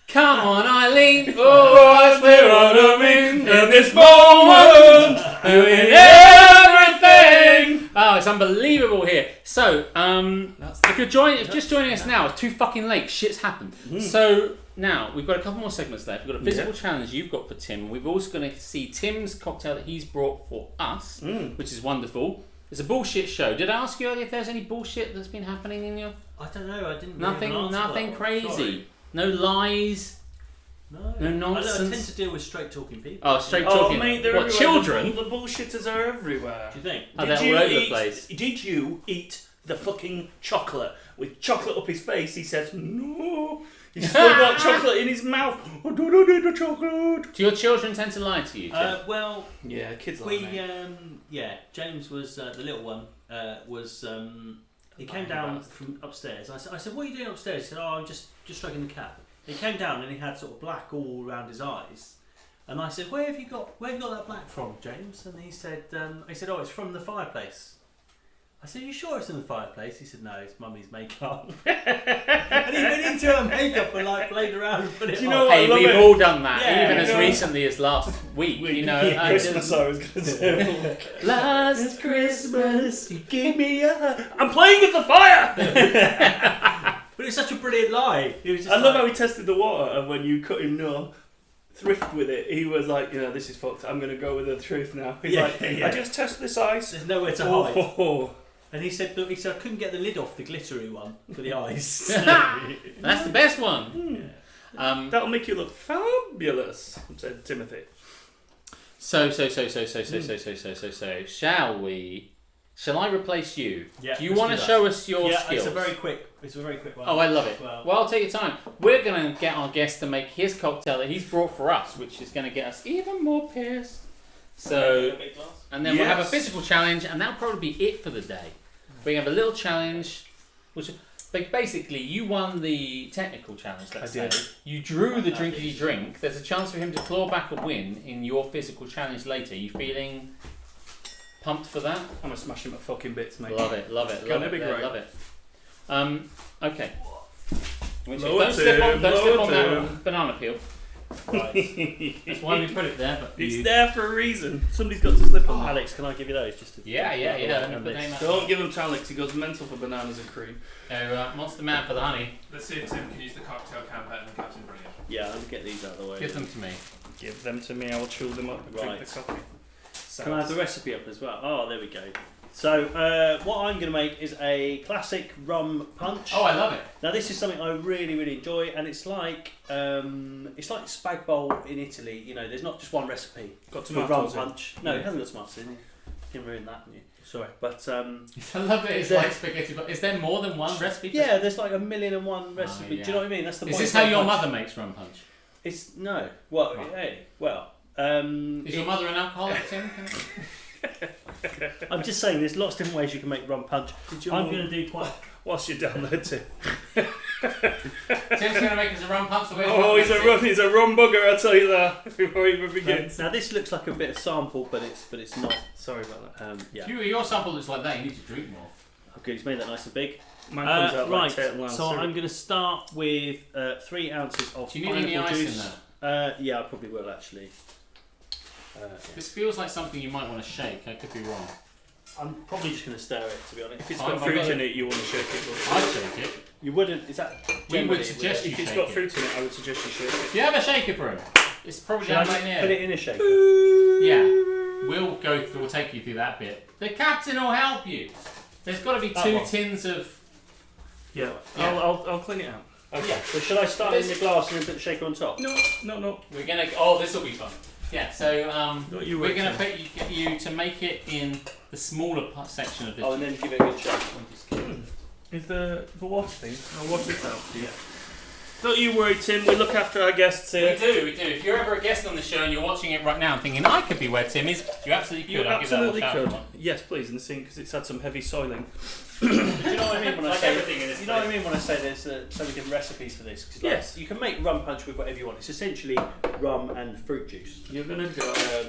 Come on, Eileen. Oh, I swear on a ring in this moment, doing everything. Oh, it's unbelievable here. So, if you're just joining us now, it's too fucking late. Shit's happened. So now we've got a couple more segments left. We've got a physical challenge you've got for Tim. We've also going to see Tim's cocktail that he's brought for us, which is wonderful. It's a bullshit show. Did I ask you earlier if there's any bullshit that's been happening in your? I don't know, I didn't Nothing, really have an answer nothing to that one. crazy. Sorry. No lies. No No I nonsense. tend to deal with straight talking people. Oh, straight Oh, talking. mate, they're What, everywhere. children? The bullshitters are everywhere. Do you think? Oh, they're all over the place. Did you eat the fucking chocolate? With chocolate up his face, he says, no. He's still got chocolate in his mouth. I don't need the chocolate. Do your children tend to lie to you, Tim? Well, Yeah, kids we, like me. James was, the little one, he came down from upstairs. I said, what are you doing upstairs? He said, oh, I'm just stroking the cat. He came down and he had sort of black all around his eyes. And I said, where have you got that black from, James? And he said, oh, it's from the fireplace. I said, are you sure it's in the fireplace? He said, no, it's mummy's makeup. And he went into her makeup and like played around and put it on. Hey, we've all done that, Yeah, even you as know. recently as last week. You know, I Christmas, I was going to say. last Christmas, you gave me a. I'm playing with the fire! But it's such a brilliant lie. He was just I love like, how he tested the water, and when you cut him thrift with it, he was like, this is fucked. I'm going to go with the truth now. He's like, I just test this ice. there's nowhere to hide. Oh. And he said, I couldn't get the lid off the glittery one for the eyes. That's the best one. That'll make you look fabulous, said Timothy. So, shall I replace you? Yeah, Do you let's want do to that. show us your Yeah, skills? it's a very quick one. Oh, I love it. Well, Well, I'll take your time. We're going to get our guest to make his cocktail that he's brought for us, which is going to get us even more pissed. So, and then we'll have a physical challenge, and that'll probably be it for the day. We have a little challenge, which basically you won the technical challenge, let's say. You drew the drinkety drink. There's a chance for him to claw back a win in your physical challenge later. You feeling pumped for that? I'm going to smash him at fucking bits, mate. Love it, love it, love Gonna it, be great. love it. Okay. Don't slip on that banana peel. Right. That's why we put it there. But it's there for a reason. Somebody's got to slip on. Alex, can I give you those? Just to yeah. Don't give them to Alex. He goes mental for bananas and cream. Monster Man for the honey. Let's see if Tim can use the cocktail can better than Captain Brilliant. Yeah, I'll get these out of the way. Give them to me. Give them to me. I will chew them up and drink the coffee. Can I have the recipe up as well? Oh, there we go. So, what I'm going to make is a classic rum punch. Oh, I love it. Now, this is something I really, really enjoy, and it's like spag bowl in Italy. You know, there's not just one recipe got for rum punch. No, it hasn't got tomatoes in it. You can ruin that, haven't you? Sorry, but I love it. It's like spaghetti. But is there more than one recipe? Yeah, there's like 1,000,001 recipe. Yeah. Do you know what I mean? That's the point. Is this how your mother makes rum punch? It's no. Well, hey, well. Is your mother an alcoholic, Tim? I'm just saying, there's lots of different ways you can make rum punch. I'm going to do quite. Whilst you're down there, Tim. Tim's going to make us a rum punch. Oh, he's a rum bugger. I'll tell you that before he even begins. Now this looks like a bit of sample, but it's not. Sorry about that. Yeah. If your sample looks like that, you need to drink more. Okay, he's made that nice and big. Mine comes out right. like turtle and so I'm going to start with 3 ounces of Do you need any pineapple ice juice. in that? Yeah, I probably will actually. This feels like something you might want to shake. I could be wrong. I'm probably just going to stir it, to be honest. If it's got fruit in it, you want to shake it. I'd shake it. You wouldn't. Is that? We would suggest you If it's shake got it. fruit in it, I would suggest you shake it. Do you have a shaker for him? It's probably Should down I right near. put it in a shaker? Yeah. We'll take you through that bit. The captain will help you. There's got to be 2 tins of. Yeah. I'll clean it out. Okay. Yeah. So should I start in the glass and then put the shaker on top? No. We're gonna. Oh, this will be fun. Yeah. So we're gonna get you to make it in the smaller section of this. Oh, and then give it a good shake. Is the water thing? I'll wash this out. Yeah. Don't you worry, Tim. We look after our guests here. We do. If you're ever a guest on the show and you're watching it right now and thinking, I could be where Tim is, you absolutely could. You I'll absolutely give that a could. shout. Yes, please, in the sink because it's had some heavy soiling. Do you know what I mean when I Like say everything in this You know what I mean when I say there's so many different recipes for this? 'Cause, like, Yes. You can make rum punch with whatever you want. It's essentially rum and fruit juice. You're gonna do.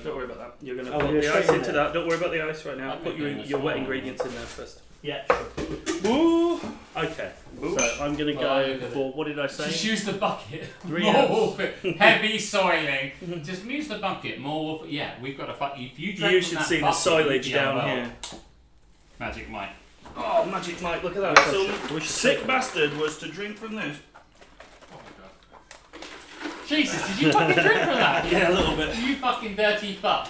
Don't worry about that. You're gonna Oh, put you're the ice straight in into there. that. Don't worry about the ice right now. I'm Put doing this your wet all. ingredients in there first. Yeah, sure. Ooh. Okay. Ooh. So I'm gonna Oh, go look at for what did I say? Just use the bucket. 3 More heavy soiling. Just use the bucket. More. Yeah, we've got to fight. If you drank You from should that see the bucket, silage you'd be down unwell. here. Magic Mike. Oh, Magic Mike, look at that. Some We should sick take- bastard was to drink from this. Oh my god. Jesus, did you fucking drink from that? Yeah, a little bit. You fucking dirty fuck.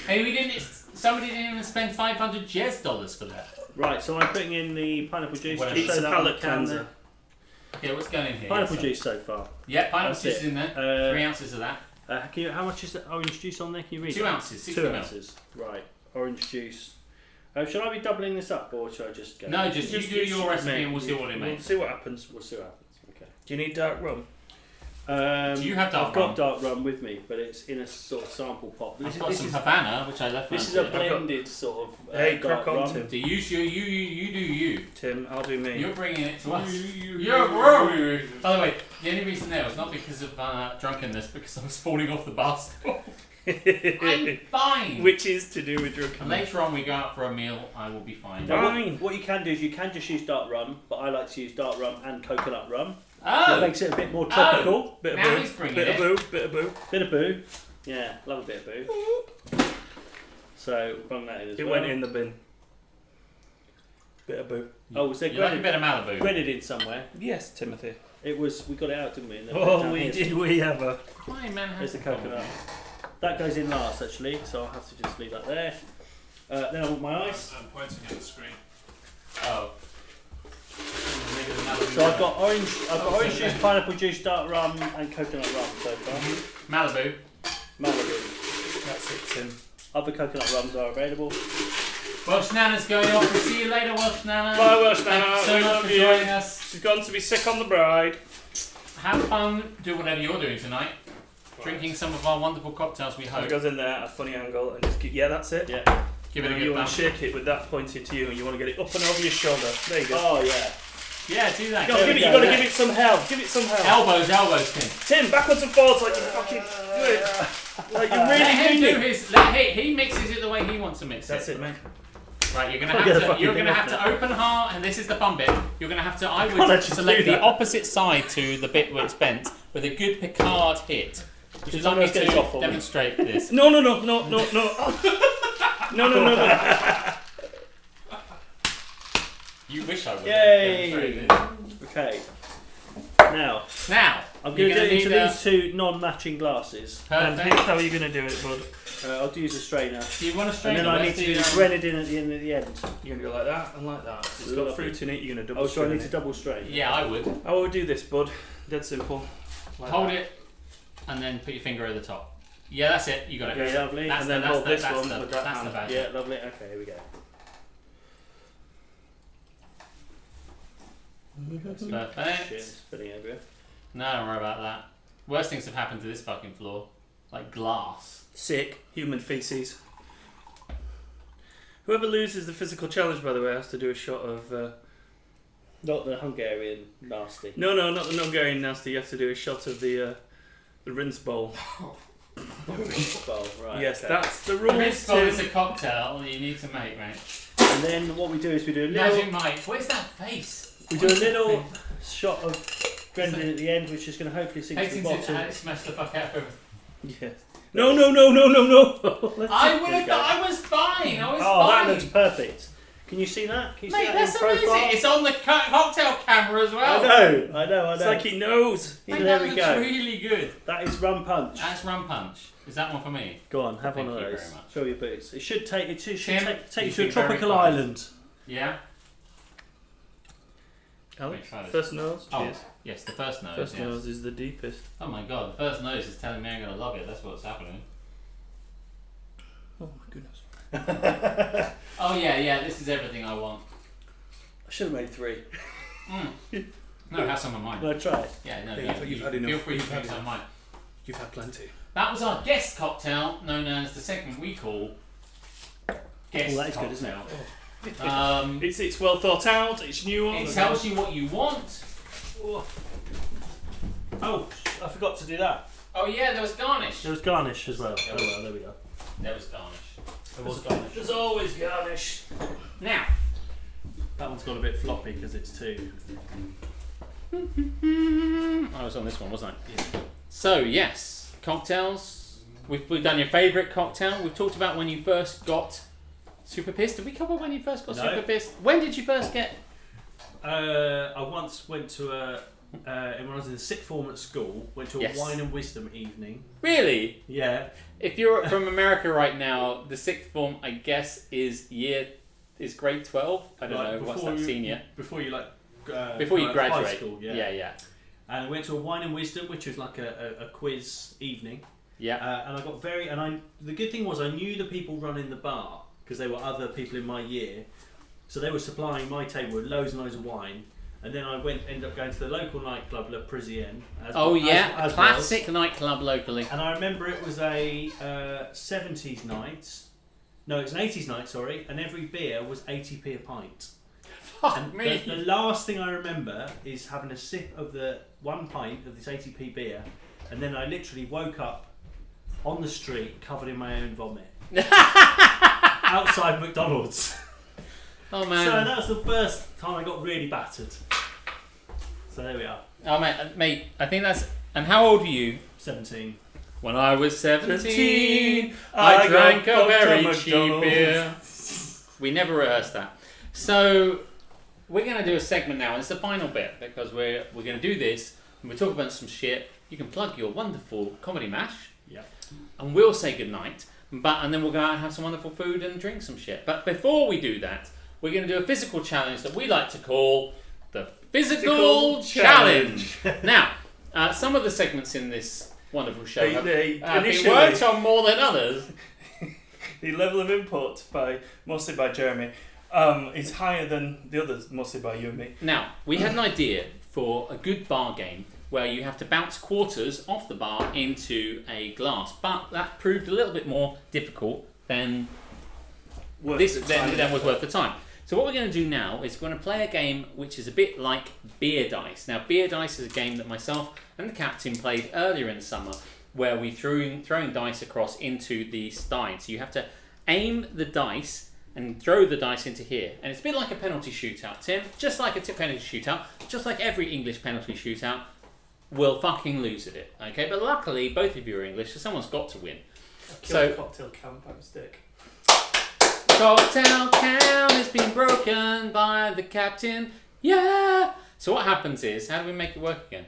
Hey, we didn't. Somebody didn't even spend $500 for that. Right, so I'm putting in the pineapple juice. Well, Just It's so a that on the palate can cleanser. there. Okay, what's going in here? Pineapple So- juice so far. Yeah, pineapple That's juice it. is in there. 3 ounces of that. How much is the orange juice on there? Can you read 2 it? ounces, 60 2 ml. ounces. Right, orange juice. Should I be doubling this up or should I just go? No, just you do your recipe and we'll see what it We'll makes. see what happens. We'll see what happens. Okay. Do you need dark rum? Do you have dark I've rum? got dark rum with me, but it's in a sort of sample pot. I've got some Havana, which I left. This is around a here. blended sort of Hey, dark crack on, rum. Tim. So you do you. Tim, I'll do me. You're bringing it to us. By the way, the only reason there was not because of drunkenness, because I was falling off the bar stool. I'm fine. Which is to do with And drunkenness. later on, we go out for a meal. I will be fine. Now, Fine. what you can do is you can just use dark rum, but I like to use dark rum and coconut rum. Oh, That makes it a bit more tropical. Bit of now boo. he's bringing Bit it. of boo. Bit of boo. Bit of boo. Yeah, love a bit of boo. So bung that in as It well. went in the bin. Bit of boo. Oh, was there You like a grenaded, bit of Malibu? grenaded in somewhere? Yes, Timothy. It was. We got it out, didn't we? And then Oh, down we here. did we ever. Why, man? There's the coconut. That goes in last, actually, so I'll have to just leave that there. Then I want my ice. I'm pointing at the screen. Oh. So I've got orange juice, pineapple juice, dark rum, and coconut rum so far. Malibu. Malibu. That's it, Tim. Other coconut rums are available. Welsh Nana's going off. We'll see you later, Welsh Nana. Bye, Welsh Thank Nana. you so We much love for you. joining us. She's gone to be sick on the bride. Have fun. Do whatever you're doing tonight. Drinking some of our wonderful cocktails, we It hope. goes in there at a funny angle and just keep. Yeah, that's it. Yeah. Give it a You good want thumb. to shake it with that pointed to you, and you want to get it up and over your shoulder. There you go. Oh yeah. Yeah, do that. You gotta give it some help. Give it some help. Elbows, Tim. Tim, backwards and forwards like you fucking do it. Like you Let him really do mean it. his. He mixes it the way he wants to mix That's it. it, mate. Right, you're gonna have to open heart, and this is the fun bit. You're gonna have to. I would select the opposite side to the bit where it's bent with a good Picard hit. Would you like me to demonstrate this? No. No. You wish I would. Yay! Okay. Now, I'm going to do it into these two non-matching glasses. And here's how you're going to do it, bud. I'll use a strainer. Do you want a strainer? And then I need to do the grenadine at the end. You're going to go like that and like that. It's got fruit in it, you're going to double strain. So I need to double strain? Yeah, I would. I will do this, bud. Dead simple. Like hold it and then put your finger over the top. Yeah, that's it. You got it. Okay, lovely. That's and then hold this one with that that's hand. the bad. Yeah, lovely. Okay, here we go. Perfect. Shit, spilling over. No, don't worry about that. Worst things have happened to this fucking floor. Like glass. Sick. Human feces. Whoever loses the physical challenge, by the way, has to do a shot of... Not the Hungarian nasty. No, not the Hungarian nasty. You have to do a shot of the rinse bowl. Rinse bowl, right. Yes, okay. that's the rule. A rinse bowl is a cocktail that you need to make, right? And then what we do is we do a little... Magic Mike, where's that face? We do a little shot of grenadine at the end, which is going to hopefully sink to the bottom. And it smashed the fuck out of him. Yes. No. I was fine. I was fine. That looks perfect. Can you see that? Can you see that that's in profile? amazing. It's on the cocktail camera as well. I know. It's like he knows. There we go. Really good. That is rum punch. That's rum punch. Is that one for me? Go on, have Thank one of you those. very much. Show your boots. It should take you to You've a been tropical very kind. island. Yeah. Alex, Let me try this. first nose. Oh, Cheers. yes, the first nose. First yes. nose is the deepest. Oh my god, the first nose is telling me I'm going to log it. That's what's happening. Oh my goodness. Oh yeah, this is everything I want. I should have made 3. No, have some of mine. Can I try it? Yeah, no, You've had enough. Feel free to You've have had some of mine. You've had plenty. That was our guest cocktail, known as the segment we call guest that is cocktail. good, isn't it? It's well thought out. It's new. It tells you what you want. Oh, I forgot to do that. Oh yeah, there was garnish. There was garnish as well. Oh well, there we go. There was garnish. There was garnish. There's always garnish. Now, That one's got a bit floppy because it's 2. I was on this one, wasn't I? Yeah. So yes, cocktails. We've done your favourite cocktail. We've talked about when you first got super pissed. Did we cover when you first got super pissed? When did you first get? I once went to when I was in the sixth form at school, went to a wine and wisdom evening. Really? Yeah. If you're from America right now, the sixth form, I guess, is grade 12. I don't know what's that, senior. Before you before you graduate. High school, yeah. And I went to a wine and wisdom, which was like a quiz evening. Yeah. And I got the good thing was I knew the people running the bar because they were other people in my year, so they were supplying my table with loads and loads of wine. And then I ended up going to the local nightclub, La Parisienne. A classic nightclub locally. And I remember it was a 70s night. No, it was an 80s night, sorry. And every beer was 80p a pint. Fuck me. The last thing I remember is having a sip of the 1 pint of this 80p beer. And then I literally woke up on the street covered in my own vomit. Outside McDonald's. Oh man. So that was the first time I got really battered. So there we are. Oh mate, I think that's... And how old were you? 17. When I was 17, I drank a very cheap beer. We never rehearsed that. So we're going to do a segment now, and it's the final bit because we're going to do this and we're talking about some shit. You can plug your wonderful comedy mash. Yeah. And we'll say goodnight. And then we'll go out and have some wonderful food and drink some shit. But before we do that, we're going to do a physical challenge that we like to call the Physical Challenge. Now, some of the segments in this wonderful show have been worked on more than others. The level of input, mostly by Jeremy, is higher than the others, mostly by you and me. Now, we had an idea for a good bar game where you have to bounce quarters off the bar into a glass, but that proved a little bit more difficult than was worth the time. So what we're going to do now is we're going to play a game which is a bit like beer dice. Now, beer dice is a game that myself and the captain played earlier in the summer, where we throwing dice across into the stein. So you have to aim the dice and throw the dice into here. And it's a bit like a penalty shootout, Tim. Just like a penalty shootout, just like every English penalty shootout, we'll fucking lose at it. Okay, but luckily both of you are English, so someone's got to win. So cocktail can by mistake. Cocktail can has been broken by the captain. Yeah. So what happens is, how do we make it work again?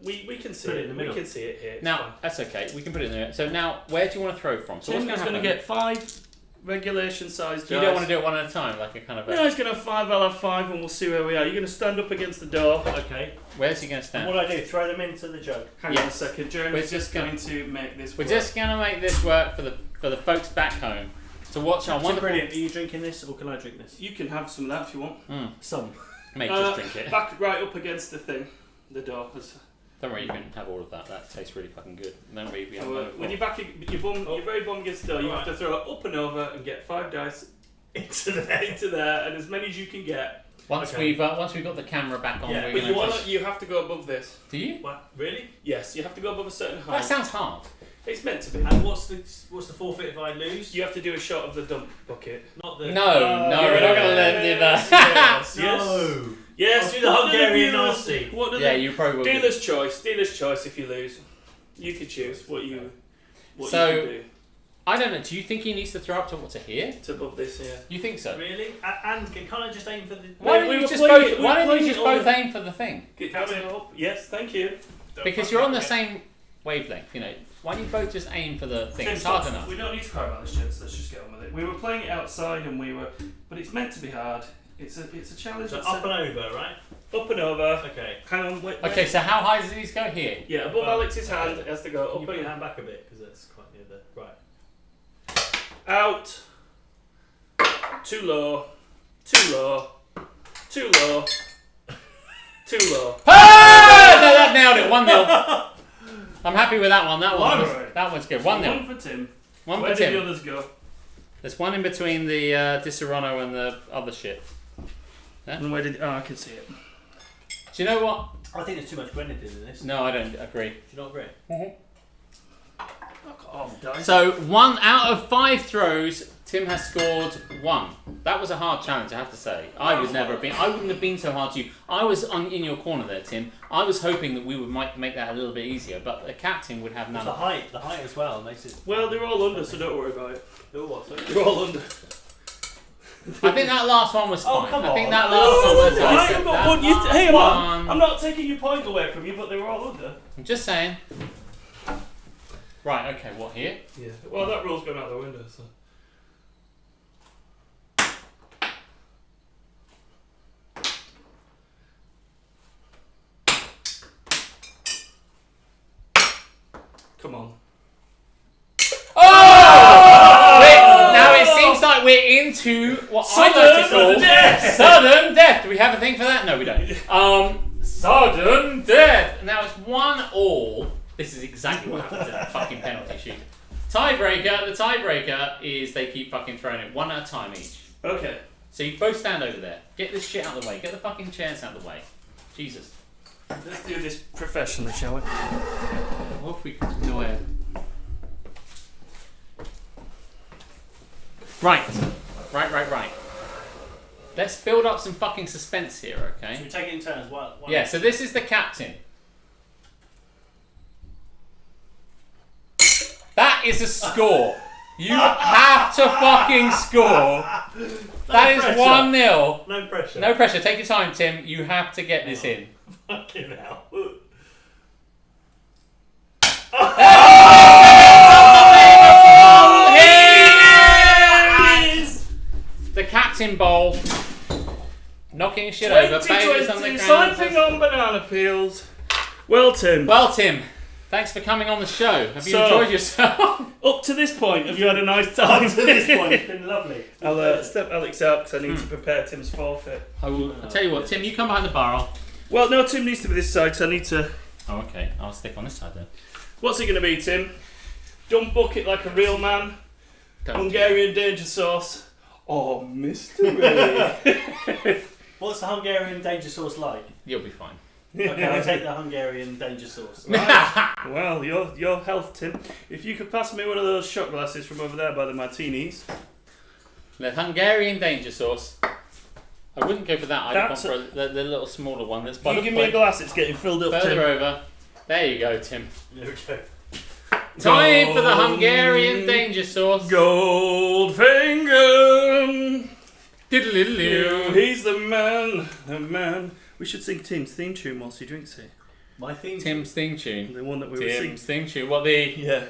We can see it. We can see it here. It's now fine. that's okay. We can put it in there. So now, where do you want to throw from? So Tim what's is going to get 5 regulation sized dice. You don't want to do it one at a time, like a kind of. No, he's going to have 5. I'll have 5, and we'll see where we are. You're going to stand up against the door. Okay. Where's he going to stand? What do I do? Throw them into the jug. Hang on a second. Jeremy's We're just going to make this. We're just going to make this work for the folks back home. To watch our wonderful. Brilliant. Are you drinking this, or can I drink this? You can have some of that if you want. Some. Mate, just drink it. Back right up against the thing, the door. Don't worry, you can have all of that. That tastes really fucking good. Don't worry, when you're back, your very bum against the door, you have to throw it up and over and get 5 dice into there, and as many as you can get. Once we've got the camera back on, but you have to go above this. Do you? What? Really? Yes, you have to go above a certain height. That sounds hard. It's meant to be. And what's the forfeit if I lose? You have to do a shot of the dump bucket. No, we're not going to let him do that. Yes, do the Hungarian nasty. You probably will. Dealer's choice if you lose. You can choose what you can do. I don't know, do you think he needs to throw up to here? To above this, yeah. You think so? Really? And can't I just aim for the... Why don't you just both aim for the thing? Yes, thank you. Because you're on the same wavelength, you know. Why don't you both just aim for the thing? It's hard enough. We don't need to cry about this, gents. Let's just get on with it. We were playing it outside and but it's meant to be hard. It's a challenge. So up and over, right? Up and over. Okay. Hang on, wait. Okay, so how high does these go here? Yeah, above Alex's hand has to go up. Can you put your hand back a bit, because that's quite near the... Right. Out. Too low. Too low. Too low. Too low. Ah! No, that nailed it. 1-0. I'm happy with that one. That one's good. 1-0. One for Tim. One Where for Tim. did the others go? There's one in between the Disaronno and the other shit. Yeah? And where did? Oh, I can see it. Do you know what? I think there's too much Grenadine in this. No, I don't agree. Do you not agree? Fuck off, guys. So 1 out of 5 throws, Tim has scored 1. That was a hard challenge, I have to say. I wouldn't have been so hard to you. I was in your corner there, Tim. I was hoping that we might make that a little bit easier, but the captain would have none. The height as well makes it. Well, they're all under, so don't worry about it. They're what? They're all under. I think that last one was fine. Oh, come on. I think that last one was I'm not taking your point away from you, but they were all under. I'm just saying. Right, okay, what here? Yeah. Well, that rule's gone out the window, so. Come on. Oh! Now it seems like we're into what I like to call sudden death. Do we have a thing for that? No, we don't. Sudden death. Now it's 1-1. This is exactly what happens in a fucking penalty shoot. Tiebreaker. The tiebreaker is they keep fucking throwing it 1 at a time each. Okay. So you both stand over there. Get this shit out of the way. Get the fucking chairs out of the way. Jesus. Let's do this professionally, shall we? What if we can annoy it? Right. Let's build up some fucking suspense here, okay? Should we take it in turns? One. Yeah, so this is the captain. That is a score. You have to fucking score. That is 1-0. No pressure. No pressure. Take your time, Tim. You have to get this in. Fucking hell. The captain bowl. Knocking shit over. Babies on the ground. Cycling on banana peels. Well, Tim. Thanks for coming on the show. Have you enjoyed yourself? Up to this point, have you had a nice time? Up to this point, it's been lovely. I'll step Alex out because I need to prepare Tim's forfeit. I'll tell you what, Tim, you come behind the barrel. Well, no, Tim needs to be this side, so I need to... Oh, okay. I'll stick on this side then. What's it going to be, Tim? Dump bucket like a real man. Hungarian danger sauce. Or mystery. What's the Hungarian danger sauce like? You'll be fine. Okay, I'll take the Hungarian danger sauce. Right. Well, your health, Tim. If you could pass me one of those shot glasses from over there by the martinis. The Hungarian danger sauce. I wouldn't go for that. I'd have gone for the little smaller one. That's by You the give me a plate. glass, it's getting filled up. Further Tim. over. There you go, Tim. Okay. Time for the Hungarian danger sauce. Goldfinger. Diddle-diddle-doo. He's the man. We should sing Tim's theme tune whilst he drinks it. My theme. Tim's theme tune. The one that we were singing. Tim's theme tune. What the? Yeah.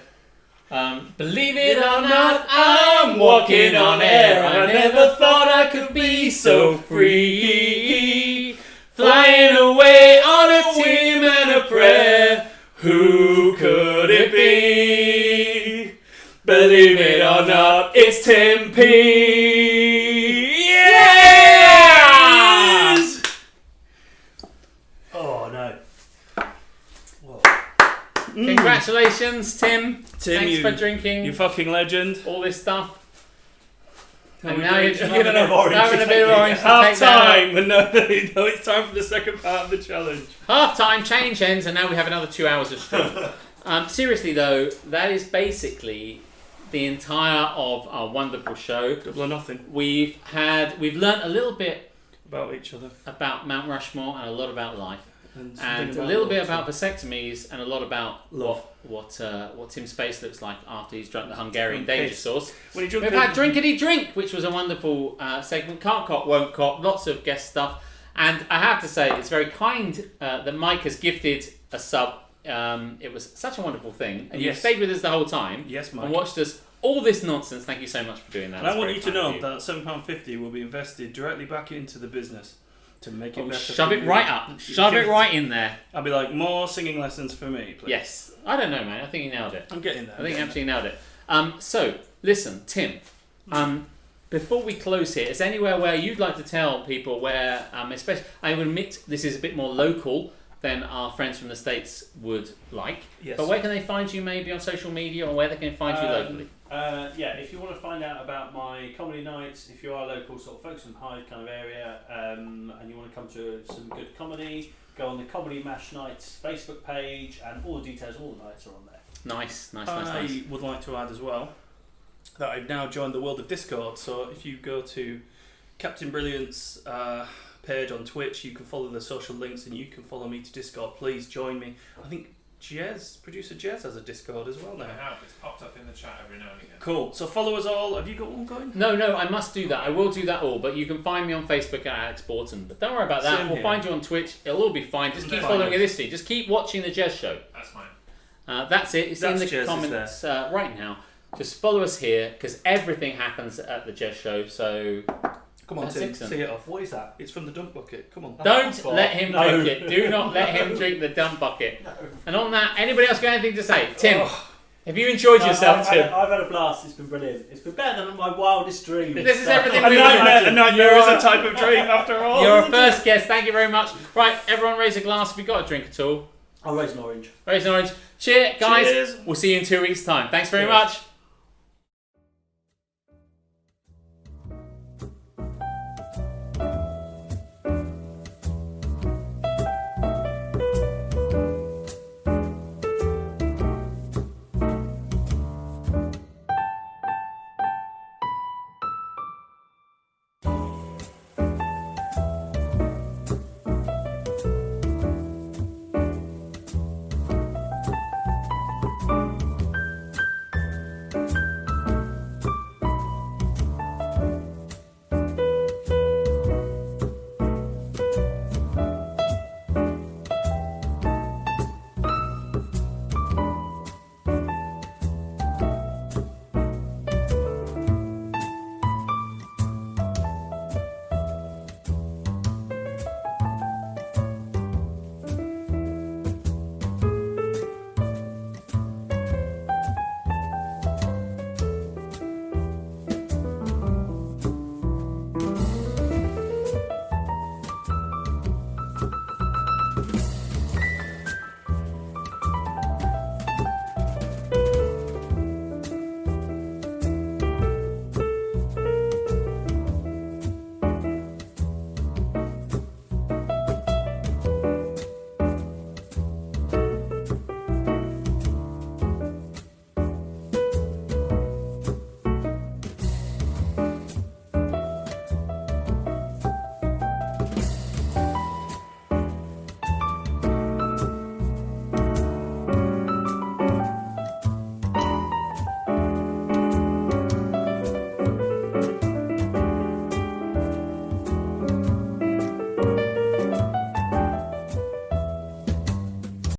Believe it or not, I'm walking on air. I never thought I could be so free. Flying away on a team and a prayer. Who could it be? Believe it or not, it's Tim P. Yes! Oh no. Congratulations, Tim. Tim, Thanks for drinking You fucking legend. all this stuff. How And we now doing? you're drinking having a bit of orange. to Half take that out. time. And no, it's time for the second part of the challenge. Half time, change ends, and now we have another 2 hours of stream. Seriously though, that is basically the entire of our wonderful show. Double or nothing We've learnt a little bit about each other. about Mount Rushmore and a lot about life, And and a little bit about vasectomies, and a lot about what Tim's face looks like after he's drunk the Hungarian danger sauce. When he We've had Drinkety Drink, which was a wonderful segment. Can't cop, won't cop. Lots of guest stuff, and I have to say it's very kind that Mike has gifted a sub. It was such a wonderful thing, and you stayed with us the whole time. Yes, Mike. And watched us all this nonsense. Thank you so much for doing that. And I That's want very you to kind of know that £7.50 will be invested directly back into the business to make it better. Shove it right up. Shove it right in there. I'll be like, more singing lessons for me, please. Yes. I don't know, man. I think he nailed it. I'm getting there. I think he absolutely nailed it. So, listen, Tim. Before we close here, is there anywhere where you'd like to tell people where, especially, I would admit this is a bit more local than our friends from the States would like. Yes. But where can they find you maybe on social media, or where they can find you locally? If you want to find out about my comedy nights, if you are local, sort of Folkestone Hyde kind of area, and you want to come to some good comedy, go on the Comedy Mash Nights Facebook page, and all the details, all the nights are on there. Nice. I would like to add as well that I've now joined the world of Discord. So if you go to Captain Brilliant's page on Twitch, you can follow the social links and you can follow me to Discord. Please join me. I think producer Jez has a Discord as well now. I have. It's popped up in the chat every now and again. Cool. So follow us all. Have you got one going? No, I must do that. I will do that all, but you can find me on Facebook at Alex Boughton. But don't worry about that. Same We'll here. find you on Twitch. It'll all be fine. Just keep Fine. following this. Just keep watching the Jez Show. That's fine. That's it. It's That's in the Jez, comments right now. Just follow us here because everything happens at the Jez Show. So Come on, That's Tim. excellent. See it off. What is that? It's from the dump bucket. Come on. don't Oh, let him no. drink it. Do not let him drink the dump bucket. And on that, anybody else got anything to say? Tim, have you enjoyed yourself, Tim? I've had a blast. It's been brilliant. It's been better than my wildest dreams. This is everything A we nightmare is a type of dream after all. You're a first guest. Thank you very much. Right, everyone raise a glass. Have you got a drink at all? I'll raise an orange. Raise an orange. Cheers, guys. Cheers. We'll see you in 2 weeks' time. Thanks very Cheers. much.